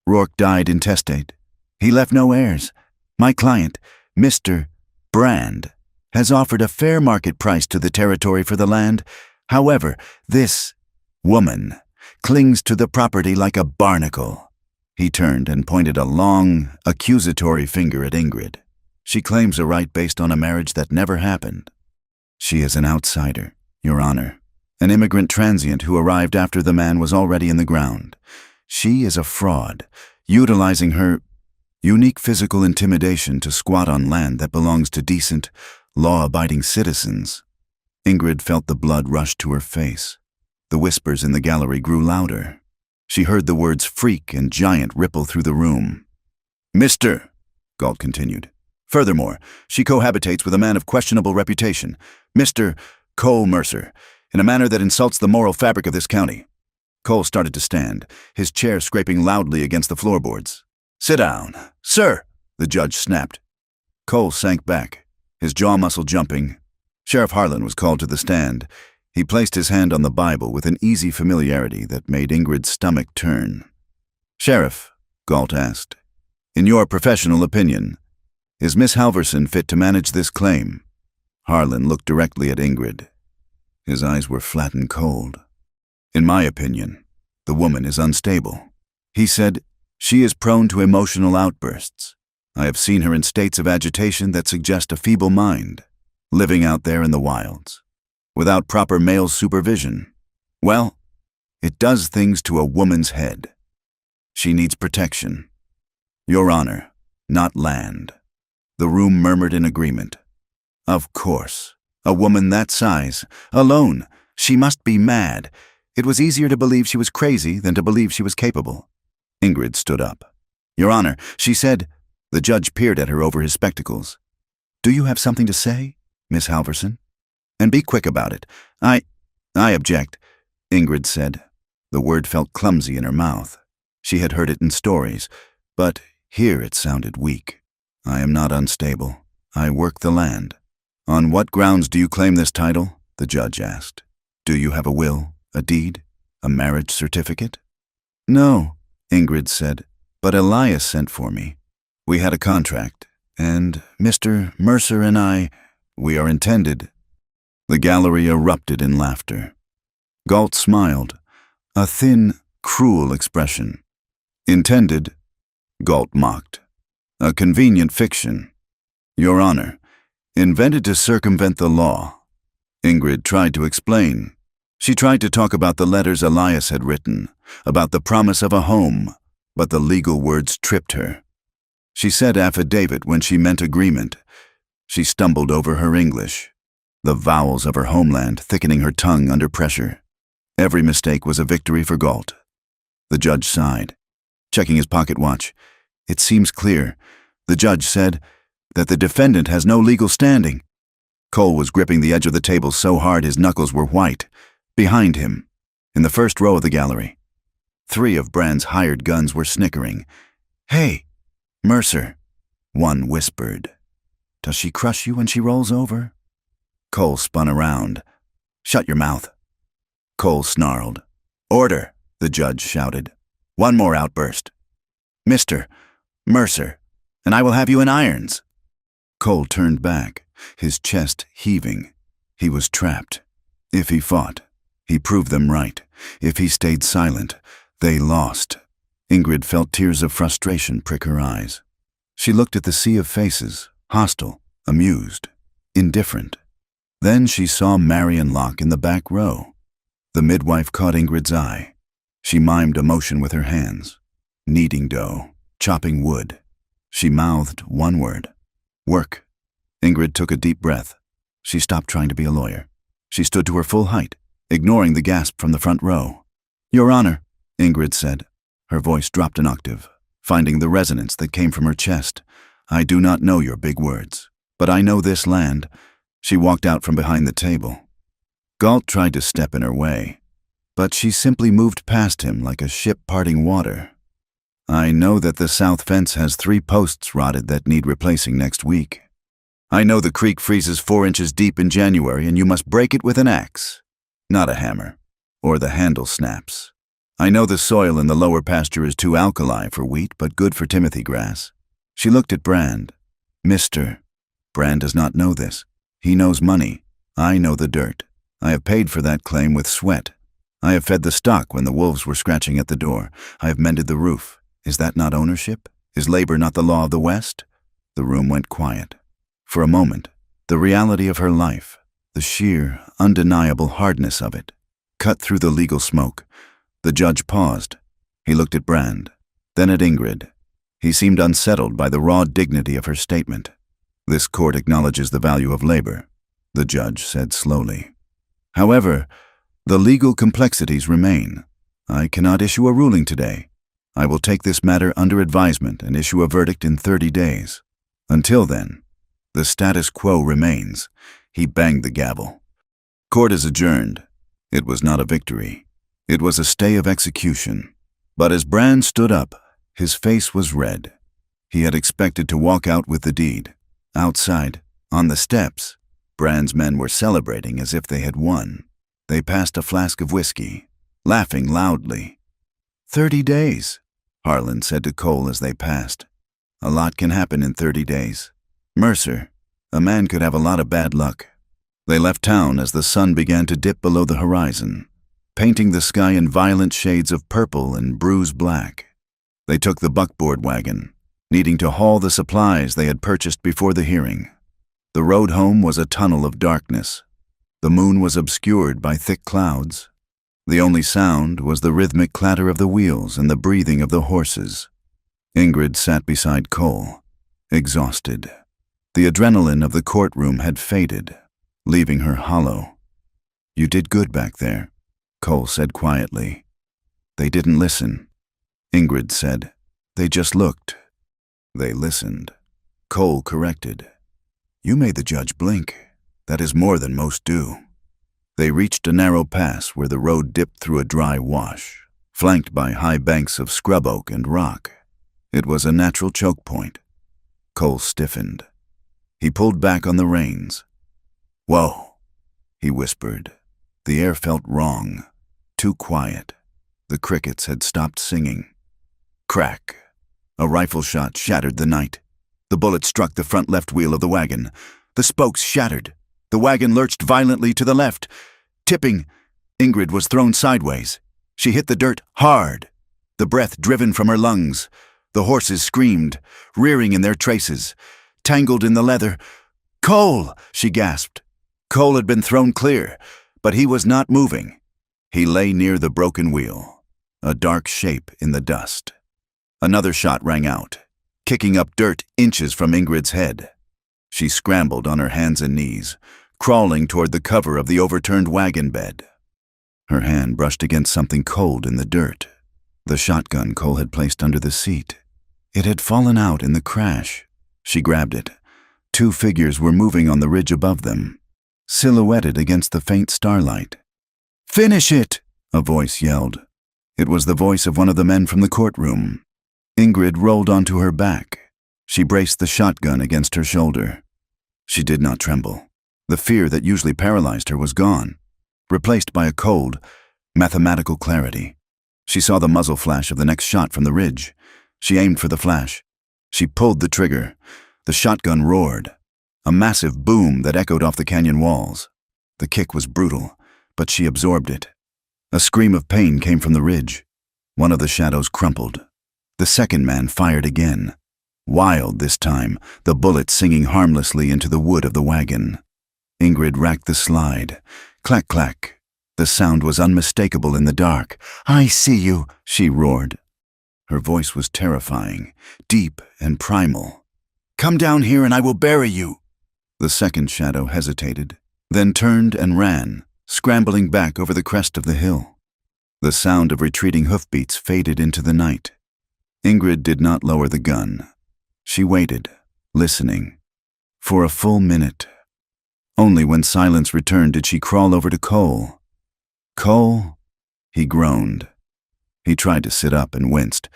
Speaker 1: Rourke died intestate. He left no heirs. My client, Mr. Brand, has offered a fair market price to the territory for the land. However, this woman clings to the property like a barnacle." He turned and pointed a long, accusatory finger at Ingrid. "She claims a right based on a marriage that never happened. She is an outsider, Your Honor, an immigrant transient who arrived after the man was already in the ground. She is a fraud, utilizing her unique physical intimidation to squat on land that belongs to decent, law-abiding citizens." Ingrid felt the blood rush to her face. The whispers in the gallery grew louder. She heard the words freak and giant ripple through the room. "Mr. Galt continued. "Furthermore, she cohabitates with a man of questionable reputation, Mr. Cole Mercer, in a manner that insults the moral fabric of this county." Cole started to stand, his chair scraping loudly against the floorboards. "Sit down, sir," the judge snapped. Cole sank back, his jaw muscle jumping. Sheriff Harlan was called to the stand. He placed his hand on the Bible with an easy familiarity that made Ingrid's stomach turn. "Sheriff," Galt asked, "in your professional opinion, is Miss Halvorsen fit to manage this claim?" Harlan looked directly at Ingrid. His eyes were flat and cold. "In my opinion, the woman is unstable." He said, "She is prone to emotional outbursts. I have seen her in states of agitation that suggest a feeble mind, living out there in the wilds, without proper male supervision. Well, it does things to a woman's head. She needs protection. Your Honor, not land. The room murmured in agreement. Of course. A woman that size, alone, she must be mad. It was easier to believe she was crazy than to believe she was capable. Ingrid stood up. Your Honor, she said. The judge peered at her over his spectacles. Do you have something to say, Miss Halverson? And be quick about it. I object, Ingrid said. The word felt clumsy in her mouth. She had heard it in stories, but here it sounded weak. I am not unstable. I work the land. On what grounds do you claim this title? The judge asked. Do you have a will, a deed, a marriage certificate? No, Ingrid said, but Elias sent for me. We had a contract, and Mr. Mercer and we are intended. The gallery erupted in laughter. Galt smiled, a thin, cruel expression. Intended, Galt mocked. A convenient fiction. Your Honor, invented to circumvent the law. Ingrid tried to explain. She tried to talk about the letters Elias had written, about the promise of a home, but the legal words tripped her. She said affidavit when she meant agreement. She stumbled over her English, the vowels of her homeland thickening her tongue under pressure. Every mistake was a victory for Galt. The judge sighed, checking his pocket watch. It seems clear, the judge said, that the defendant has no legal standing. Cole was gripping the edge of the table so hard his knuckles were white. Behind him, in the first row of the gallery, 3 of Brand's hired guns were snickering. Hey, Mercer, one whispered. Does she crush you when she rolls over? Cole spun around. Shut your mouth. Cole snarled. Order, the judge shouted. One more outburst. Mr. Mercer, and I will have you in irons. Cole turned back, his chest heaving. He was trapped. If he fought, he proved them right. If he stayed silent, they lost. Ingrid felt tears of frustration prick her eyes. She looked at the sea of faces, hostile, amused, indifferent. Then she saw Marion Locke in the back row. The midwife caught Ingrid's eye. She mimed a motion with her hands. Kneading dough, chopping wood. She mouthed one word. Work. Ingrid took a deep breath. She stopped trying to be a lawyer. She stood to her full height, ignoring the gasp from the front row. Your Honor, Ingrid said. Her voice dropped an octave, finding the resonance that came from her chest. I do not know your big words, but I know this land. She walked out from behind the table. Galt tried to step in her way, but she simply moved past him like a ship parting water. I know that the south fence has 3 posts rotted that need replacing next week. I know the creek freezes 4 inches deep in January and you must break it with an axe, not a hammer, or the handle snaps. I know the soil in the lower pasture is too alkali for wheat, but good for Timothy grass. She looked at Brand. Mr. Brand does not know this. He knows money. I know the dirt. I have paid for that claim with sweat. I have fed the stock when the wolves were scratching at the door. I have mended the roof. Is that not ownership? Is labor not the law of the West? The room went quiet. For a moment, the reality of her life, the sheer, undeniable hardness of it, cut through the legal smoke. The judge paused. He looked at Brand, then at Ingrid. He seemed unsettled by the raw dignity of her statement. This court acknowledges the value of labor, the judge said slowly. However, the legal complexities remain. I cannot issue a ruling today. I will take this matter under advisement and issue a verdict in 30 days. Until then, the status quo remains. He banged the gavel. Court is adjourned. It was not a victory. It was a stay of execution. But as Brand stood up, his face was red. He had expected to walk out with the deed. Outside, on the steps, Brand's men were celebrating as if they had won. They passed a flask of whiskey, laughing loudly. 30 days, Harlan said to Cole as they passed. A lot can happen in 30 days. Mercer, a man could have a lot of bad luck. They left town as the sun began to dip below the horizon, painting the sky in violent shades of purple and bruised black. They took the buckboard wagon, needing to haul the supplies they had purchased before the hearing. The road home was a tunnel of darkness. The moon was obscured by thick clouds. The only sound was the rhythmic clatter of the wheels and the breathing of the horses. Ingrid sat beside Cole, exhausted. The adrenaline of the courtroom had faded, leaving her hollow. "You did good back there," Cole said quietly. "They didn't listen," Ingrid said. "They just looked." "They listened," Cole corrected. "You made the judge blink. That is more than most do." They reached a narrow pass where the road dipped through a dry wash, flanked by high banks of scrub oak and rock. It was a natural choke point. Cole stiffened. He pulled back on the reins. "Whoa," he whispered. The air felt wrong, too quiet. The crickets had stopped singing. Crack. A rifle shot shattered the night. The bullet struck the front left wheel of the wagon. The spokes shattered. The wagon lurched violently to the left. Tipping, Ingrid was thrown sideways. She hit the dirt hard, the breath driven from her lungs. The horses screamed, rearing in their traces, tangled in the leather. "Cole!" she gasped. Cole had been thrown clear, but he was not moving. He lay near the broken wheel, a dark shape in the dust. Another shot rang out, kicking up dirt inches from Ingrid's head. She scrambled on her hands and knees, crawling toward the cover of the overturned wagon bed. Her hand brushed against something cold in the dirt. The shotgun Cole had placed under the seat. It had fallen out in the crash. She grabbed it. Two figures were moving on the ridge above them, silhouetted against the faint starlight. "Finish it!" a voice yelled. It was the voice of one of the men from the courtroom. Ingrid rolled onto her back. She braced the shotgun against her shoulder. She did not tremble. The fear that usually paralyzed her was gone, replaced by a cold, mathematical clarity. She saw the muzzle flash of the next shot from the ridge. She aimed for the flash. She pulled the trigger. The shotgun roared, a massive boom that echoed off the canyon walls. The kick was brutal, but she absorbed it. A scream of pain came from the ridge. One of the shadows crumpled. The second man fired again. Wild this time, the bullet singing harmlessly into the wood of the wagon. Ingrid racked the slide. Clack, clack. The sound was unmistakable in the dark. "I see you," she roared. Her voice was terrifying, deep and primal. "Come down here and I will bury you." The second shadow hesitated, then turned and ran, scrambling back over the crest of the hill. The sound of retreating hoofbeats faded into the night. Ingrid did not lower the gun. She waited, listening, for a full minute. Only when silence returned did she crawl over to Cole. "Cole?" he groaned. He tried to sit up and winced.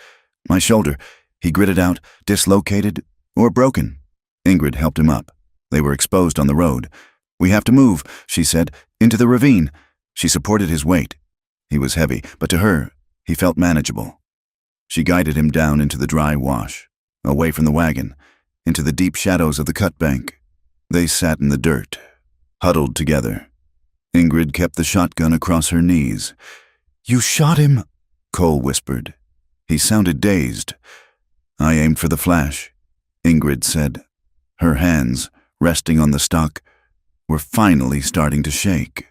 Speaker 1: "My shoulder," he gritted out, "dislocated or broken." Ingrid helped him up. They were exposed on the road. "We have to move," she said, "into the ravine." She supported his weight. He was heavy, but to her, he felt manageable. She guided him down into the dry wash, away from the wagon, into the deep shadows of the cut bank. They sat in the dirt, huddled together. Ingrid kept the shotgun across her knees. "You shot him," Cole whispered. He sounded dazed. "I aimed for the flash," Ingrid said. Her hands, resting on the stock, were finally starting to shake.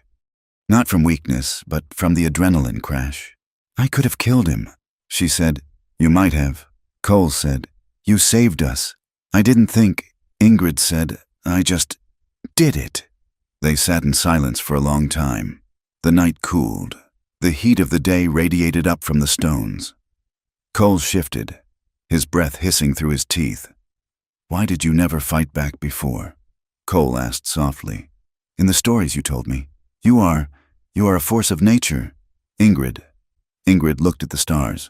Speaker 1: Not from weakness, but from the adrenaline crash. "I could have killed him," she said. "You might have," Cole said. "You saved us." "I didn't think," Ingrid said. "I just did it." They sat in silence for a long time. The night cooled. The heat of the day radiated up from the stones. Cole shifted, his breath hissing through his teeth. "Why did you never fight back before?" Cole asked softly. "In the stories you told me. You are a force of nature." Ingrid looked at the stars.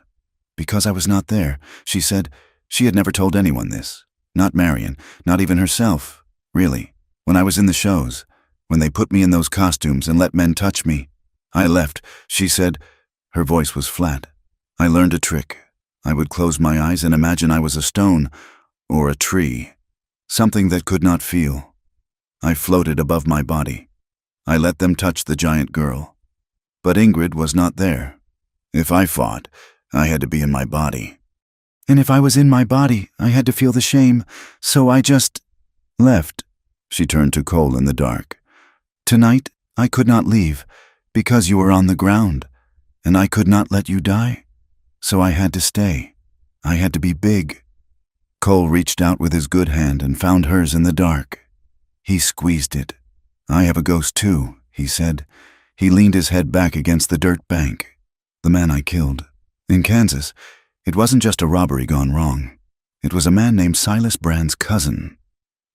Speaker 1: "Because I was not there," she said. She had never told anyone this. Not Marion, not even herself, really. When I was in the shows, when they put me in those costumes and let men touch me. "I left," she said. Her voice was flat. "I learned a trick. I would close my eyes and imagine I was a stone or a tree, something that could not feel. I floated above my body. I let them touch the giant girl. But Ingrid was not there. If I fought, I had to be in my body. And if I was in my body, I had to feel the shame, so I just left." She turned to Cole in the dark. "Tonight, I could not leave, because you were on the ground. And I could not let you die? So I had to stay. I had to be big. Cole reached out with his good hand and found hers in the dark. He squeezed it. I have a ghost too, he said. He leaned his head back against the dirt bank. The man I killed. In Kansas, it wasn't just a robbery gone wrong. It was a man named Silas Brand's cousin.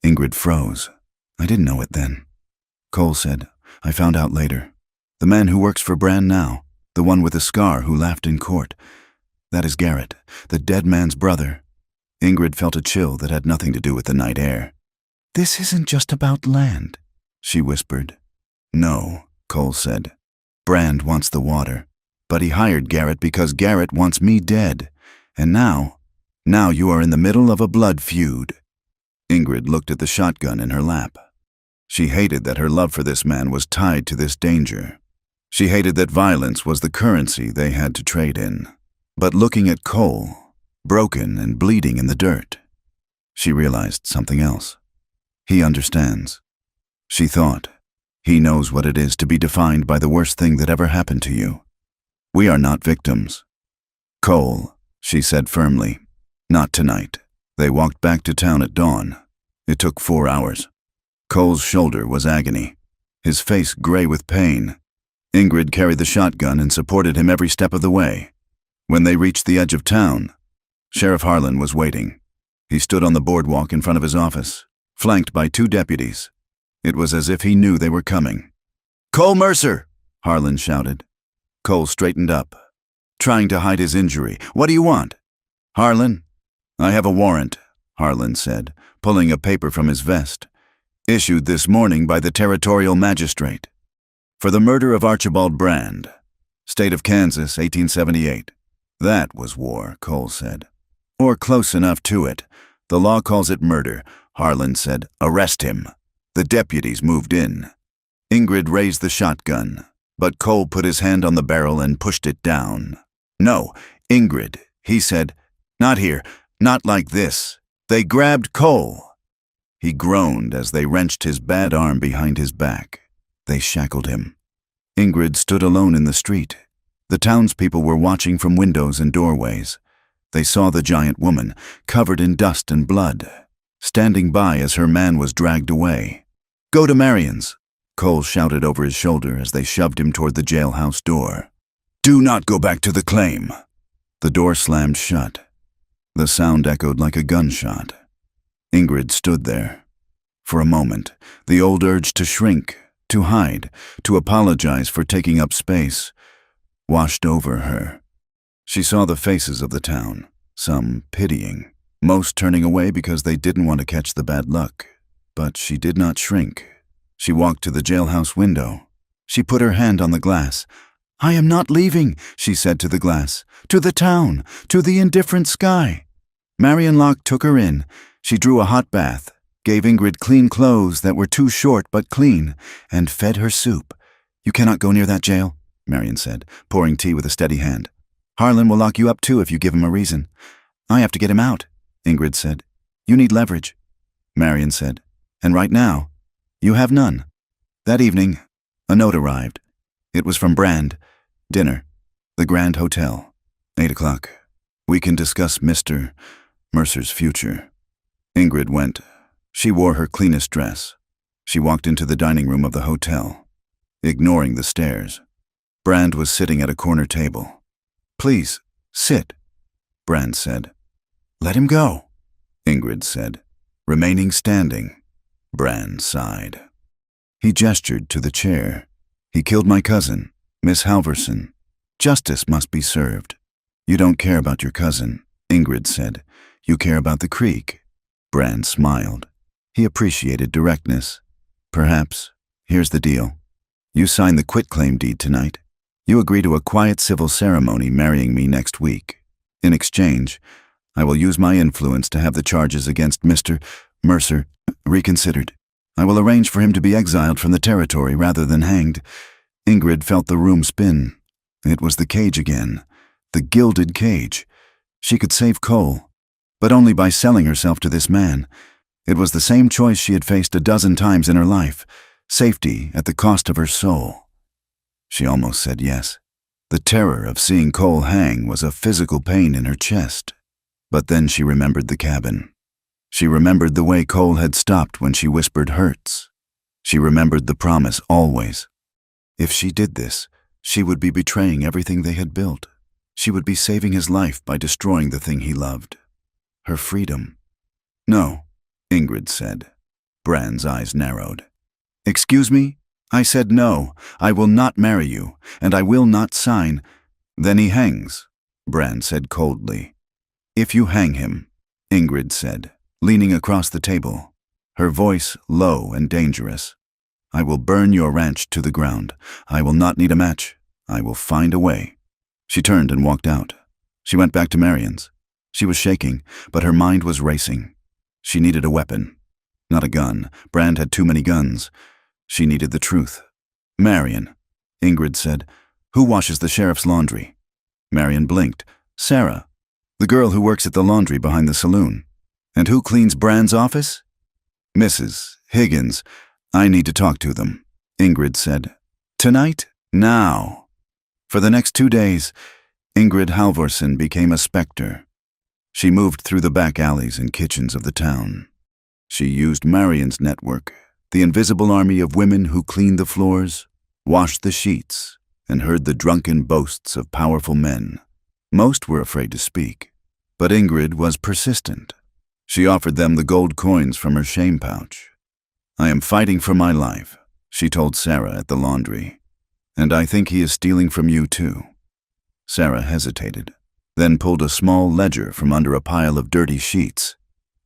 Speaker 1: Ingrid froze. I didn't know it then. Cole said, I found out later. The man who works for Brand now, the one with the scar who laughed in court. That is Garrett, the dead man's brother. Ingrid felt a chill that had nothing to do with the night air. This isn't just about land, she whispered. No, Cole said. Brand wants the water. But he hired Garrett because Garrett wants me dead. And now you are in the middle of a blood feud. Ingrid looked at the shotgun in her lap. She hated that her love for this man was tied to this danger. She hated that violence was the currency they had to trade in. But looking at Cole, broken and bleeding in the dirt, she realized something else. He understands. She thought, he knows what it is to be defined by the worst thing that ever happened to you. We are not victims. Cole, she said firmly, not tonight. They walked back to town at dawn. It took 4 hours. Cole's shoulder was agony, his face gray with pain. Ingrid carried the shotgun and supported him every step of the way. When they reached the edge of town, Sheriff Harlan was waiting. He stood on the boardwalk in front of his office, flanked by 2 deputies. It was as if he knew they were coming. Cole Mercer, Harlan shouted. Cole straightened up, trying to hide his injury. What do you want? Harlan? I have a warrant, Harlan said, pulling a paper from his vest. Issued this morning by the territorial magistrate. For the murder of Archibald Brand. State of Kansas, 1878. That was war, Cole said. Or close enough to it. The law calls it murder, Harlan said. Arrest him. The deputies moved in. Ingrid raised the shotgun, but Cole put his hand on the barrel and pushed it down. No, Ingrid, he said. Not here, not like this. They grabbed Cole. He groaned as they wrenched his bad arm behind his back. They shackled him. Ingrid stood alone in the street. The townspeople were watching from windows and doorways. They saw the giant woman, covered in dust and blood, standing by as her man was dragged away. Go to Marion's, Cole shouted over his shoulder as they shoved him toward the jailhouse door. Do not go back to the claim. The door slammed shut. The sound echoed like a gunshot. Ingrid stood there. For a moment, the old urge to shrink, to hide, to apologize for taking up space, washed over her. She saw the faces of the town, some pitying, most turning away because they didn't want to catch the bad luck. But she did not shrink. She walked to the jailhouse window. She put her hand on the glass. I am not leaving, she said to the glass. To the town, to the indifferent sky. Marion Locke took her in. She drew a hot bath, gave Ingrid clean clothes that were too short but clean, and fed her soup. You cannot go near that jail, Marion said, pouring tea with a steady hand. Harlan will lock you up too if you give him a reason. I have to get him out, Ingrid said. You need leverage, Marion said. And right now, you have none. That evening, a note arrived. It was from Brand. Dinner. The Grand Hotel. 8 o'clock. We can discuss Mr. Mercer's future. Ingrid went. She wore her cleanest dress. She walked into the dining room of the hotel, ignoring the stairs. Brand was sitting at a corner table. Please, sit, Brand said. Let him go, Ingrid said, remaining standing. Brand sighed. He gestured to the chair. He killed my cousin, Miss Halverson. Justice must be served. You don't care about your cousin, Ingrid said. You care about the creek. Brand smiled. He appreciated directness. Perhaps. Here's the deal. You sign the quitclaim deed tonight. You agree to a quiet civil ceremony marrying me next week. In exchange, I will use my influence to have the charges against Mr. Mercer reconsidered. I will arrange for him to be exiled from the territory rather than hanged. Ingrid felt the room spin. It was the cage again. The gilded cage. She could save Cole, but only by selling herself to this man. It was the same choice she had faced a dozen times in her life. Safety at the cost of her soul. She almost said yes. The terror of seeing Cole hang was a physical pain in her chest. But then she remembered the cabin. She remembered the way Cole had stopped when she whispered hurts. She remembered the promise always. If she did this, she would be betraying everything they had built. She would be saving his life by destroying the thing he loved. Her freedom. No, Ingrid said. Bran's eyes narrowed. Excuse me? I said no, I will not marry you, and I will not sign. Then he hangs, Bran said coldly. If you hang him, Ingrid said, leaning across the table, her voice low and dangerous. I will burn your ranch to the ground. I will not need a match. I will find a way. She turned and walked out. She went back to Marion's. She was shaking, but her mind was racing. She needed a weapon. Not a gun. Bran had too many guns. She needed the truth. Marion, Ingrid said. Who washes the sheriff's laundry? Marion blinked. Sarah, the girl who works at the laundry behind the saloon. And who cleans Bran's office? Mrs. Higgins. I need to talk to them, Ingrid said. Tonight? Now. For the next 2 days, Ingrid Halvorsen became a specter. She moved through the back alleys and kitchens of the town. She used Marion's network, the invisible army of women who cleaned the floors, washed the sheets, and heard the drunken boasts of powerful men. Most were afraid to speak, but Ingrid was persistent. She offered them the gold coins from her shame pouch. I am fighting for my life, she told Sarah at the laundry. And I think he is stealing from you too. Sarah hesitated, then pulled a small ledger from under a pile of dirty sheets.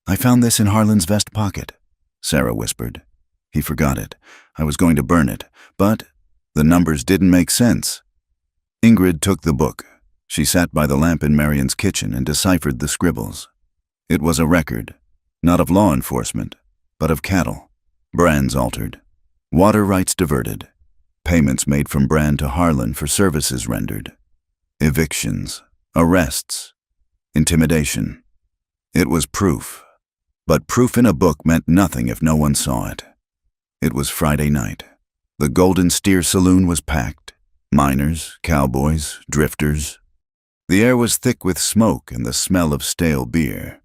Speaker 1: I found this in Harlan's vest pocket, Sarah whispered. He forgot it. I was going to burn it, but the numbers didn't make sense. Ingrid took the book. She sat by the lamp in Marion's kitchen and deciphered the scribbles. It was a record, not of law enforcement, but of cattle. Brands altered. Water rights diverted. Payments made from Bran to Harlan for services rendered. Evictions. Arrests. Intimidation. It was proof. But proof in a book meant nothing if no one saw it. It was Friday night. The Golden Steer Saloon was packed. Miners, cowboys, drifters. The air was thick with smoke and the smell of stale beer.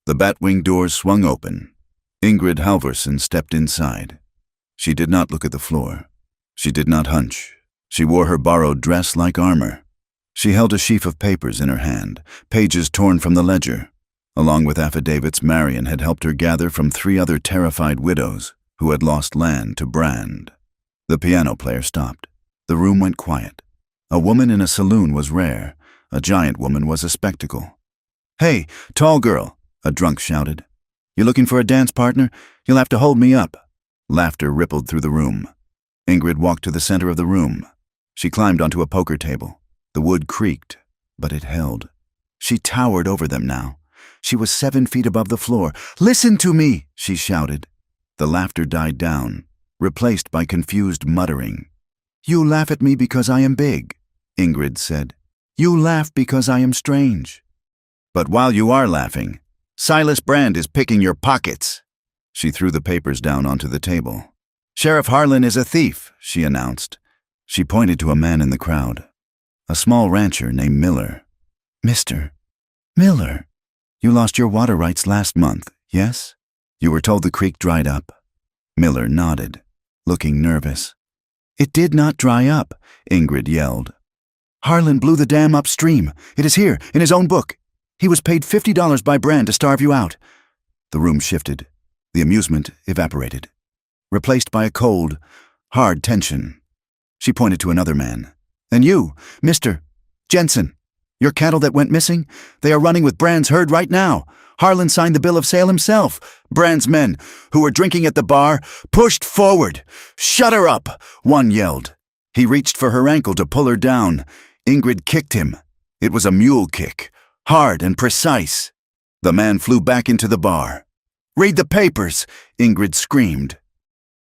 Speaker 1: The batwing doors swung open. Ingrid Halvorsen stepped inside. She did not look at the floor. She did not hunch. She wore her borrowed dress like armor. She held a sheaf of papers in her hand, pages torn from the ledger. Along with affidavits Marion had helped her gather from 3 other terrified widows who had lost land to Brand. The piano player stopped. The room went quiet. A woman in a saloon was rare. A giant woman was a spectacle. Hey, tall girl, a drunk shouted. You looking for a dance partner? You'll have to hold me up. Laughter rippled through the room. Ingrid walked to the center of the room. She climbed onto a poker table. The wood creaked, but it held. She towered over them now. She was 7 feet above the floor. Listen to me, she shouted. The laughter died down, replaced by confused muttering. You laugh at me because I am big, Ingrid said. You laugh because I am strange. But while you are laughing, Silas Brand is picking your pockets. She threw the papers down onto the table. Sheriff Harlan is a thief, she announced. She pointed to a man in the crowd. A small rancher named Miller. Mr. Miller, you lost your water rights last month, yes? You were told the creek dried up. Miller nodded, looking nervous. It did not dry up, Ingrid yelled. Harlan blew the dam upstream. It is here, in his own book. He was paid $50 by Brand to starve you out. The room shifted. The amusement evaporated, replaced by a cold, hard tension. She pointed to another man. And you, Mr. Jensen, your cattle that went missing, they are running with Brand's herd right now. Harlan signed the bill of sale himself. Brand's men, who were drinking at the bar, pushed forward. Shut her up, one yelled. He reached for her ankle to pull her down. Ingrid kicked him. It was a mule kick, hard and precise. The man flew back into the bar. Read the papers, Ingrid screamed.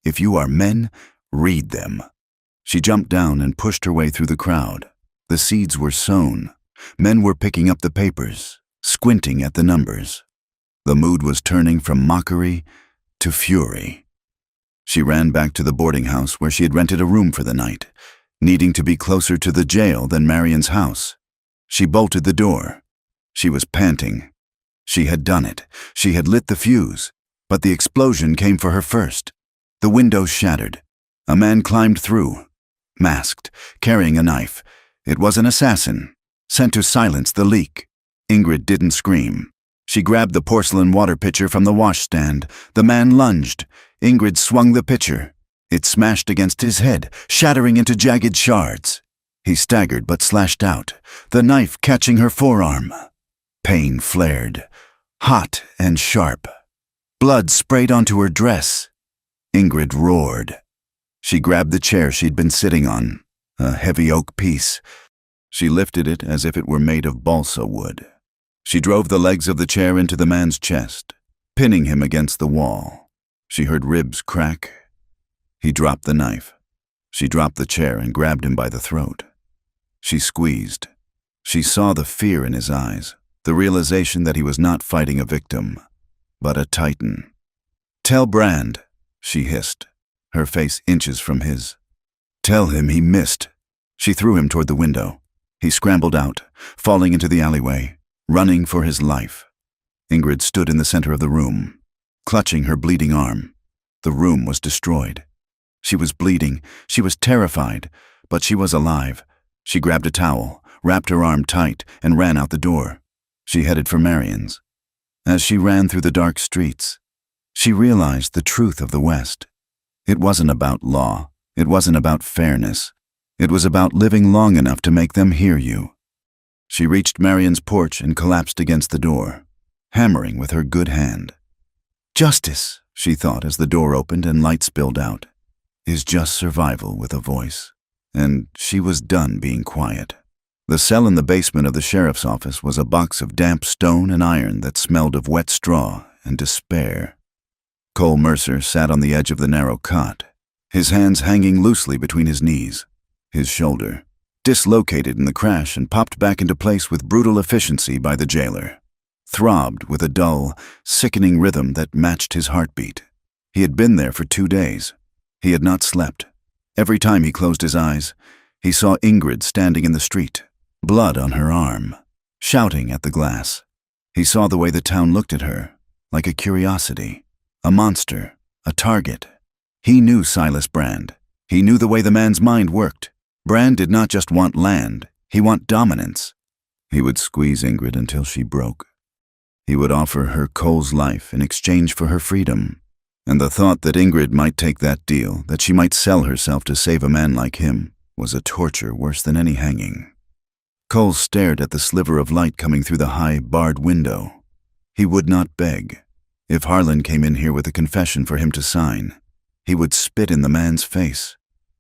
Speaker 1: If you are men, read them. She jumped down and pushed her way through the crowd. The seeds were sown. Men were picking up the papers, squinting at the numbers. The mood was turning from mockery to fury. She ran back to the boarding house where she had rented a room for the night. needing to be closer to the jail than Marion's house. She bolted the door. She was panting. She had done it. She had lit the fuse. But the explosion came for her first. The window shattered. A man climbed through, masked, carrying a knife. It was an assassin, sent to silence the leak. Ingrid didn't scream. She grabbed the porcelain water pitcher from the washstand. The man lunged. Ingrid swung the pitcher. It smashed against his head, shattering into jagged shards. He staggered but slashed out, the knife catching her forearm. Pain flared, hot and sharp. Blood sprayed onto her dress. Ingrid roared. She grabbed the chair she'd been sitting on, a heavy oak piece. She lifted it as if it were made of balsa wood. She drove the legs of the chair into the man's chest, pinning him against the wall. She heard ribs crack. He dropped the knife. She dropped the chair and grabbed him by the throat. She squeezed. She saw the fear in his eyes, the realization that he was not fighting a victim, but a titan. "Tell Brand," she hissed, her face inches from his. "Tell him he missed." She threw him toward the window. He scrambled out, falling into the alleyway, running for his life. Ingrid stood in the center of the room, clutching her bleeding arm. The room was destroyed. She was bleeding. She was terrified, but she was alive. She grabbed a towel, wrapped her arm tight, and ran out the door. She headed for Marion's. As she ran through the dark streets, she realized the truth of the West. It wasn't about law. It wasn't about fairness. It was about living long enough to make them hear you. She reached Marion's porch and collapsed against the door, hammering with her good hand. "Justice," she thought as the door opened and light spilled out, "is just survival with a voice." And she was done being quiet. The cell in the basement of the sheriff's office was a box of damp stone and iron that smelled of wet straw and despair. Cole Mercer sat on the edge of the narrow cot, his hands hanging loosely between his knees. His shoulder, dislocated in the crash and popped back into place with brutal efficiency by the jailer, throbbed with a dull, sickening rhythm that matched his heartbeat. He had been there for 2 days. He had not slept. Every time he closed his eyes, he saw Ingrid standing in the street, blood on her arm, shouting at the glass. He saw the way the town looked at her, like a curiosity, a monster, a target. He knew Silas Brand. He knew the way the man's mind worked. Brand did not just want land, he wanted dominance. He would squeeze Ingrid until she broke. He would offer her Cole's life in exchange for her freedom. And the thought that Ingrid might take that deal, that she might sell herself to save a man like him, was a torture worse than any hanging. Cole stared at the sliver of light coming through the high, barred window. He would not beg. If Harlan came in here with a confession for him to sign, he would spit in the man's face.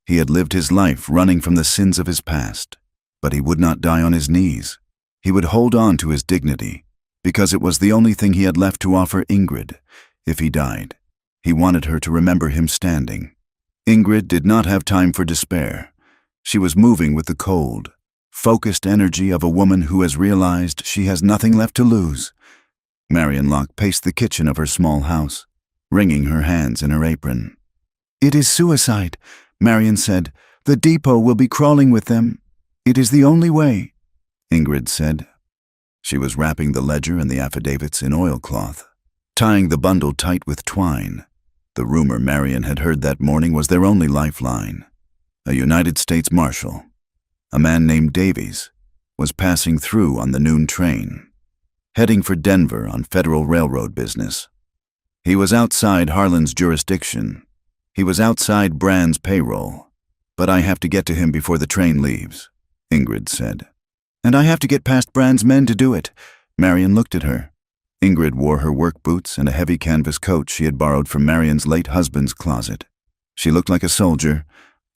Speaker 1: He had lived his life running from the sins of his past, but he would not die on his knees. He would hold on to his dignity, because it was the only thing he had left to offer Ingrid. If he died, he wanted her to remember him standing. Ingrid did not have time for despair. She was moving with the cold, focused energy of a woman who has realized she has nothing left to lose. Marion Locke paced the kitchen of her small house, wringing her hands in her apron. "It is suicide," Marion said. "The depot will be crawling with them. It is the only way," Ingrid said. She was wrapping the ledger and the affidavits in oilcloth, tying the bundle tight with twine. The rumor Marion had heard that morning was their only lifeline. A United States Marshal, a man named Davies, was passing through on the noon train, heading for Denver on Federal Railroad business. He was outside Harlan's jurisdiction. He was outside Brand's payroll. "But I have to get to him before the train leaves," Ingrid said. "And I have to get past Brand's men to do it." Marion looked at her. Ingrid wore her work boots and a heavy canvas coat she had borrowed from Marion's late husband's closet. She looked like a soldier.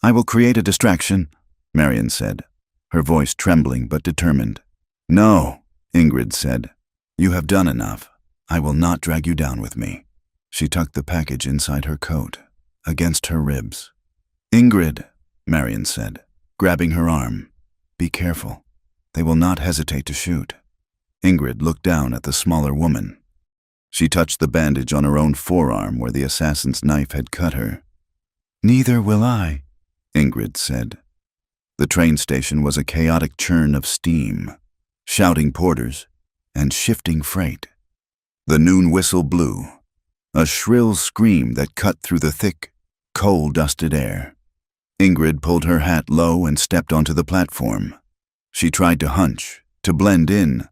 Speaker 1: "I will create a distraction," Marion said, her voice trembling but determined. "No," Ingrid said. "You have done enough. I will not drag you down with me." She tucked the package inside her coat, against her ribs. "Ingrid," Marion said, grabbing her arm, "be careful. They will not hesitate to shoot." Ingrid looked down at the smaller woman. She touched the bandage on her own forearm where the assassin's knife had cut her. "Neither will I," Ingrid said. The train station was a chaotic churn of steam, shouting porters, and shifting freight. The noon whistle blew, a shrill scream that cut through the thick, coal-dusted air. Ingrid pulled her hat low and stepped onto the platform. She tried to hunch, to blend in,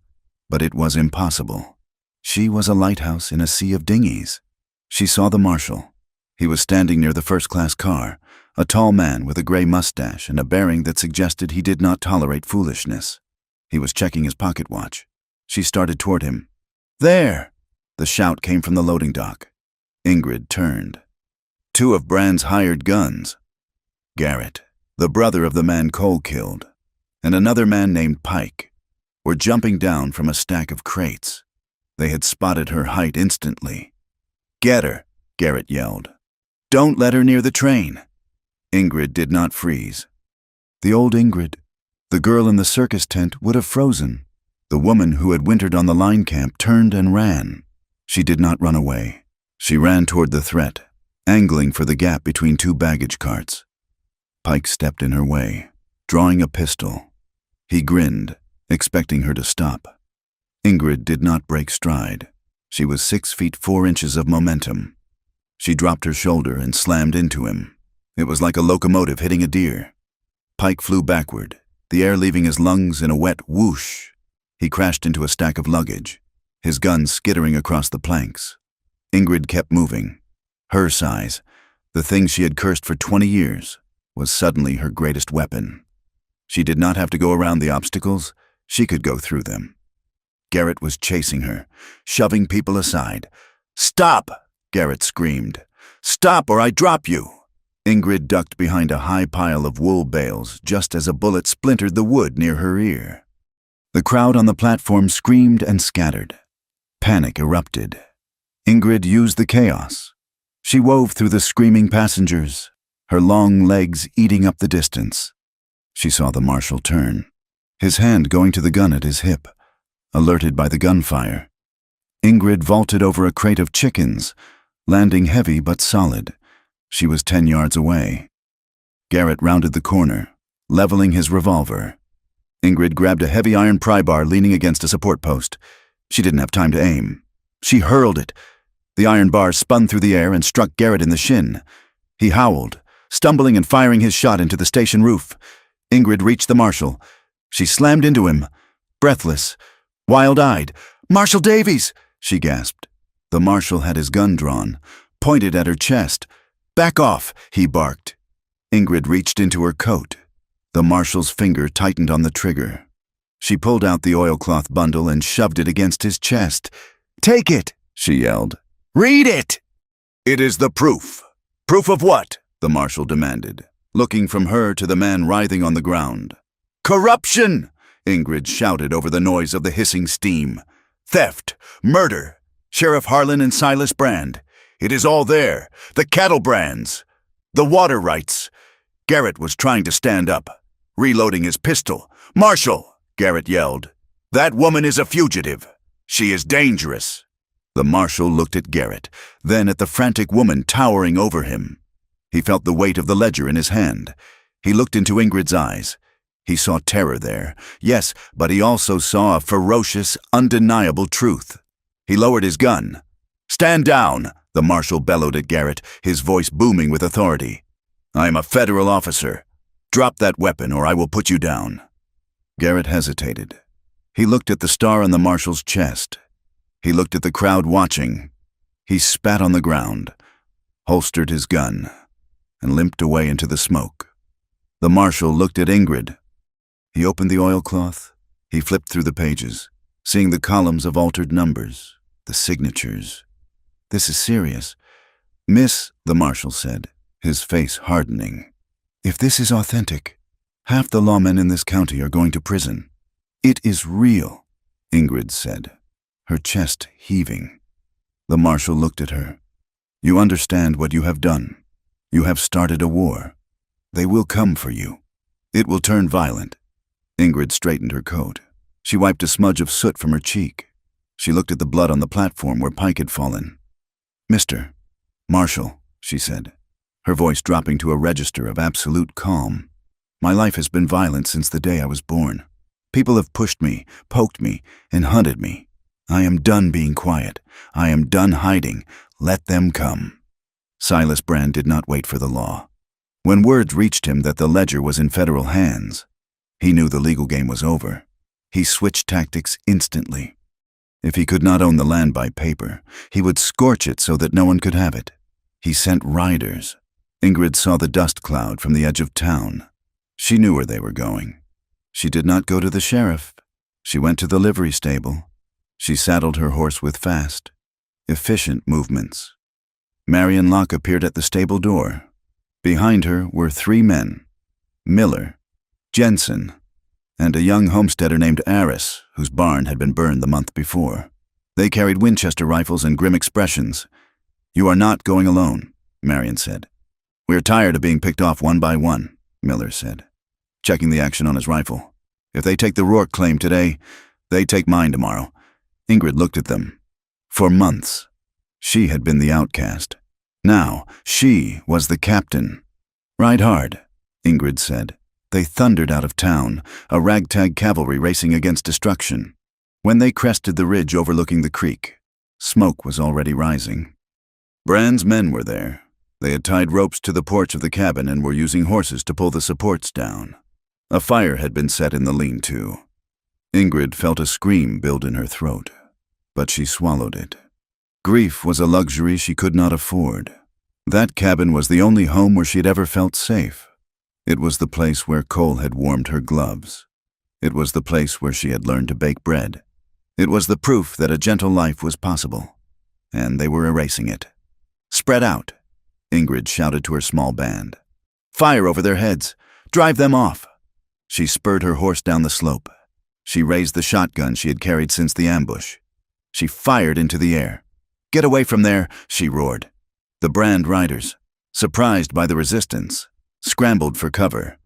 Speaker 1: but it was impossible. She was a lighthouse in a sea of dinghies. She saw the marshal. He was standing near the first-class car, a tall man with a gray mustache and a bearing that suggested he did not tolerate foolishness. He was checking his pocket watch. She started toward him. "There!" The shout came from the loading dock. Ingrid turned. Two of Brand's hired guns, Garrett, the brother of the man Cole killed, and another man named Pike, were jumping down from a stack of crates. They had spotted her height instantly. "Get her!" Garrett yelled. "Don't let her near the train." Ingrid did not freeze. The old Ingrid, the girl in the circus tent, would have frozen. The woman who had wintered on the line camp turned and ran. She did not run away. She ran toward the threat, angling for the gap between two baggage carts. Pike stepped in her way, drawing a pistol. He grinned, expecting her to stop. Ingrid did not break stride. She was 6 feet 4 inches of momentum. She dropped her shoulder and slammed into him. It was like a locomotive hitting a deer. Pike flew backward, the air leaving his lungs in a wet whoosh. He crashed into a stack of luggage, his gun skittering across the planks. Ingrid kept moving. Her size, the thing she had cursed for 20 years, was suddenly her greatest weapon. She did not have to go around the obstacles, she could go through them. Garrett was chasing her, shoving people aside. "Stop!" Garrett screamed. "Stop or I drop you!" Ingrid ducked behind a high pile of wool bales just as a bullet splintered the wood near her ear. The crowd on the platform screamed and scattered. Panic erupted. Ingrid used the chaos. She wove through the screaming passengers, her long legs eating up the distance. She saw the marshal turn, his hand going to the gun at his hip, alerted by the gunfire. Ingrid vaulted over a crate of chickens, landing heavy but solid. She was 10 yards away. Garrett rounded the corner, leveling his revolver. Ingrid grabbed a heavy iron pry bar leaning against a support post. She didn't have time to aim. She hurled it. The iron bar spun through the air and struck Garrett in the shin. He howled, stumbling and firing his shot into the station roof. Ingrid reached the marshal. She slammed into him, breathless, wild-eyed. "Marshal Davies!" she gasped. The marshal had his gun drawn, pointed at her chest. "Back off!" he barked. Ingrid reached into her coat. The marshal's finger tightened on the trigger. She pulled out the oilcloth bundle and shoved it against his chest. "Take it!" she yelled. "Read it!" "It is the proof." "Proof of what?" the marshal demanded, looking from her to the man writhing on the ground. "Corruption!" Ingrid shouted over the noise of the hissing steam. "Theft! Murder! Sheriff Harlan and Silas Brand. It is all there. The cattle brands. The water rights." Garrett was trying to stand up, reloading his pistol. "Marshal!" Garrett yelled. "That woman is a fugitive. She is dangerous." The marshal looked at Garrett, then at the frantic woman towering over him. He felt the weight of the ledger in his hand. He looked into Ingrid's eyes. He saw terror there, yes, but he also saw a ferocious, undeniable truth. He lowered his gun. "Stand down!" the marshal bellowed at Garrett, his voice booming with authority. "I am a federal officer. Drop that weapon or I will put you down." Garrett hesitated. He looked at the star on the marshal's chest. He looked at the crowd watching. He spat on the ground, holstered his gun, and limped away into the smoke. The marshal looked at Ingrid. He opened the oilcloth. He flipped through the pages, seeing the columns of altered numbers, the signatures. "This is serious." "Miss," the marshal said, his face hardening, "if this is authentic, half the lawmen in this county are going to prison." "It is real," Ingrid said, her chest heaving. The marshal looked at her. "You understand what you have done. You have started a war. They will come for you. It will turn violent." Ingrid straightened her coat. She wiped a smudge of soot from her cheek. She looked at the blood on the platform where Pike had fallen. "Mr. Marshal," she said, her voice dropping to a register of absolute calm. My life has been violent since the day I was born. People have pushed me, poked me, and hunted me. I am done being quiet. I am done hiding. Let them come." Silas Brand did not wait for the law. When words reached him that the ledger was in federal hands, he knew the legal game was over. He switched tactics instantly. If he could not own the land by paper, he would scorch it so that no one could have it. He sent riders. Ingrid saw the dust cloud from the edge of town. She knew where they were going. She did not go to the sheriff. She went to the livery stable. She saddled her horse with fast, efficient movements. Marion Locke appeared at the stable door. Behind her were 3 men, Miller, Jensen, and a young homesteader named Aris, whose barn had been burned the month before. They carried Winchester rifles and grim expressions. "You are not going alone," Marion said. "We're tired of being picked off one by one," Miller said, checking the action on his rifle. "If they take the Rourke claim today, they take mine tomorrow." Ingrid looked at them. For months, she had been the outcast. Now, she was the captain. "Ride hard," Ingrid said. They thundered out of town, a ragtag cavalry racing against destruction. When they crested the ridge overlooking the creek, smoke was already rising. Brand's men were there. They had tied ropes to the porch of the cabin and were using horses to pull the supports down. A fire had been set in the lean-to. Ingrid felt a scream build in her throat, but she swallowed it. Grief was a luxury she could not afford. That cabin was the only home where she had ever felt safe. It was the place where Cole had warmed her gloves. It was the place where she had learned to bake bread. It was the proof that a gentle life was possible, and they were erasing it. "Spread out," Ingrid shouted to her small band. "Fire over their heads! Drive them off!" She spurred her horse down the slope. She raised the shotgun she had carried since the ambush. She fired into the air. "Get away from there," she roared. The Brand riders, surprised by the resistance, scrambled for cover.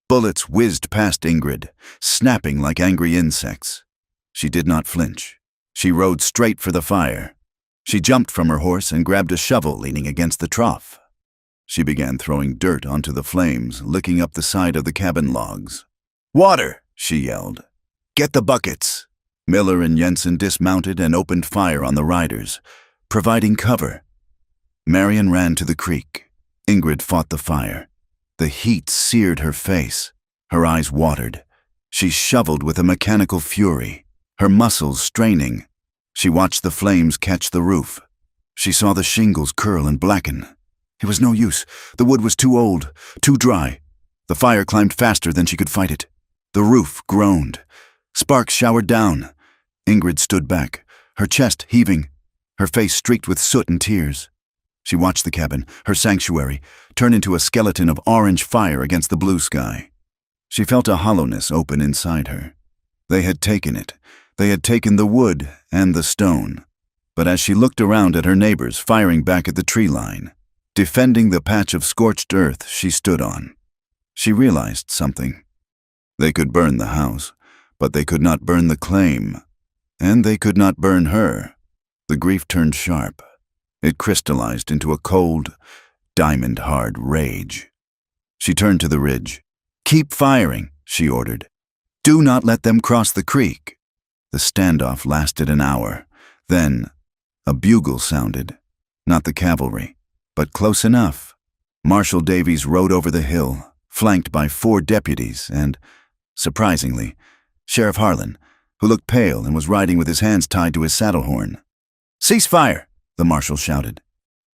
Speaker 1: Bullets whizzed past Ingrid, snapping like angry insects. She did not flinch. She rode straight for the fire. She jumped from her horse and grabbed a shovel leaning against the trough. She began throwing dirt onto the flames, licking up the side of the cabin logs. "Water!" she yelled. "Get the buckets!" Miller and Jensen dismounted and opened fire on the riders, providing cover. Marion ran to the creek. Ingrid fought the fire. The heat seared her face. Her eyes watered. She shoveled with a mechanical fury, her muscles straining. She watched the flames catch the roof. She saw the shingles curl and blacken. It was no use. The wood was too old, too dry. The fire climbed faster than she could fight it. The roof groaned. Sparks showered down. Ingrid stood back, her chest heaving, her face streaked with soot and tears. She watched the cabin, her sanctuary, turn into a skeleton of orange fire against the blue sky. She felt a hollowness open inside her. They had taken it. They had taken the wood and the stone. But as she looked around at her neighbors firing back at the tree line, defending the patch of scorched earth she stood on, she realized something. They could burn the house, but they could not burn the claim. And they could not burn her. The grief turned sharp. It crystallized into a cold, diamond-hard rage. She turned to the ridge. "Keep firing," she ordered. "Do not let them cross the creek." The standoff lasted an hour. Then, a bugle sounded. Not the cavalry, but close enough. Marshal Davies rode over the hill, flanked by 4 deputies and, surprisingly, Sheriff Harlan, who looked pale and was riding with his hands tied to his saddle horn. "Cease fire!" the marshal shouted.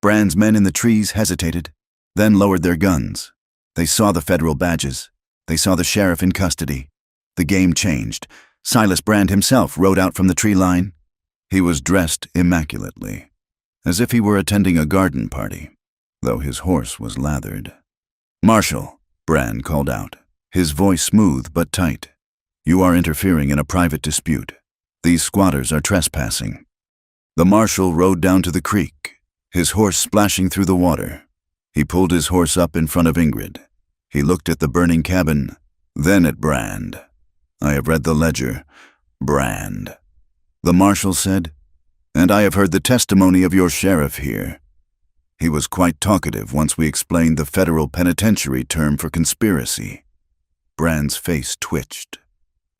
Speaker 1: Brand's men in the trees hesitated, then lowered their guns. They saw the federal badges. They saw the sheriff in custody. The game changed. Silas Brand himself rode out from the tree line. He was dressed immaculately, as if he were attending a garden party, though his horse was lathered. "Marshal," Brand called out, his voice smooth but tight. "You are interfering in a private dispute. These squatters are trespassing." The marshal rode down to the creek, his horse splashing through the water. He pulled his horse up in front of Ingrid. He looked at the burning cabin, then at Brand. "I have read the ledger, Brand," the marshal said, "and I have heard the testimony of your sheriff here. He was quite talkative once we explained the federal penitentiary term for conspiracy. Brand's face twitched.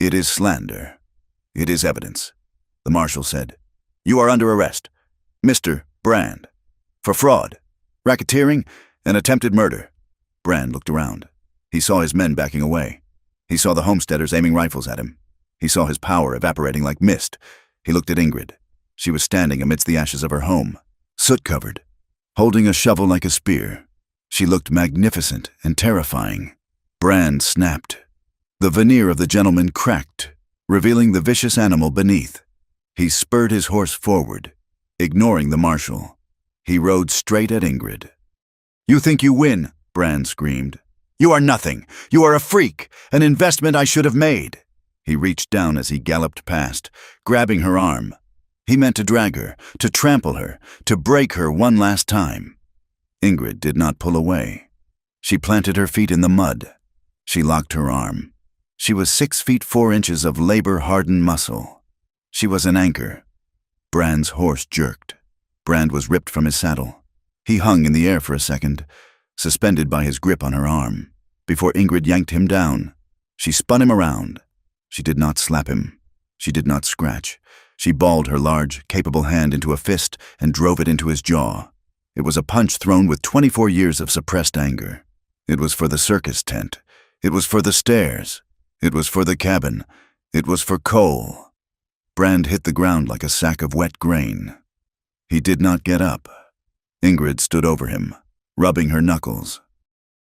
Speaker 1: "It is slander. It is evidence," the marshal said. "You are under arrest, Mr. Brand, for fraud, racketeering, and attempted murder." Brand looked around. He saw his men backing away. He saw the homesteaders aiming rifles at him. He saw his power evaporating like mist. He looked at Ingrid. She was standing amidst the ashes of her home, soot-covered, holding a shovel like a spear. She looked magnificent and terrifying. Brand snapped. The veneer of the gentleman cracked, revealing the vicious animal beneath. He spurred his horse forward, ignoring the marshal. He rode straight at Ingrid. "You think you win," Brand screamed. "You are nothing. You are a freak, an investment I should have made." He reached down as he galloped past, grabbing her arm. He meant to drag her, to trample her, to break her one last time. Ingrid did not pull away. She planted her feet in the mud. She locked her arm. She was 6 feet 4 inches of labor-hardened muscle. She was an anchor. Brand's horse jerked. Brand was ripped from his saddle. He hung in the air for a second, suspended by his grip on her arm, before Ingrid yanked him down. She spun him around. She did not slap him. She did not scratch. She balled her large, capable hand into a fist and drove it into his jaw. It was a punch thrown with 24 years of suppressed anger. It was for the circus tent. It was for the stairs. It was for the cabin. It was for Cole. Brand hit the ground like a sack of wet grain. He did not get up. Ingrid stood over him, rubbing her knuckles.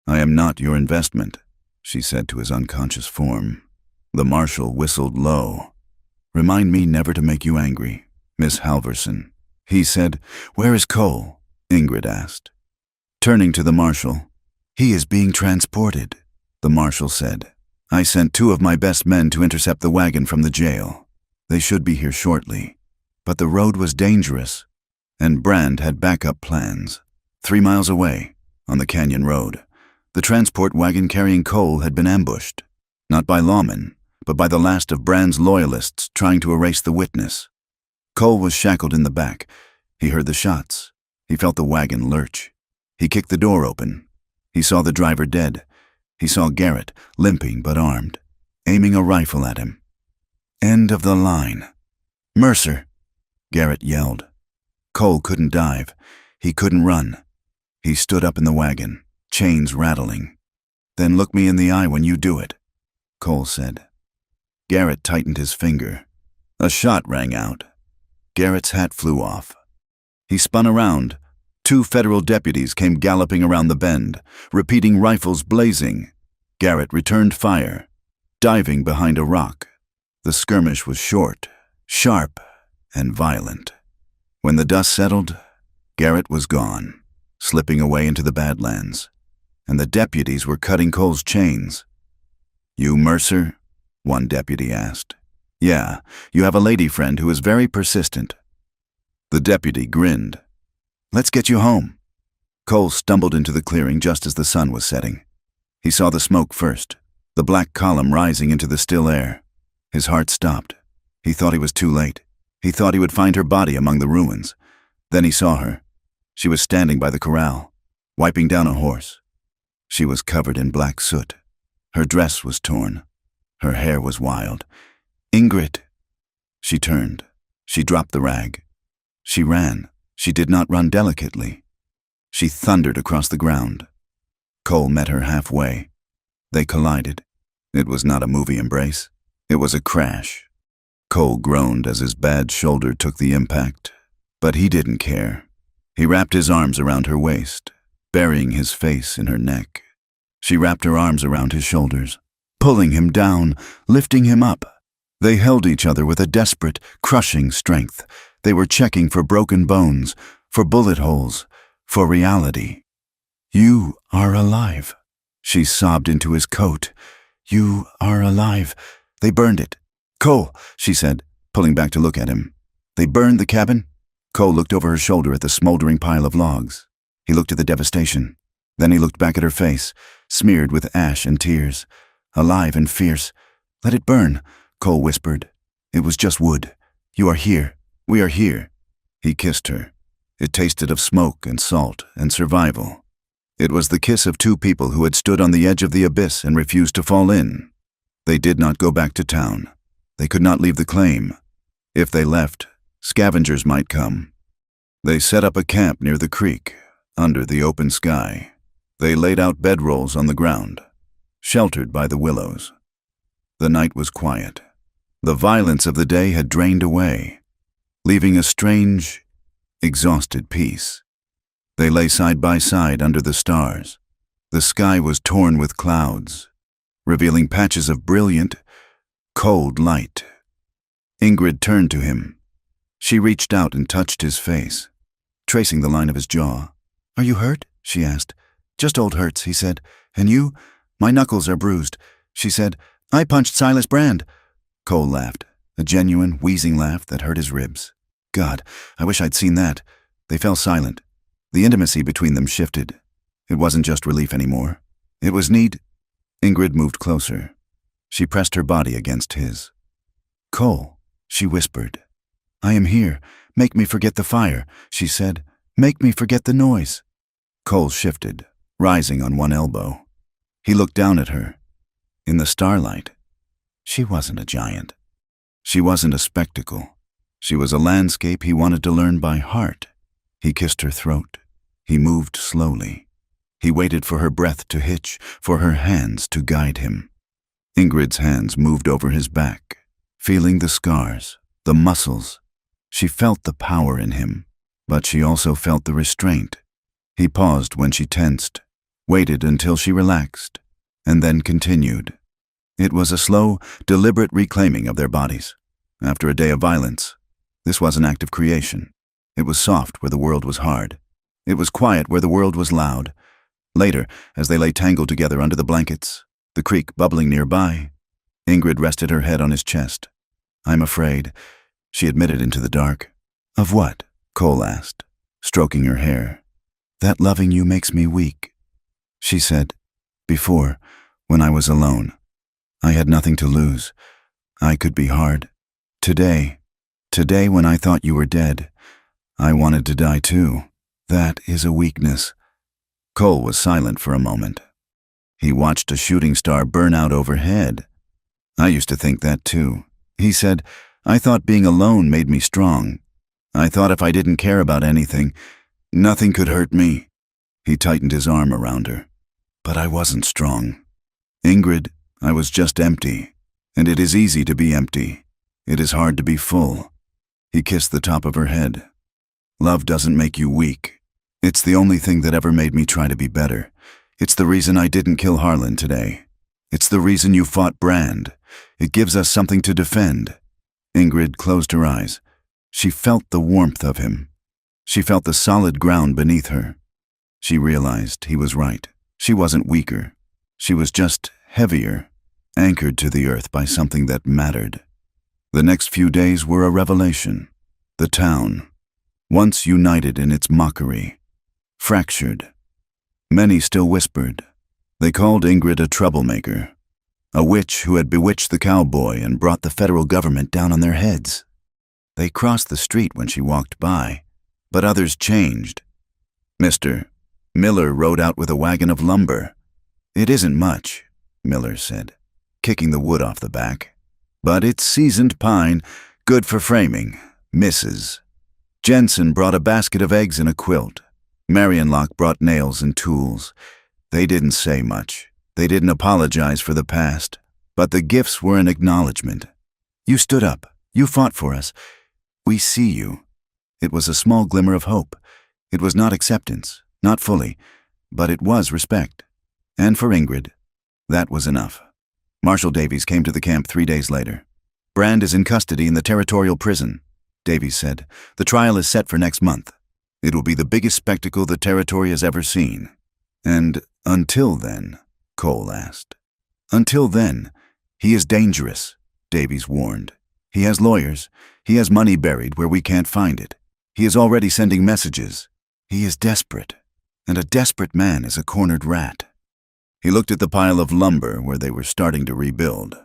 Speaker 1: "I am not your investment," she said to his unconscious form. The marshal whistled low. "Remind me never to make you angry, Miss Halverson," he said. "Where is Cole?" Ingrid asked. Turning to the marshal, "He is being transported," the marshal said. "I sent 2 of my best men to intercept the wagon from the jail. They should be here shortly. But the road was dangerous, and Brand had backup plans. 3 miles away, on the canyon road, the transport wagon carrying Cole had been ambushed, not by lawmen, but by the last of Brand's loyalists trying to erase the witness. Cole was shackled in the back. He heard the shots. He felt the wagon lurch. He kicked the door open. He saw the driver dead. He saw Garrett, limping but armed, aiming a rifle at him. End of the line. "Mercer!" Garrett yelled. Cole couldn't dive. He couldn't run. He stood up in the wagon, chains rattling. "Then look me in the eye when you do it," Cole said. Garrett tightened his finger. A shot rang out. Garrett's hat flew off. He spun around. 2 federal deputies came galloping around the bend, repeating rifles blazing. Garrett returned fire, diving behind a rock. The skirmish was short, sharp, and violent. When the dust settled, Garrett was gone, slipping away into the Badlands, and the deputies were cutting Cole's chains. "You Mercer?" one deputy asked. "Yeah, you have a lady friend who is very persistent." The deputy grinned. "Let's get you home." Cole stumbled into the clearing just as the sun was setting. He saw the smoke first, the black column rising into the still air. His heart stopped. He thought he was too late. He thought he would find her body among the ruins. Then he saw her. She was standing by the corral, wiping down a horse. She was covered in black soot. Her dress was torn. Her hair was wild. "Ingrid!" She turned. She dropped the rag. She ran. She did not run delicately. She thundered across the ground. Cole met her halfway. They collided. It was not a movie embrace. It was a crash. Cole groaned as his bad shoulder took the impact, but he didn't care. He wrapped his arms around her waist, burying his face in her neck. She wrapped her arms around his shoulders, pulling him down, lifting him up. They held each other with a desperate, crushing strength. They were checking for broken bones, for bullet holes, for reality. "You are alive," she sobbed into his coat. "You are alive. They burned it." "Cole," she said, pulling back to look at him. "They burned the cabin?" Cole looked over her shoulder at the smoldering pile of logs. He looked at the devastation. Then he looked back at her face, smeared with ash and tears. Alive and fierce. "Let it burn," Cole whispered. "It was just wood. You are here. We are here." He kissed her. It tasted of smoke and salt and survival. It was the kiss of 2 people who had stood on the edge of the abyss and refused to fall in. They did not go back to town. They could not leave the claim. If they left, scavengers might come. They set up a camp near the creek, under the open sky. They laid out bedrolls on the ground, sheltered by the willows. The night was quiet. The violence of the day had drained away, leaving a strange, exhausted peace. They lay side by side under the stars. The sky was torn with clouds, revealing patches of brilliant, cold light. Ingrid turned to him. She reached out and touched his face, tracing the line of his jaw. "Are you hurt?" she asked. "Just old hurts," he said. "And you?" "My knuckles are bruised," she said. "I punched Silas Brand." Cole laughed, a genuine, wheezing laugh that hurt his ribs. God, I wish I'd seen that. They fell silent. The intimacy between them shifted. It wasn't just relief anymore. It was need. Ingrid moved closer. She pressed her body against his. "Cole," she whispered. "I am here. Make me forget the fire," she said. "Make me forget the noise." Cole shifted, rising on one elbow. He looked down at her. In the starlight, she wasn't a giant. She wasn't a spectacle. She was a landscape he wanted to learn by heart. He kissed her throat. He moved slowly. He waited for her breath to hitch, for her hands to guide him. Ingrid's hands moved over his back, feeling the scars, the muscles. She felt the power in him, but she also felt the restraint. He paused when she tensed, waited until she relaxed, and then continued. It was a slow, deliberate reclaiming of their bodies. After a day of violence, this was an act of creation. It was soft where the world was hard. It was quiet where the world was loud. Later, as they lay tangled together under the blankets, the creek bubbling nearby, Ingrid rested her head on his chest. "I'm afraid," she admitted into the dark. "Of what?" Cole asked, stroking her hair. "That loving you makes me weak," she said. "Before, when I was alone, I had nothing to lose. I could be hard. Today when I thought you were dead, I wanted to die too. That is a weakness." Cole was silent for a moment. He watched a shooting star burn out overhead. "I used to think that too," he said. "I thought being alone made me strong. I thought if I didn't care about anything, nothing could hurt me." He tightened his arm around her. "But I wasn't strong. Ingrid, I was just empty. And it is easy to be empty. It is hard to be full." He kissed the top of her head. "Love doesn't make you weak. It's the only thing that ever made me try to be better. It's the reason I didn't kill Harlan today. It's the reason you fought Brand. It gives us something to defend." Ingrid closed her eyes. She felt the warmth of him. She felt the solid ground beneath her. She realized he was right. She wasn't weaker. She was just heavier, anchored to the earth by something that mattered. The next few days were a revelation. The town, once united in its mockery, fractured. Many still whispered. They called Ingrid a troublemaker, a witch who had bewitched the cowboy and brought the federal government down on their heads. They crossed the street when she walked by, but others changed. Mr. Miller rode out with a wagon of lumber. "It isn't much," Miller said, kicking the wood off the back. "But it's seasoned pine, good for framing. Mrs. Jensen brought a basket of eggs and a quilt. Marion Locke brought nails and tools. They didn't say much. They didn't apologize for the past. But the gifts were an acknowledgement. You stood up. You fought for us. We see you." It was a small glimmer of hope. It was not acceptance, not fully, but it was respect. And for Ingrid, that was enough. Marshal Davies came to the camp 3 days later. "Brand is in custody in the territorial prison," Davies said. "The trial is set for next month. It will be the biggest spectacle the territory has ever seen." "And until then," Cole asked. "Until then, he is dangerous," Davies warned. "He has lawyers. He has money buried where we can't find it. He is already sending messages. He is desperate, and a desperate man is a cornered rat." He looked at the pile of lumber where they were starting to rebuild.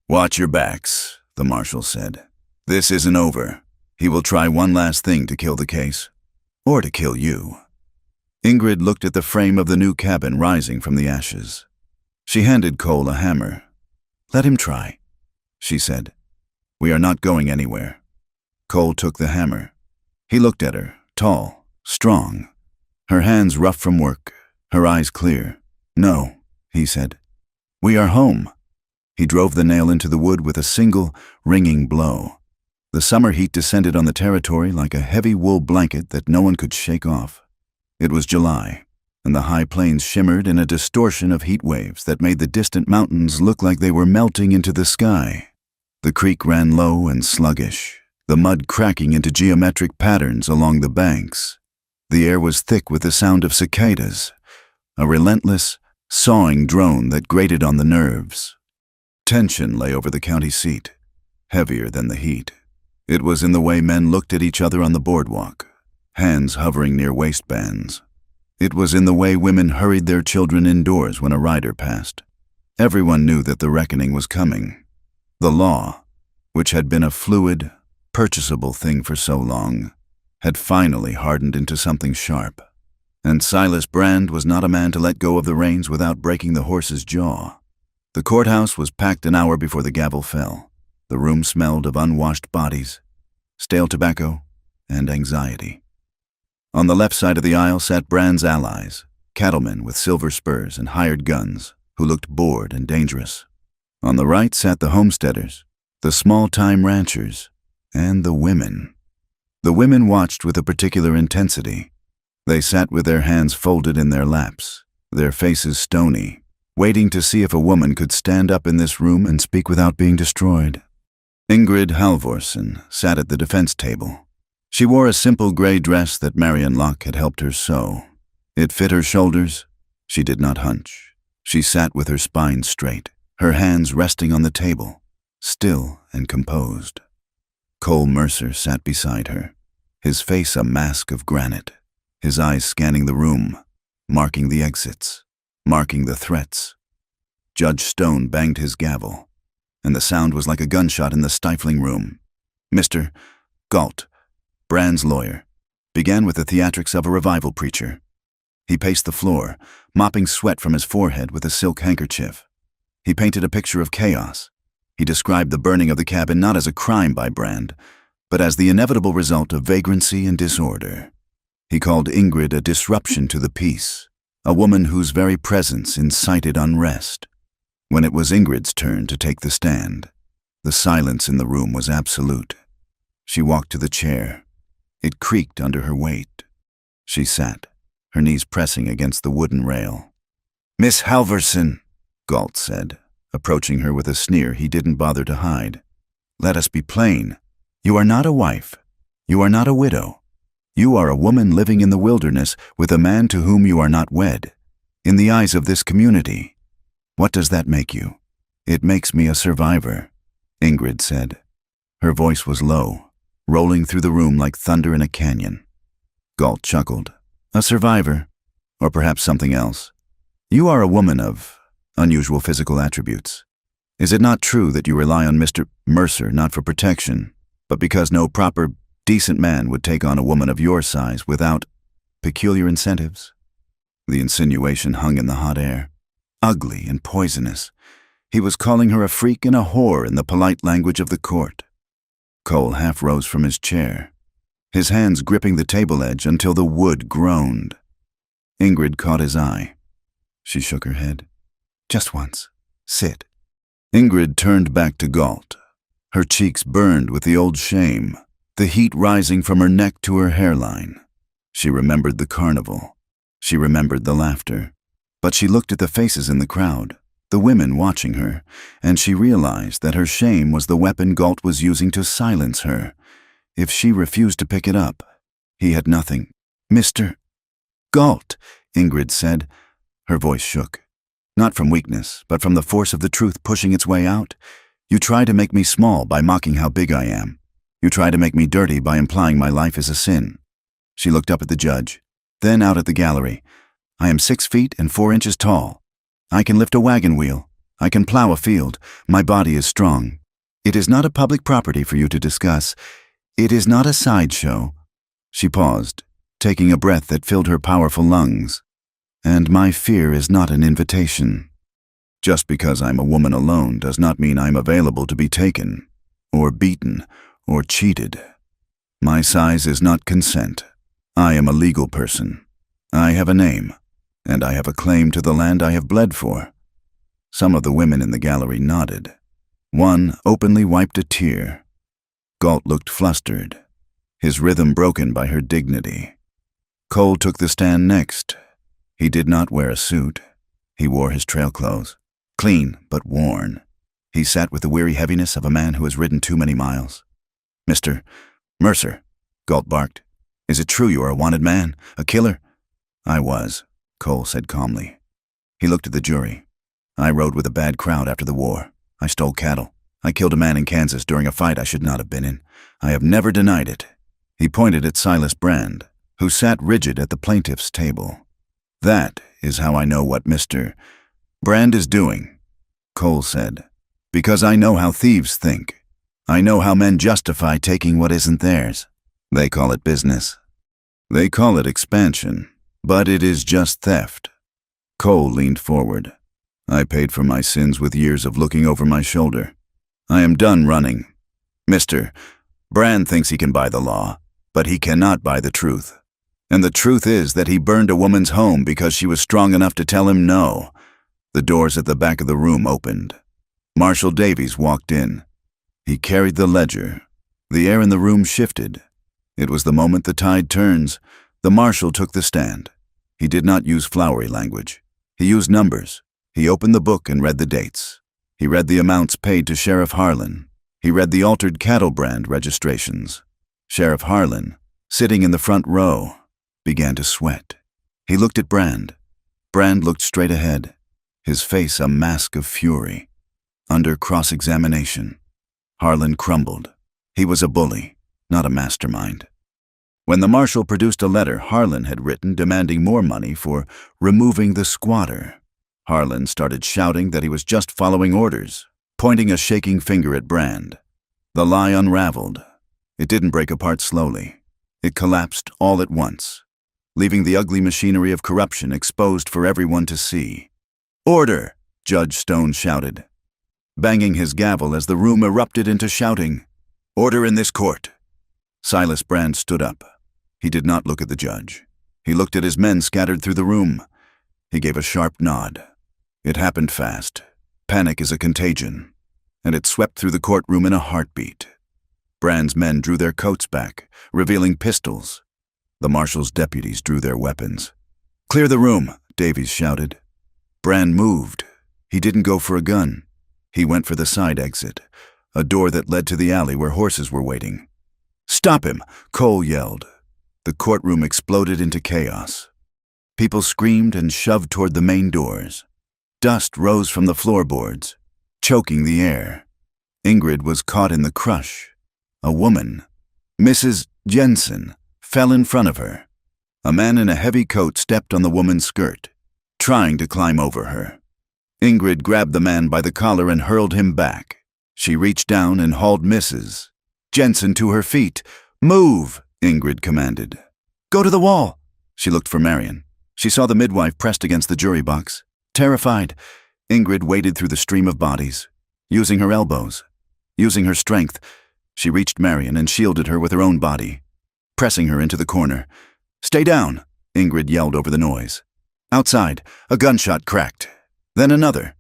Speaker 1: "Watch your backs," the marshal said. "This isn't over. He will try one last thing to kill the case. Or to kill you." Ingrid looked at the frame of the new cabin rising from the ashes. She handed Cole a hammer. "Let him try," she said. "We are not going anywhere." Cole took the hammer. He looked at her, tall, strong, her hands rough from work, her eyes clear. "No," he said. "We are home." He drove the nail into the wood with a single, ringing blow. The summer heat descended on the territory like a heavy wool blanket that no one could shake off. It was July, and the high plains shimmered in a distortion of heat waves that made the distant mountains look like they were melting into the sky. The creek ran low and sluggish, the mud cracking into geometric patterns along the banks. The air was thick with the sound of cicadas, a relentless, sawing drone that grated on the nerves. Tension lay over the county seat, heavier than the heat. It was in the way men looked at each other on the boardwalk, hands hovering near waistbands. It was in the way women hurried their children indoors when a rider passed. Everyone knew that the reckoning was coming. The law, which had been a fluid, purchasable thing for so long, had finally hardened into something sharp. And Silas Brand was not a man to let go of the reins without breaking the horse's jaw. The courthouse was packed an hour before the gavel fell. The room smelled of unwashed bodies, stale tobacco, and anxiety. On the left side of the aisle sat Brand's allies, cattlemen with silver spurs and hired guns, who looked bored and dangerous. On the right sat the homesteaders, the small-time ranchers, and the women. The women watched with a particular intensity. They sat with their hands folded in their laps, their faces stony, waiting to see if a woman could stand up in this room and speak without being destroyed. Ingrid Halvorsen sat at the defense table. She wore a simple gray dress that Marion Locke had helped her sew. It fit her shoulders. She did not hunch. She sat with her spine straight, her hands resting on the table, still and composed. Cole Mercer sat beside her, his face a mask of granite, his eyes scanning the room, marking the exits, marking the threats. Judge Stone banged his gavel, and the sound was like a gunshot in the stifling room. Mr. Galt, Brand's lawyer, began with the theatrics of a revival preacher. He paced the floor, mopping sweat from his forehead with a silk handkerchief. He painted a picture of chaos. He described the burning of the cabin not as a crime by Brand, but as the inevitable result of vagrancy and disorder. He called Ingrid a disruption to the peace, a woman whose very presence incited unrest. When it was Ingrid's turn to take the stand, the silence in the room was absolute. She walked to the chair. It creaked under her weight. She sat, her knees pressing against the wooden rail. "Miss Halvorsen," Galt said, approaching her with a sneer he didn't bother to hide. "Let us be plain. You are not a wife. You are not a widow. You are a woman living in the wilderness with a man to whom you are not wed. In the eyes of this community, what does that make you?" "It makes me a survivor," Ingrid said. Her voice was low, rolling through the room like thunder in a canyon. Galt chuckled. "A survivor, or perhaps something else. You are a woman of unusual physical attributes. Is it not true that you rely on Mr. Mercer not for protection, but because no proper, decent man would take on a woman of your size without peculiar incentives?" The insinuation hung in the hot air, ugly and poisonous. He was calling her a freak and a whore in the polite language of the court. Cole half rose from his chair, his hands gripping the table edge until the wood groaned. Ingrid caught his eye. She shook her head. "Just once. Sit." Ingrid turned back to Galt. Her cheeks burned with the old shame, the heat rising from her neck to her hairline. She remembered the carnival. She remembered the laughter. But she looked at the faces in the crowd, the women watching her, and she realized that her shame was the weapon Galt was using to silence her. If she refused to pick it up, he had nothing. "Mr. Galt," Ingrid said. Her voice shook. Not from weakness, but from the force of the truth pushing its way out. "You try to make me small by mocking how big I am. You try to make me dirty by implying my life is a sin." She looked up at the judge, then out at the gallery. "I am 6 feet and 4 inches tall. I can lift a wagon wheel. I can plow a field. My body is strong. It is not a public property for you to discuss. It is not a sideshow." She paused, taking a breath that filled her powerful lungs. "And my fear is not an invitation." Just because I'm a woman alone does not mean I'm available to be taken, or beaten, or cheated. My size is not consent. I am a legal person. I have a name, and I have a claim to the land I have bled for. Some of the women in the gallery nodded. One openly wiped a tear. Galt looked flustered, his rhythm broken by her dignity. Cole took the stand next. He did not wear a suit. He wore his trail clothes, clean but worn. He sat with the weary heaviness of a man who has ridden too many miles. "Mr. Mercer," Galt barked. "Is it true you are a wanted man, a killer?" "I was," Cole said calmly. He looked at the jury. "I rode with a bad crowd after the war. I stole cattle. I killed a man in Kansas during a fight I should not have been in. I have never denied it." He pointed at Silas Brand, who sat rigid at the plaintiff's table. "That is how I know what Mr. Brand is doing," Cole said. "Because I know how thieves think. I know how men justify taking what isn't theirs. They call it business. They call it expansion, but it is just theft." Cole leaned forward. "I paid for my sins with years of looking over my shoulder. I am done running. Mr. Brand thinks he can buy the law, but he cannot buy the truth. And the truth is that he burned a woman's home because she was strong enough to tell him no." The doors at the back of the room opened. Marshal Davies walked in. He carried the ledger. The air in the room shifted. It was the moment the tide turns. The marshal took the stand. He did not use flowery language. He used numbers. He opened the book and read the dates. He read the amounts paid to Sheriff Harlan. He read the altered cattle brand registrations. Sheriff Harlan, sitting in the front row, began to sweat. He looked at Brand. Brand looked straight ahead, his face a mask of fury. Under cross-examination, Harlan crumbled. He was a bully, not a mastermind. When the marshal produced a letter Harlan had written demanding more money for removing the squatter, Harlan started shouting that he was just following orders, pointing a shaking finger at Brand. The lie unraveled. It didn't break apart slowly. It collapsed all at once, leaving the ugly machinery of corruption exposed for everyone to see. "Order!" Judge Stone shouted, banging his gavel as the room erupted into shouting. "Order in this court!" Silas Brand stood up. He did not look at the judge. He looked at his men scattered through the room. He gave a sharp nod. It happened fast. Panic is a contagion, and it swept through the courtroom in a heartbeat. Brand's men drew their coats back, revealing pistols. The marshal's deputies drew their weapons. "Clear the room," Davies shouted. Brand moved. He didn't go for a gun. He went for the side exit, a door that led to the alley where horses were waiting. "Stop him!" Cole yelled. The courtroom exploded into chaos. People screamed and shoved toward the main doors. Dust rose from the floorboards, choking the air. Ingrid was caught in the crush. A woman, Mrs. Jensen, fell in front of her. A man in a heavy coat stepped on the woman's skirt, trying to climb over her. Ingrid grabbed the man by the collar and hurled him back. She reached down and hauled Mrs. Jensen to her feet. "Move!" Ingrid commanded. "Go to the wall!" She looked for Marion. She saw the midwife pressed against the jury box. Terrified, Ingrid waded through the stream of bodies. Using her elbows, using her strength, she reached Marion and shielded her with her own body, pressing her into the corner. "Stay down!" Ingrid yelled over the noise. Outside, a gunshot cracked. Then another.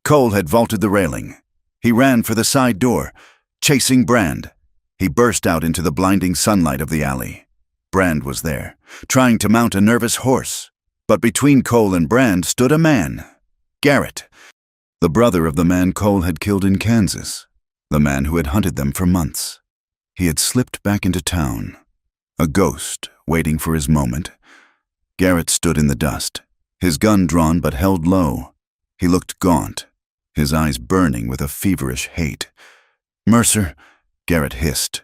Speaker 1: Cole had vaulted the railing. He ran for the side door, chasing Brand. He burst out into the blinding sunlight of the alley. Brand was there, trying to mount a nervous horse. But between Cole and Brand stood a man, Garrett, the brother of the man Cole had killed in Kansas, the man who had hunted them for months. He had slipped back into town, a ghost waiting for his moment. Garrett stood in the dust, his gun drawn but held low. He looked gaunt, his eyes burning with a feverish hate. "Mercer," Garrett hissed.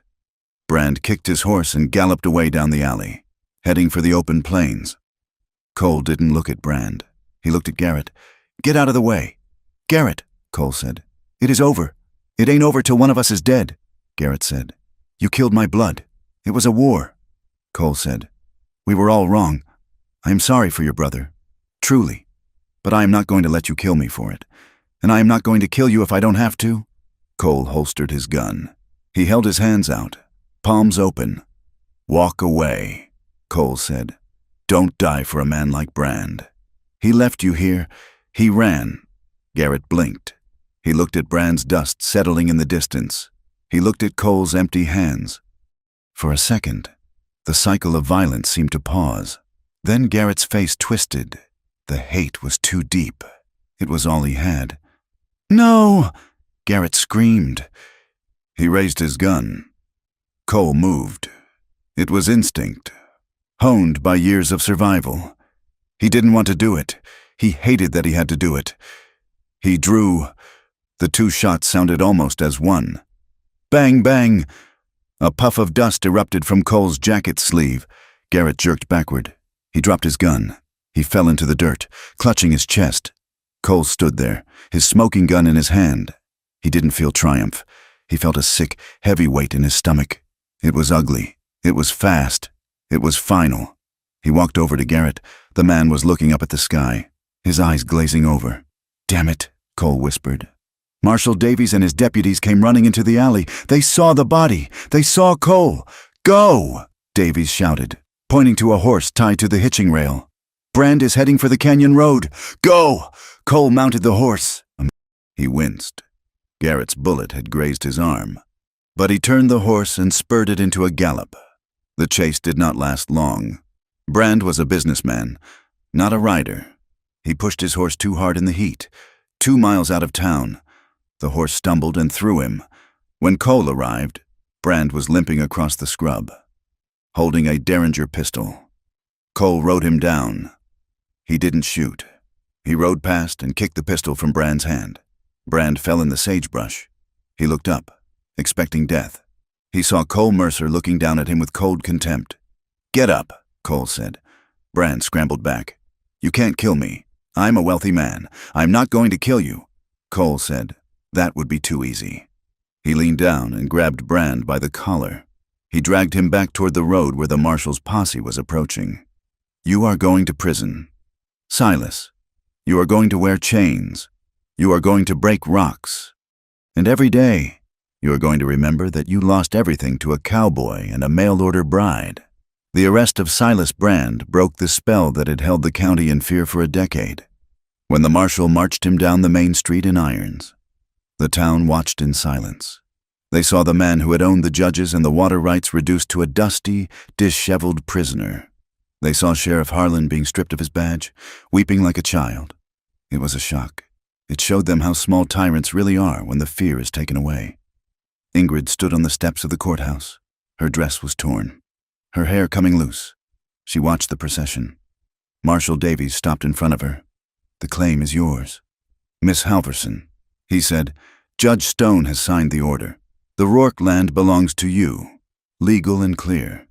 Speaker 1: Brand kicked his horse and galloped away down the alley, heading for the open plains. Cole didn't look at Brand. He looked at Garrett. "Get out of the way." "Garrett," Cole said. "It is over. It ain't over till one of us is dead," Garrett said. "You killed my blood. It was a war." Cole said, "We were all wrong. I am sorry for your brother. Truly. But I am not going to let you kill me for it. And I am not going to kill you if I don't have to." Cole holstered his gun. He held his hands out, palms open. "Walk away," Cole said. "Don't die for a man like Brand. He left you here. He ran." Garrett blinked. He looked at Brand's dust settling in the distance. He looked at Cole's empty hands. For a second, the cycle of violence seemed to pause. Then Garrett's face twisted. The hate was too deep. It was all he had. "No!" Garrett screamed. He raised his gun. Cole moved. It was instinct, honed by years of survival. He didn't want to do it. He hated that he had to do it. He drew. The two shots sounded almost as one. Bang, bang! A puff of dust erupted from Cole's jacket sleeve. Garrett jerked backward. He dropped his gun. He fell into the dirt, clutching his chest. Cole stood there, his smoking gun in his hand. He didn't feel triumph. He felt a sick, heavy weight in his stomach. It was ugly. It was fast. It was final. He walked over to Garrett. The man was looking up at the sky, his eyes glazing over. "Damn it," Cole whispered. Marshal Davies and his deputies came running into the alley. They saw the body. They saw Cole. "Go!" Davies shouted, pointing to a horse tied to the hitching rail. "Brand is heading for the canyon road. Go!" Cole mounted the horse. He winced. Garrett's bullet had grazed his arm. But he turned the horse and spurred it into a gallop. The chase did not last long. Brand was a businessman, not a rider. He pushed his horse too hard in the heat. 2 miles out of town, the horse stumbled and threw him. When Cole arrived, Brand was limping across the scrub, holding a Derringer pistol. Cole rode him down. He didn't shoot. He rode past and kicked the pistol from Brand's hand. Brand fell in the sagebrush. He looked up, expecting death. He saw Cole Mercer looking down at him with cold contempt. "Get up," Cole said. Brand scrambled back. "You can't kill me. I'm a wealthy man. I'm not going to kill you," Cole said. "That would be too easy." He leaned down and grabbed Brand by the collar. He dragged him back toward the road where the marshal's posse was approaching. "You are going to prison. Silas, you are going to wear chains. You are going to break rocks. And every day, you are going to remember that you lost everything to a cowboy and a mail-order bride." The arrest of Silas Brand broke the spell that had held the county in fear for a decade. When the marshal marched him down the main street in irons, the town watched in silence. They saw the man who had owned the judges and the water rights reduced to a dusty, disheveled prisoner. They saw Sheriff Harlan being stripped of his badge, weeping like a child. It was a shock. It showed them how small tyrants really are when the fear is taken away. Ingrid stood on the steps of the courthouse. Her dress was torn, her hair coming loose. She watched the procession. Marshal Davies stopped in front of her. "The claim is yours." "Miss Halverson," he said, "Judge Stone has signed the order. The Rourke land belongs to you, legal and clear."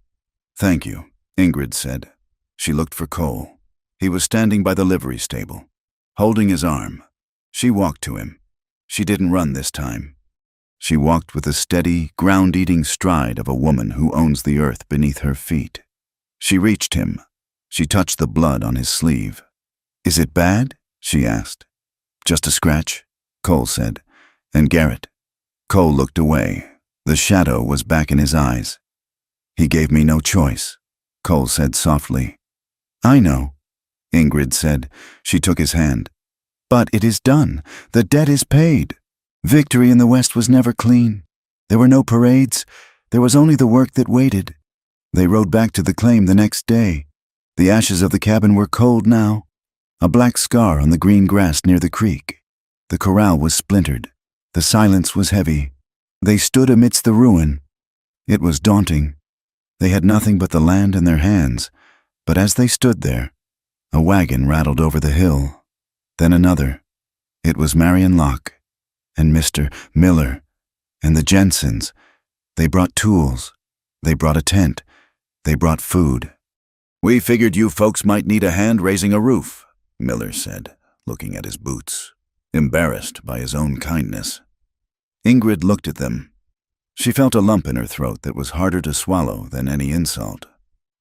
Speaker 1: "Thank you," Ingrid said. She looked for Cole. He was standing by the livery stable, holding his arm. She walked to him. She didn't run this time. She walked with the steady, ground-eating stride of a woman who owns the earth beneath her feet. She reached him. She touched the blood on his sleeve. "Is it bad?" she asked. "Just a scratch," Cole said. "And Garrett." Cole looked away. The shadow was back in his eyes. "He gave me no choice," Cole said softly. "I know," Ingrid said. She took his hand. "But it is done. The debt is paid. Victory in the West was never clean. There were no parades. There was only the work that waited." They rode back to the claim the next day. The ashes of the cabin were cold now, a black scar on the green grass near the creek. The corral was splintered. The silence was heavy. They stood amidst the ruin. It was daunting. They had nothing but the land in their hands, but as they stood there, a wagon rattled over the hill. Then another. It was Marion Locke and Mr. Miller and the Jensens. They brought tools. They brought a tent. They brought food. "We figured you folks might need a hand raising a roof," Miller said, looking at his boots, embarrassed by his own kindness. Ingrid looked at them. She felt a lump in her throat that was harder to swallow than any insult.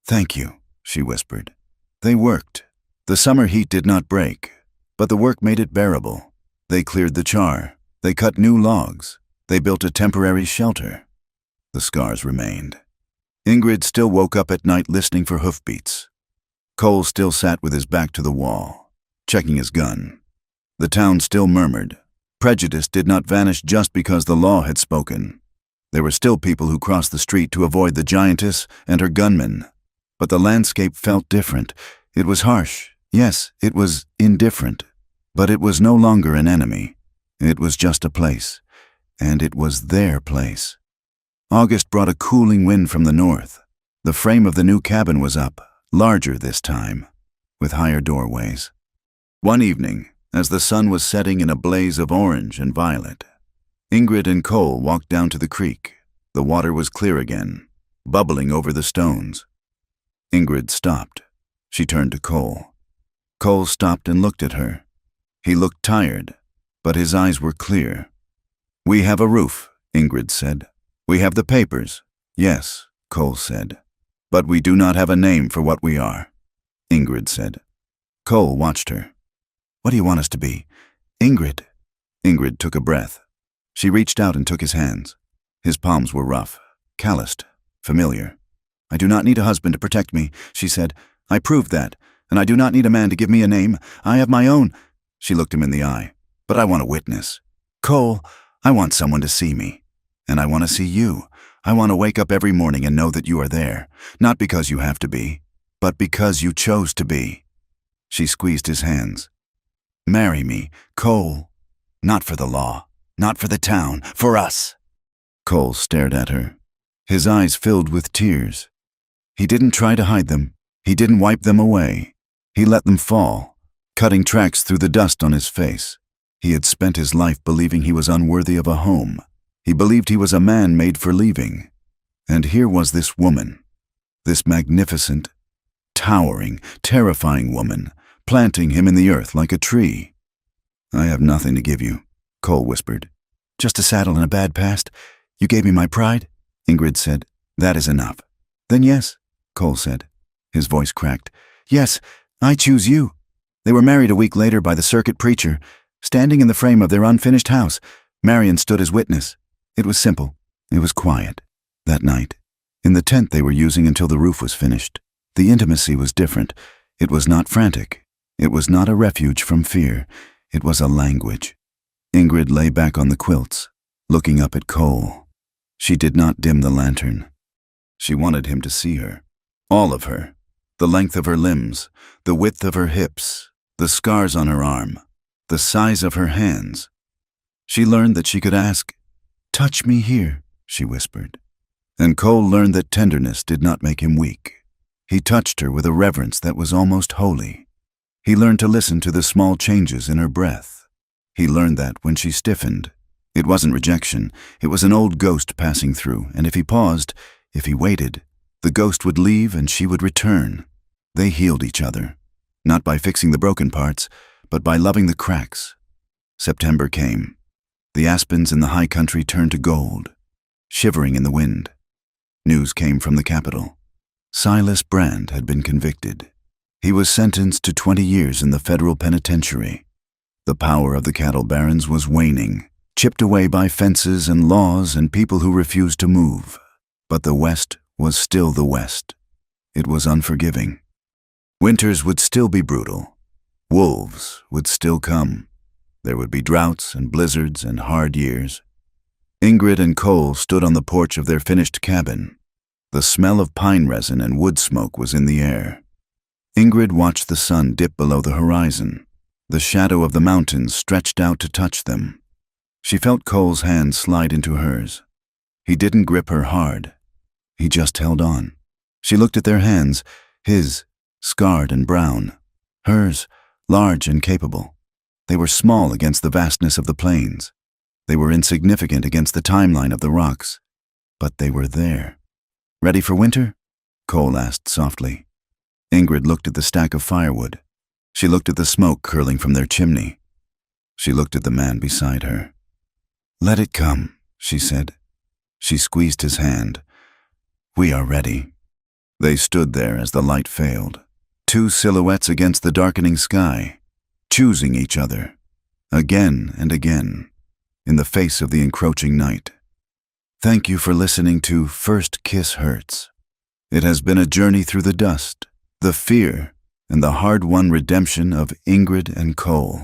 Speaker 1: "Thank you," she whispered. They worked. The summer heat did not break, but the work made it bearable. They cleared the char. They cut new logs. They built a temporary shelter. The scars remained. Ingrid still woke up at night listening for hoofbeats. Cole still sat with his back to the wall, checking his gun. The town still murmured. Prejudice did not vanish just because the law had spoken. There were still people who crossed the street to avoid the giantess and her gunmen. But the landscape felt different. It was harsh. Yes, it was indifferent. But it was no longer an enemy. It was just a place. And it was their place. August brought a cooling wind from the north. The frame of the new cabin was up, larger this time, with higher doorways. One evening, as the sun was setting in a blaze of orange and violet, Ingrid and Cole walked down to the creek. The water was clear again, bubbling over the stones. Ingrid stopped. She turned to Cole. Cole stopped and looked at her. He looked tired, but his eyes were clear. "We have a roof," Ingrid said. "We have the papers." "Yes," Cole said. "But we do not have a name for what we are," Ingrid said. Cole watched her. "What do you want us to be?" "Ingrid." Ingrid took a breath. She reached out and took his hands. His palms were rough, calloused, familiar. "I do not need a husband to protect me," she said. "I proved that, and I do not need a man to give me a name. I have my own." She looked him in the eye. "But I want a witness. Cole, I want someone to see me. And I want to see you. I want to wake up every morning and know that you are there, not because you have to be, but because you chose to be." She squeezed his hands. "Marry me, Cole. Not for the law, not for the town, for us." Cole stared at her. His eyes filled with tears. He didn't try to hide them. He didn't wipe them away. He let them fall, cutting tracks through the dust on his face. He had spent his life believing he was unworthy of a home. He believed he was a man made for leaving. And here was this woman, this magnificent, towering, terrifying woman, planting him in the earth like a tree. "I have nothing to give you," Cole whispered. "Just a saddle and a bad past. You gave me my pride?" Ingrid said. "That is enough." "Then yes," Cole said. His voice cracked. "Yes, I choose you." They were married a week later by the circuit preacher. Standing in the frame of their unfinished house, Marion stood as witness. It was simple. It was quiet. That night, in the tent they were using until the roof was finished, the intimacy was different. It was not frantic. It was not a refuge from fear. It was a language. Ingrid lay back on the quilts, looking up at Cole. She did not dim the lantern. She wanted him to see her. All of her. The length of her limbs, the width of her hips, the scars on her arm, the size of her hands. She learned that she could ask, "Touch me here," she whispered. And Cole learned that tenderness did not make him weak. He touched her with a reverence that was almost holy. He learned to listen to the small changes in her breath. He learned that when she stiffened, it wasn't rejection, it was an old ghost passing through, and if he paused, if he waited, the ghost would leave and she would return. They healed each other, not by fixing the broken parts, but by loving the cracks. September came. The aspens in the high country turned to gold, shivering in the wind. News came from the capital. Silas Brand had been convicted. He was sentenced to 20 years in the federal penitentiary. The power of the cattle barons was waning, chipped away by fences and laws and people who refused to move. But the West was still the West. It was unforgiving. Winters would still be brutal. Wolves would still come. There would be droughts and blizzards and hard years. Ingrid and Cole stood on the porch of their finished cabin. The smell of pine resin and wood smoke was in the air. Ingrid watched the sun dip below the horizon. The shadow of the mountains stretched out to touch them. She felt Cole's hand slide into hers. He didn't grip her hard. He just held on. She looked at their hands, his, scarred and brown, hers, large and capable. They were small against the vastness of the plains. They were insignificant against the timeline of the rocks. But they were there. "Ready for winter?" Cole asked softly. Ingrid looked at the stack of firewood. She looked at the smoke curling from their chimney. She looked at the man beside her. "Let it come," she said. She squeezed his hand. "We are ready." They stood there as the light failed, two silhouettes against the darkening sky, choosing each other. again and again, in the face of the encroaching night. Thank you for listening to First Kiss Hurts. It has been a journey through the dust, the fear, and the hard-won redemption of Ingrid and Cole.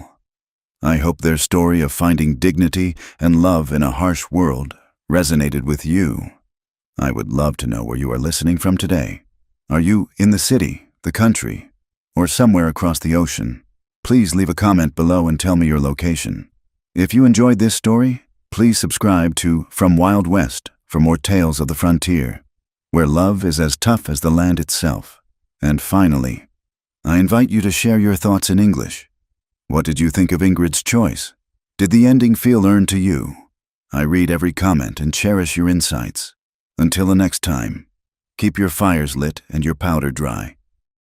Speaker 1: I hope their story of finding dignity and love in a harsh world resonated with you. I would love to know where you are listening from today. Are you in the city, the country, or somewhere across the ocean? Please leave a comment below and tell me your location. If you enjoyed this story, please subscribe to From Wild West for more tales of the frontier, where love is as tough as the land itself. And finally, I invite you to share your thoughts in English. What did you think of Ingrid's choice? Did the ending feel earned to you? I read every comment and cherish your insights. Until the next time, keep your fires lit and your powder dry.